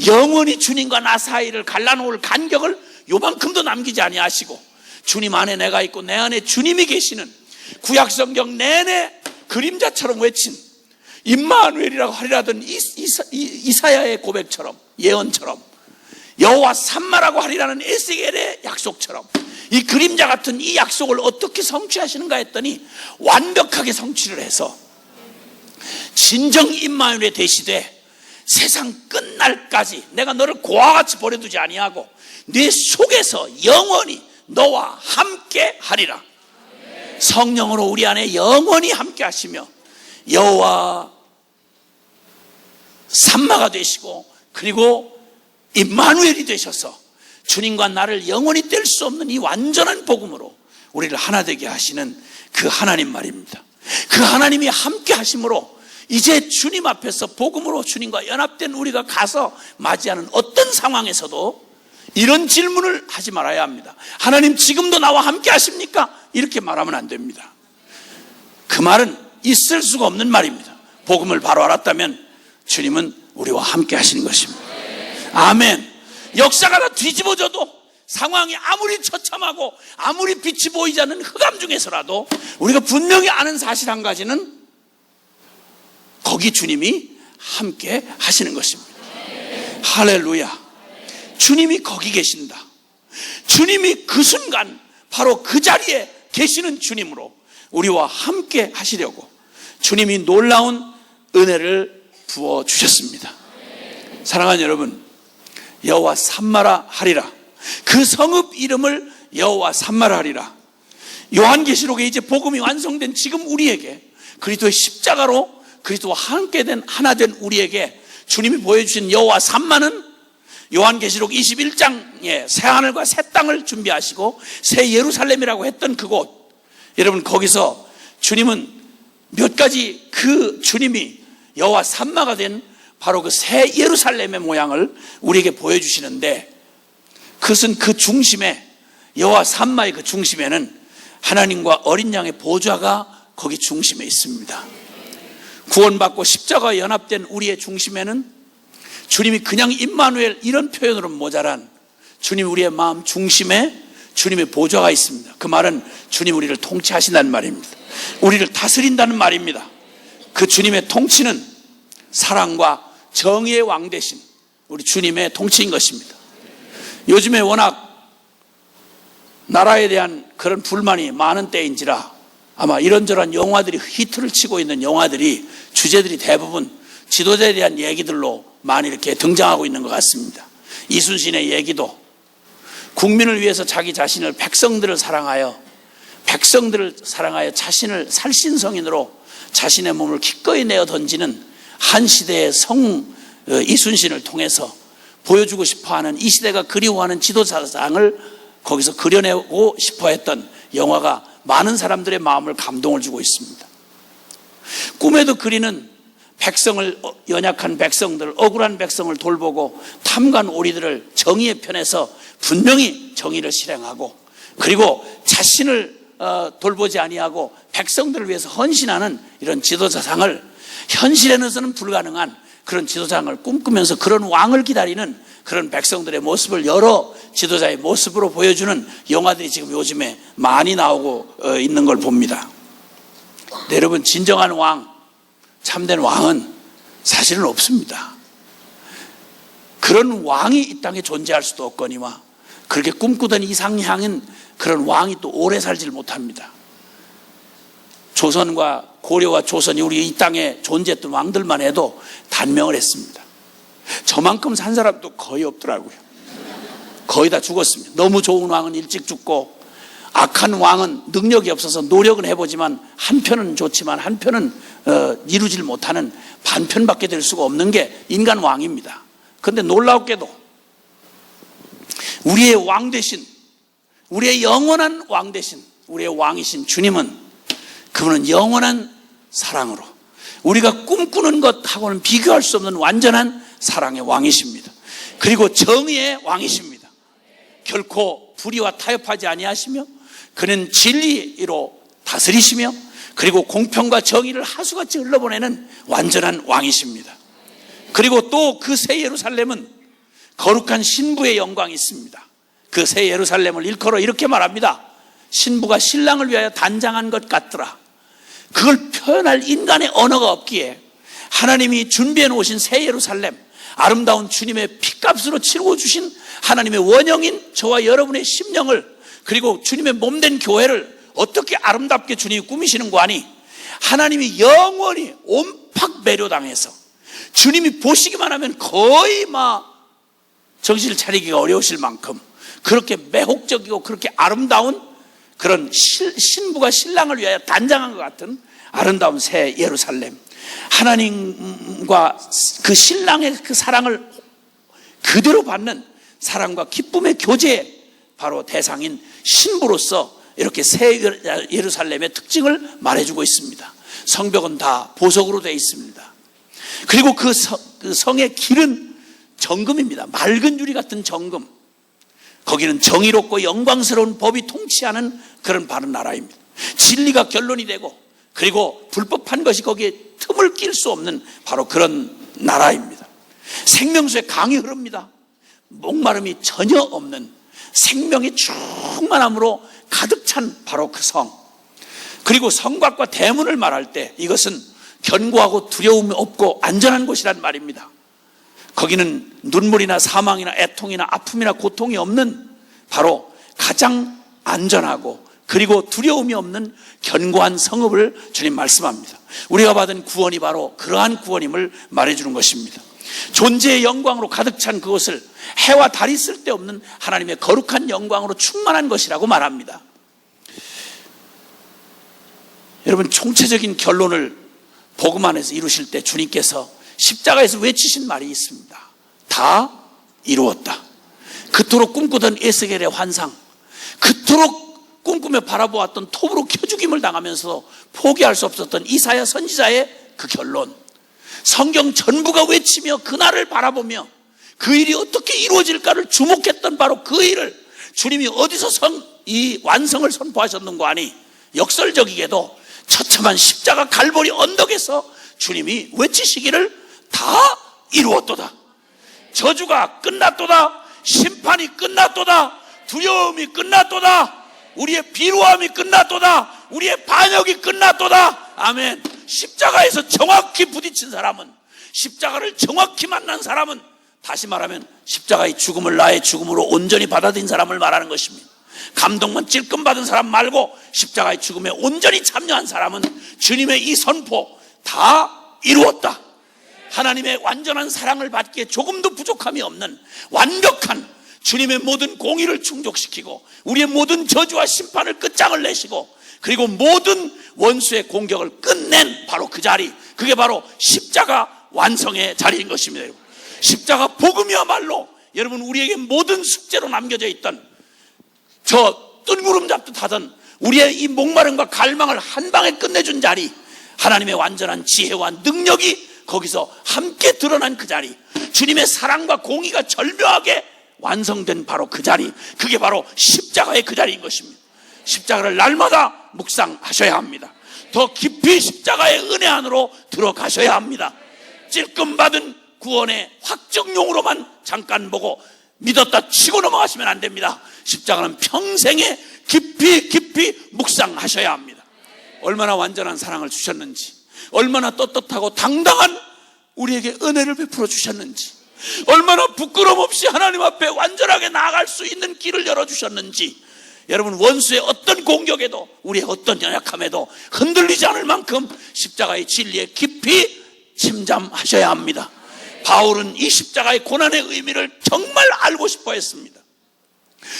영원히 주님과 나 사이를 갈라놓을 간격을 요만큼도 남기지 아니하시고, 주님 안에 내가 있고 내 안에 주님이 계시는 구약성경 내내 그림자처럼 외친 임마누엘이라고 하리라던 이사야의 고백처럼, 예언처럼, 여호와 산마라고 하리라는 에스겔의 약속처럼 이 그림자 같은 이 약속을 어떻게 성취하시는가 했더니 완벽하게 성취를 해서 진정 임마누엘이 되시되 세상 끝날까지 내가 너를 고와 같이 버려두지 아니하고 네 속에서 영원히 너와 함께 하리라. 성령으로 우리 안에 영원히 함께 하시며 여호와 산마가 되시고, 그리고 임마누엘이 되셔서 주님과 나를 영원히 뗄 수 없는 이 완전한 복음으로 우리를 하나 되게 하시는 그 하나님 말입니다. 그 하나님이 함께 하심으로 이제 주님 앞에서 복음으로 주님과 연합된 우리가 가서 맞이하는 어떤 상황에서도 이런 질문을 하지 말아야 합니다. 하나님 지금도 나와 함께 하십니까? 이렇게 말하면 안 됩니다. 그 말은 있을 수가 없는 말입니다. 복음을 바로 알았다면 주님은 우리와 함께 하시는 것입니다. 아멘. 역사가 다 뒤집어져도, 상황이 아무리 처참하고 아무리 빛이 보이지 않는 흑암 중에서라도 우리가 분명히 아는 사실 한 가지는 거기 주님이 함께 하시는 것입니다. 할렐루야. 주님이 거기 계신다. 주님이 그 순간 바로 그 자리에 계시는 주님으로 우리와 함께 하시려고 주님이 놀라운 은혜를 부어주셨습니다. 사랑하는 여러분, 여호와 산마라 하리라, 그 성읍 이름을 여호와 산마라 하리라. 요한계시록에 이제 복음이 완성된 지금 우리에게, 그리스도의 십자가로 그리스도와 함께 된 하나 된 우리에게 주님이 보여주신 여호와 산마는 요한계시록 21장에 새 하늘과 새 땅을 준비하시고 새 예루살렘이라고 했던 그곳, 여러분 거기서 주님은 몇 가지 그 주님이 여호와 산마가 된 바로 그 새 예루살렘의 모양을 우리에게 보여주시는데, 그것은 그 중심에, 여호와 산마의 그 중심에는 하나님과 어린 양의 보좌가 거기 중심에 있습니다. 구원받고 십자가와 연합된 우리의 중심에는 주님이 그냥 임마누엘 이런 표현으로는 모자란 주님 우리의 마음 중심에 주님의 보좌가 있습니다. 그 말은 주님 우리를 통치하신다는 말입니다. 우리를 다스린다는 말입니다. 그 주님의 통치는 사랑과 정의의 왕 되신 우리 주님의 통치인 것입니다. 요즘에 워낙 나라에 대한 그런 불만이 많은 때인지라 아마 이런저런 영화들이 히트를 치고 있는 영화들이 주제들이 대부분 지도자에 대한 얘기들로 많이 이렇게 등장하고 있는 것 같습니다. 이순신의 얘기도 국민을 위해서 자기 자신을 백성들을 사랑하여 자신을 살신성인으로 자신의 몸을 기꺼이 내어 던지는 한 시대의 이순신을 통해서 보여주고 싶어하는, 이 시대가 그리워하는 지도자상을 거기서 그려내고 싶어했던 영화가 많은 사람들의 마음을 감동을 주고 있습니다. 꿈에도 그리는 백성을, 연약한 백성들, 억울한 백성을 돌보고 탐관 오리들을 정의의 편에서 분명히 정의를 실행하고, 그리고 자신을 돌보지 아니하고 백성들을 위해서 헌신하는 이런 지도자상을, 현실에서는 불가능한 그런 지도자상을 꿈꾸면서 그런 왕을 기다리는 그런 백성들의 모습을 여러 지도자의 모습으로 보여주는 영화들이 지금 요즘에 많이 나오고 있는 걸 봅니다. 네, 여러분, 진정한 왕, 참된 왕은 사실은 없습니다. 그런 왕이 이 땅에 존재할 수도 없거니와 그렇게 꿈꾸던 이상향은 그런 왕이 또 오래 살지를 못합니다. 조선과 고려와 조선이 우리 이 땅에 존재했던 왕들만 해도 단명을 했습니다. 저만큼 산 사람도 거의 없더라고요. 거의 다 죽었습니다. 너무 좋은 왕은 일찍 죽고, 악한 왕은 능력이 없어서 노력은 해보지만 한편은 좋지만 한편은 이루질 못하는, 반편밖에 될 수가 없는 게 인간 왕입니다. 그런데 놀랍게도 우리의 왕 대신, 우리의 영원한 왕 대신 우리의 왕이신 주님은, 그분은 영원한 사랑으로 우리가 꿈꾸는 것하고는 비교할 수 없는 완전한 사랑의 왕이십니다. 그리고 정의의 왕이십니다. 결코 불의와 타협하지 아니하시며 그는 진리로 다스리시며 그리고 공평과 정의를 하수같이 흘러보내는 완전한 왕이십니다. 그리고 또 그 새 예루살렘은 거룩한 신부의 영광이 있습니다. 그 새 예루살렘을 일컬어 이렇게 말합니다. 신부가 신랑을 위하여 단장한 것 같더라. 그걸 표현할 인간의 언어가 없기에 하나님이 준비해 놓으신 새 예루살렘, 아름다운 주님의 피값으로 치르고 주신 하나님의 원형인 저와 여러분의 심령을, 그리고 주님의 몸된 교회를 어떻게 아름답게 주님이 꾸미시는 거 아니? 하나님이 영원히 온팍 매료당해서 주님이 보시기만 하면 거의 정신을 차리기가 어려우실 만큼 그렇게 매혹적이고 그렇게 아름다운 그런 신부가 신랑을 위하여 단장한 것 같은 아름다운 새 예루살렘, 하나님과 그 신랑의 그 사랑을 그대로 받는 사랑과 기쁨의 교제의 바로 대상인 신부로서 이렇게 새 예루살렘의 특징을 말해주고 있습니다. 성벽은 다 보석으로 되어 있습니다. 그리고 그 성의 길은 정금입니다. 맑은 유리 같은 정금. 거기는 정의롭고 영광스러운 법이 통치하는 그런 바른 나라입니다. 진리가 결론이 되고 그리고 불법한 것이 거기에 틈을 낄 수 없는 바로 그런 나라입니다. 생명수의 강이 흐릅니다. 목마름이 전혀 없는 생명의 충만함으로 가득 찬 바로 그 성. 그리고 성곽과 대문을 말할 때 이것은 견고하고 두려움이 없고 안전한 곳이란 말입니다. 거기는 눈물이나 사망이나 애통이나 아픔이나 고통이 없는 바로 가장 안전하고 그리고 두려움이 없는 견고한 성읍을 주님 말씀합니다. 우리가 받은 구원이 바로 그러한 구원임을 말해주는 것입니다. 존재의 영광으로 가득 찬 그것을 해와 달이 쓸데없는 하나님의 거룩한 영광으로 충만한 것이라고 말합니다. 여러분, 총체적인 결론을 복음 안에서 이루실 때 주님께서 십자가에서 외치신 말이 있습니다. 다 이루었다. 그토록 꿈꾸던 에스겔의 환상, 그토록 꿈꾸며 바라보았던 톱으로 켜죽임을 당하면서 포기할 수 없었던 이사야 선지자의 그 결론, 성경 전부가 외치며 그날을 바라보며 그 일이 어떻게 이루어질까를 주목했던 바로 그 일을 주님이 어디서 이 완성을 선포하셨는고 하니, 역설적이게도 처참한 십자가 갈보리 언덕에서 주님이 외치시기를 다 이루었도다. 저주가 끝났도다. 심판이 끝났도다. 두려움이 끝났도다. 우리의 비루함이 끝났도다. 우리의 반역이 끝났도다. 아멘. 십자가에서 정확히 부딪힌 사람은, 십자가를 정확히 만난 사람은, 다시 말하면 십자가의 죽음을 나의 죽음으로 온전히 받아들인 사람을 말하는 것입니다. 감동만 찔끔 받은 사람 말고 십자가의 죽음에 온전히 참여한 사람은 주님의 이 선포, 다 이루었다. 하나님의 완전한 사랑을 받기에 조금도 부족함이 없는 완벽한 주님의 모든 공의를 충족시키고 우리의 모든 저주와 심판을 끝장을 내시고 그리고 모든 원수의 공격을 끝낸 바로 그 자리, 그게 바로 십자가 완성의 자리인 것입니다. 십자가 복음이야말로 여러분, 우리에게 모든 숙제로 남겨져 있던, 저 뜬구름 잡듯 하던 우리의 이 목마름과 갈망을 한 방에 끝내준 자리, 하나님의 완전한 지혜와 능력이 거기서 함께 드러난 그 자리, 주님의 사랑과 공의가 절묘하게 완성된 바로 그 자리, 그게 바로 십자가의 그 자리인 것입니다. 십자가를 날마다 묵상하셔야 합니다. 더 깊이 십자가의 은혜 안으로 들어가셔야 합니다. 찔끔받은 구원의 확정용으로만 잠깐 보고 믿었다 치고 넘어가시면 안 됩니다. 십자가는 평생에 깊이 묵상하셔야 합니다. 얼마나 완전한 사랑을 주셨는지, 얼마나 떳떳하고 당당한 우리에게 은혜를 베풀어 주셨는지, 얼마나 부끄럼 없이 하나님 앞에 완전하게 나아갈 수 있는 길을 열어주셨는지, 여러분, 원수의 어떤 공격에도, 우리의 어떤 연약함에도 흔들리지 않을 만큼 십자가의 진리에 깊이 침잠하셔야 합니다. 바울은 이 십자가의 고난의 의미를 정말 알고 싶어 했습니다.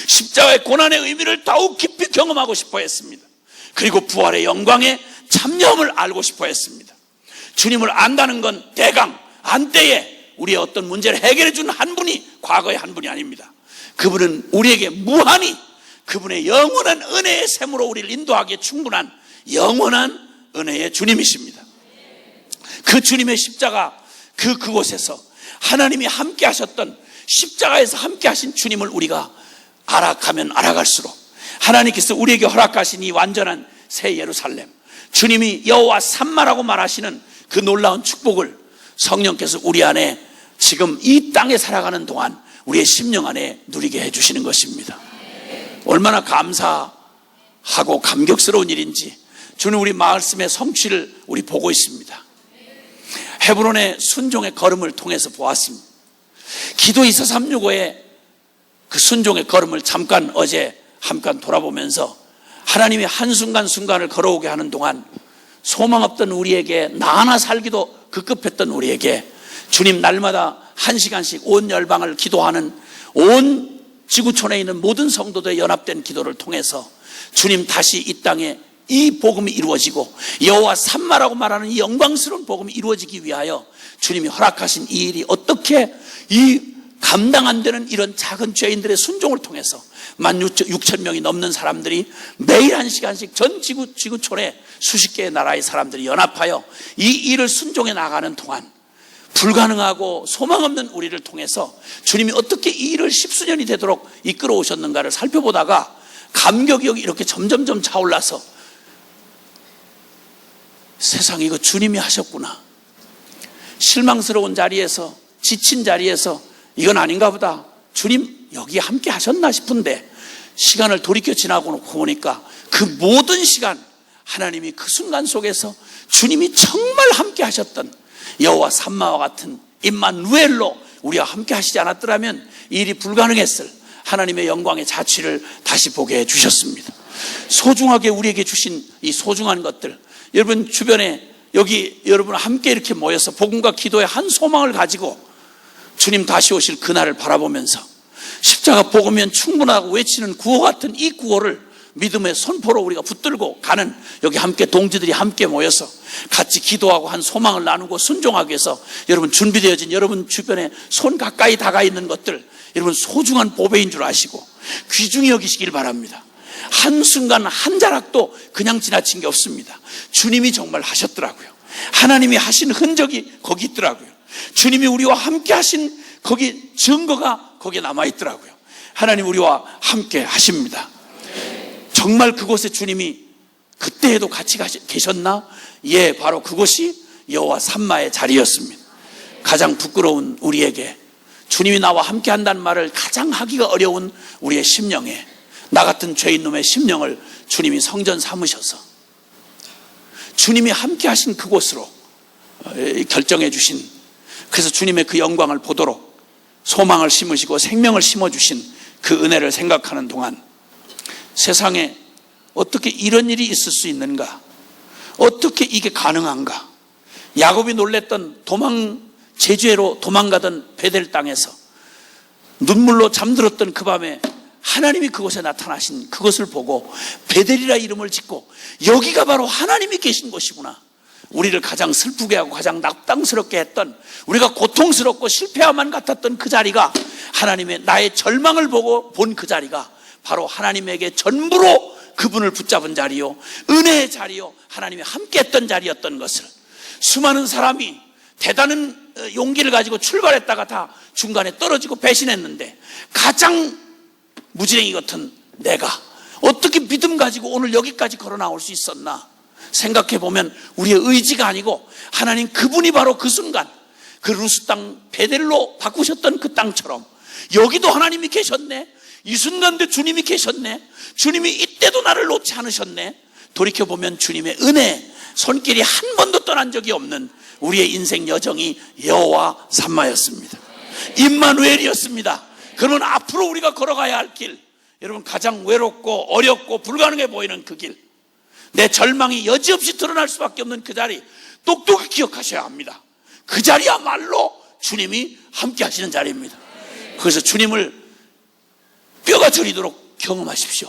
십자가의 고난의 의미를 더욱 깊이 경험하고 싶어 했습니다. 그리고 부활의 영광에 참여함을 알고 싶어 했습니다. 주님을 안다는 건 대강 안때에 우리의 어떤 문제를 해결해 준 한 분이 과거의 한 분이 아닙니다. 그분은 우리에게 무한히 그분의 영원한 은혜의 샘으로 우리를 인도하기에 충분한 영원한 은혜의 주님이십니다. 그 주님의 십자가 그곳에서 하나님이 함께 하셨던, 십자가에서 함께 하신 주님을 우리가 알아가면 알아갈수록 하나님께서 우리에게 허락하신 이 완전한 새 예루살렘, 주님이 여호와 삼마라고 말하시는 그 놀라운 축복을 성령께서 우리 안에 지금 이 땅에 살아가는 동안 우리의 심령 안에 누리게 해주시는 것입니다. 얼마나 감사하고 감격스러운 일인지 주는 우리 말씀의 성취를 우리 보고 있습니다. 헤브론의 순종의 걸음을 통해서 보았습니다. 기도 2435의 그 순종의 걸음을 잠깐 어제 한간 돌아보면서 하나님이 한순간순간을 걸어오게 하는 동안 소망 없던 우리에게, 나 하나 살기도 급급했던 우리에게 주님 날마다 1시간씩 온 열방을 기도하는, 온 지구촌에 있는 모든 성도들의 연합된 기도를 통해서 주님 다시 이 땅에 이 복음이 이루어지고 여호와 삼마라고 말하는 이 영광스러운 복음이 이루어지기 위하여 주님이 허락하신 이 일이 어떻게 이 감당 안 되는 이런 작은 죄인들의 순종을 통해서 16,000명이 넘는 사람들이 매일 1시간씩 전 지구촌에 수십 개의 나라의 사람들이 연합하여 이 일을 순종해 나가는 동안 불가능하고 소망 없는 우리를 통해서 주님이 어떻게 이 일을 10수년이 되도록 이끌어 오셨는가를 살펴보다가 감격이 이렇게 점점점 차올라서 세상에 이거 주님이 하셨구나, 실망스러운 자리에서, 지친 자리에서 이건 아닌가 보다, 주님 여기 함께 하셨나 싶은데 시간을 돌이켜 지나고 놓고 보니까 그 모든 시간 하나님이 그 순간 속에서 주님이 정말 함께 하셨던 여호와 삼마와 같은 임마누엘로 우리와 함께 하시지 않았더라면 이 일이 불가능했을 하나님의 영광의 자취를 다시 보게 해주셨습니다. 소중하게 우리에게 주신 이 소중한 것들, 여러분 주변에 여기 여러분 함께 이렇게 모여서 복음과 기도의 한 소망을 가지고 주님 다시 오실 그날을 바라보면서 십자가 복음이면 충분하고 외치는 구호 같은 이 구호를 믿음의 선포로 우리가 붙들고 가는, 여기 함께 동지들이 함께 모여서 같이 기도하고 한 소망을 나누고 순종하기 위해서 여러분 준비되어진 여러분 주변에 손 가까이 다가 있는 것들, 여러분 소중한 보배인 줄 아시고 귀중히 여기시길 바랍니다. 한순간 한 자락도 그냥 지나친 게 없습니다. 주님이 정말 하셨더라고요. 하나님이 하신 흔적이 거기 있더라고요. 주님이 우리와 함께 하신 거기 증거가 거기에 남아있더라고요. 하나님 우리와 함께 하십니다. 정말 그곳에 주님이 그때에도 같이 계셨나? 예, 바로 그곳이 여호와 삼마의 자리였습니다. 가장 부끄러운 우리에게 주님이 나와 함께 한다는 말을 가장 하기가 어려운 우리의 심령에, 나 같은 죄인 놈의 심령을 주님이 성전 삼으셔서 주님이 함께 하신 그곳으로 결정해 주신, 그래서 주님의 그 영광을 보도록 소망을 심으시고 생명을 심어주신 그 은혜를 생각하는 동안 세상에 어떻게 이런 일이 있을 수 있는가? 어떻게 이게 가능한가? 야곱이 놀랬던 제주에로 도망가던 베델 땅에서 눈물로 잠들었던 그 밤에 하나님이 그곳에 나타나신 그것을 보고 베델이라 이름을 짓고 여기가 바로 하나님이 계신 곳이구나. 우리를 가장 슬프게 하고 가장 낙당스럽게 했던, 우리가 고통스럽고 실패야만 같았던 그 자리가, 하나님의 나의 절망을 보고 본 그 자리가 바로 하나님에게 전부로 그분을 붙잡은 자리요, 은혜의 자리요, 하나님이 함께했던 자리였던 것을, 수많은 사람이 대단한 용기를 가지고 출발했다가 다 중간에 떨어지고 배신했는데 가장 무지랭이 같은 내가 어떻게 믿음 가지고 오늘 여기까지 걸어 나올 수 있었나 생각해 보면 우리의 의지가 아니고 하나님 그분이 바로 그 순간 그 루스 땅 베델로 바꾸셨던 그 땅처럼 여기도 하나님이 계셨네. 이 순간도 주님이 계셨네. 주님이 이때도 나를 놓지 않으셨네. 돌이켜보면 주님의 은혜 손길이 한 번도 떠난 적이 없는 우리의 인생 여정이 여호와 삼마였습니다. 임마누엘이었습니다. 그러면 앞으로 우리가 걸어가야 할 길, 여러분 가장 외롭고 어렵고 불가능해 보이는 그 길, 내 절망이 여지없이 드러날 수밖에 없는 그 자리 똑똑히 기억하셔야 합니다. 그 자리야말로 주님이 함께 하시는 자리입니다. 그래서 주님을 뼈가 저리도록 경험하십시오.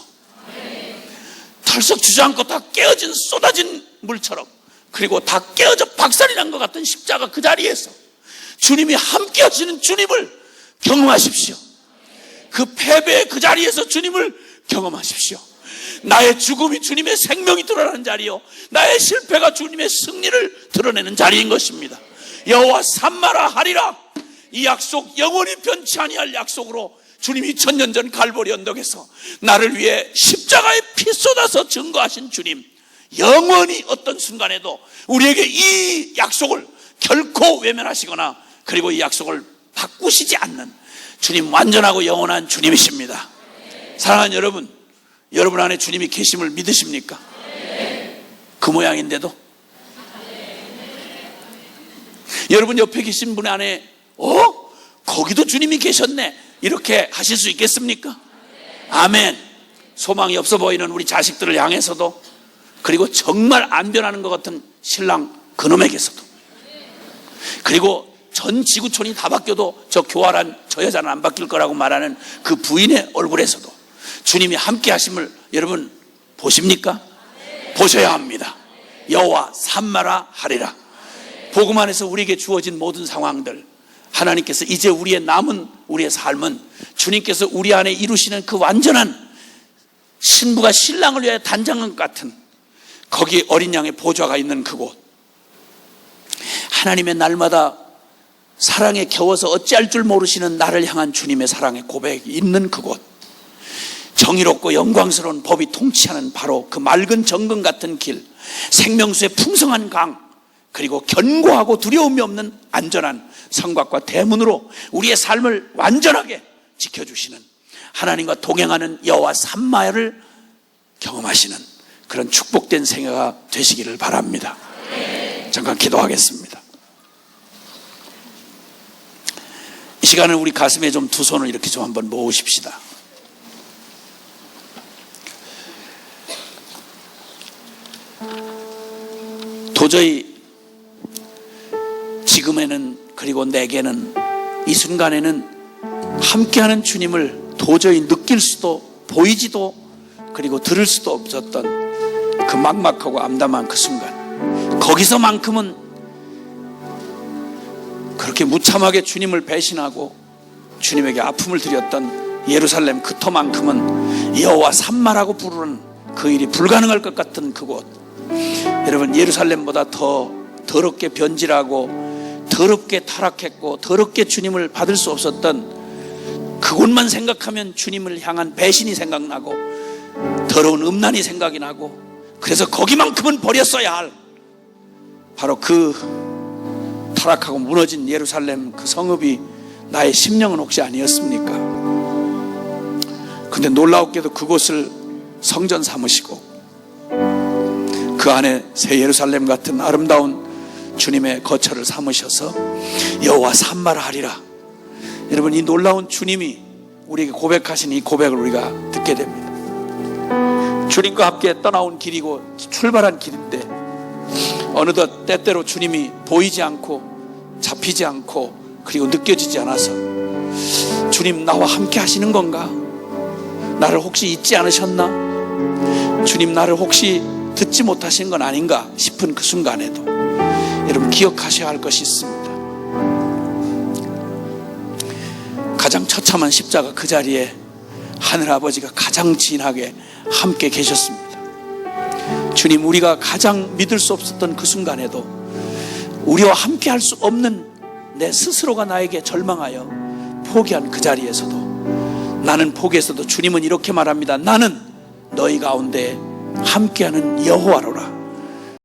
털썩 주저앉고 다 깨어진 쏟아진 물처럼, 그리고 다 깨어져 박살이 난 것 같은 십자가 그 자리에서 주님이 함께 하시는 주님을 경험하십시오. 그 패배의 그 자리에서 주님을 경험하십시오. 나의 죽음이 주님의 생명이 드러나는 자리요, 나의 실패가 주님의 승리를 드러내는 자리인 것입니다. 여호와 삼마라 하리라. 이 약속 영원히 변치 아니할 약속으로 주님이 천년 전 갈보리 언덕에서 나를 위해 십자가에 피 쏟아서 증거하신 주님, 영원히 어떤 순간에도 우리에게 이 약속을 결코 외면하시거나 그리고 이 약속을 바꾸시지 않는 주님, 완전하고 영원한 주님이십니다. 사랑하는 여러분, 여러분 안에 주님이 계심을 믿으십니까? 그 모양인데도 여러분 옆에 계신 분 안에 거기도 주님이 계셨네 이렇게 하실 수 있겠습니까? 아멘. 소망이 없어 보이는 우리 자식들을 향해서도, 그리고 정말 안 변하는 것 같은 신랑 그놈에게서도, 그리고 전 지구촌이 다 바뀌어도 저 교활한 저 여자는 안 바뀔 거라고 말하는 그 부인의 얼굴에서도 주님이 함께 하심을 여러분 보십니까? 보셔야 합니다. 여호와 삼마라 하리라. 복음 안에서 우리에게 주어진 모든 상황들, 하나님께서 이제 우리의 남은 우리의 삶은 주님께서 우리 안에 이루시는 그 완전한 신부가 신랑을 위해 단장한 것 같은 거기 어린 양의 보좌가 있는 그곳, 하나님의 날마다 사랑에 겨워서 어찌할 줄 모르시는 나를 향한 주님의 사랑의 고백이 있는 그곳, 정의롭고 영광스러운 법이 통치하는 바로 그 맑은 정금 같은 길, 생명수의 풍성한 강, 그리고 견고하고 두려움이 없는 안전한 성곽과 대문으로 우리의 삶을 완전하게 지켜주시는 하나님과 동행하는 여호와 삼마를 경험하시는 그런 축복된 생애가 되시기를 바랍니다. 잠깐 기도하겠습니다. 이 시간은 우리 가슴에 좀 두 손을 이렇게 좀 한번 모으십시다. 도저히 지금에는, 그리고 내게는, 이 순간에는 함께하는 주님을 도저히 느낄 수도 보이지도 그리고 들을 수도 없었던 그 막막하고 암담한 그 순간, 거기서만큼은 그렇게 무참하게 주님을 배신하고 주님에게 아픔을 드렸던 예루살렘 그 터만큼은 여호와 삼마라고 부르는 그 일이 불가능할 것 같은 그곳, 여러분 예루살렘보다 더 더럽게 변질하고 더럽게 타락했고 더럽게 주님을 받을 수 없었던 그곳만 생각하면 주님을 향한 배신이 생각나고 더러운 음란이 생각이 나고, 그래서 거기만큼은 버렸어야 할 바로 그 타락하고 무너진 예루살렘 그 성읍이 나의 심령은 혹시 아니었습니까? 근데 놀라웠게도 그곳을 성전 삼으시고 그 안에 새 예루살렘 같은 아름다운 주님의 거처를 삼으셔서 여호와 삼마라 하리라. 여러분, 이 놀라운 주님이 우리에게 고백하신 이 고백을 우리가 듣게 됩니다. 주님과 함께 떠나온 길이고 출발한 길인데 어느덧 때때로 주님이 보이지 않고 잡히지 않고 그리고 느껴지지 않아서 주님 나와 함께 하시는 건가? 나를 혹시 잊지 않으셨나? 주님 나를 혹시 듣지 못하신 건 아닌가 싶은 그 순간에도 여러분 기억하셔야 할 것이 있습니다. 가장 처참한 십자가 그 자리에 하늘아버지가 가장 진하게 함께 계셨습니다. 주님, 우리가 가장 믿을 수 없었던 그 순간에도 우리와 함께 할 수 없는 내 스스로가 나에게 절망하여 포기한 그 자리에서도, 나는 포기했어도 주님은 이렇게 말합니다. 나는 너희 가운데 함께하는 여호와로라.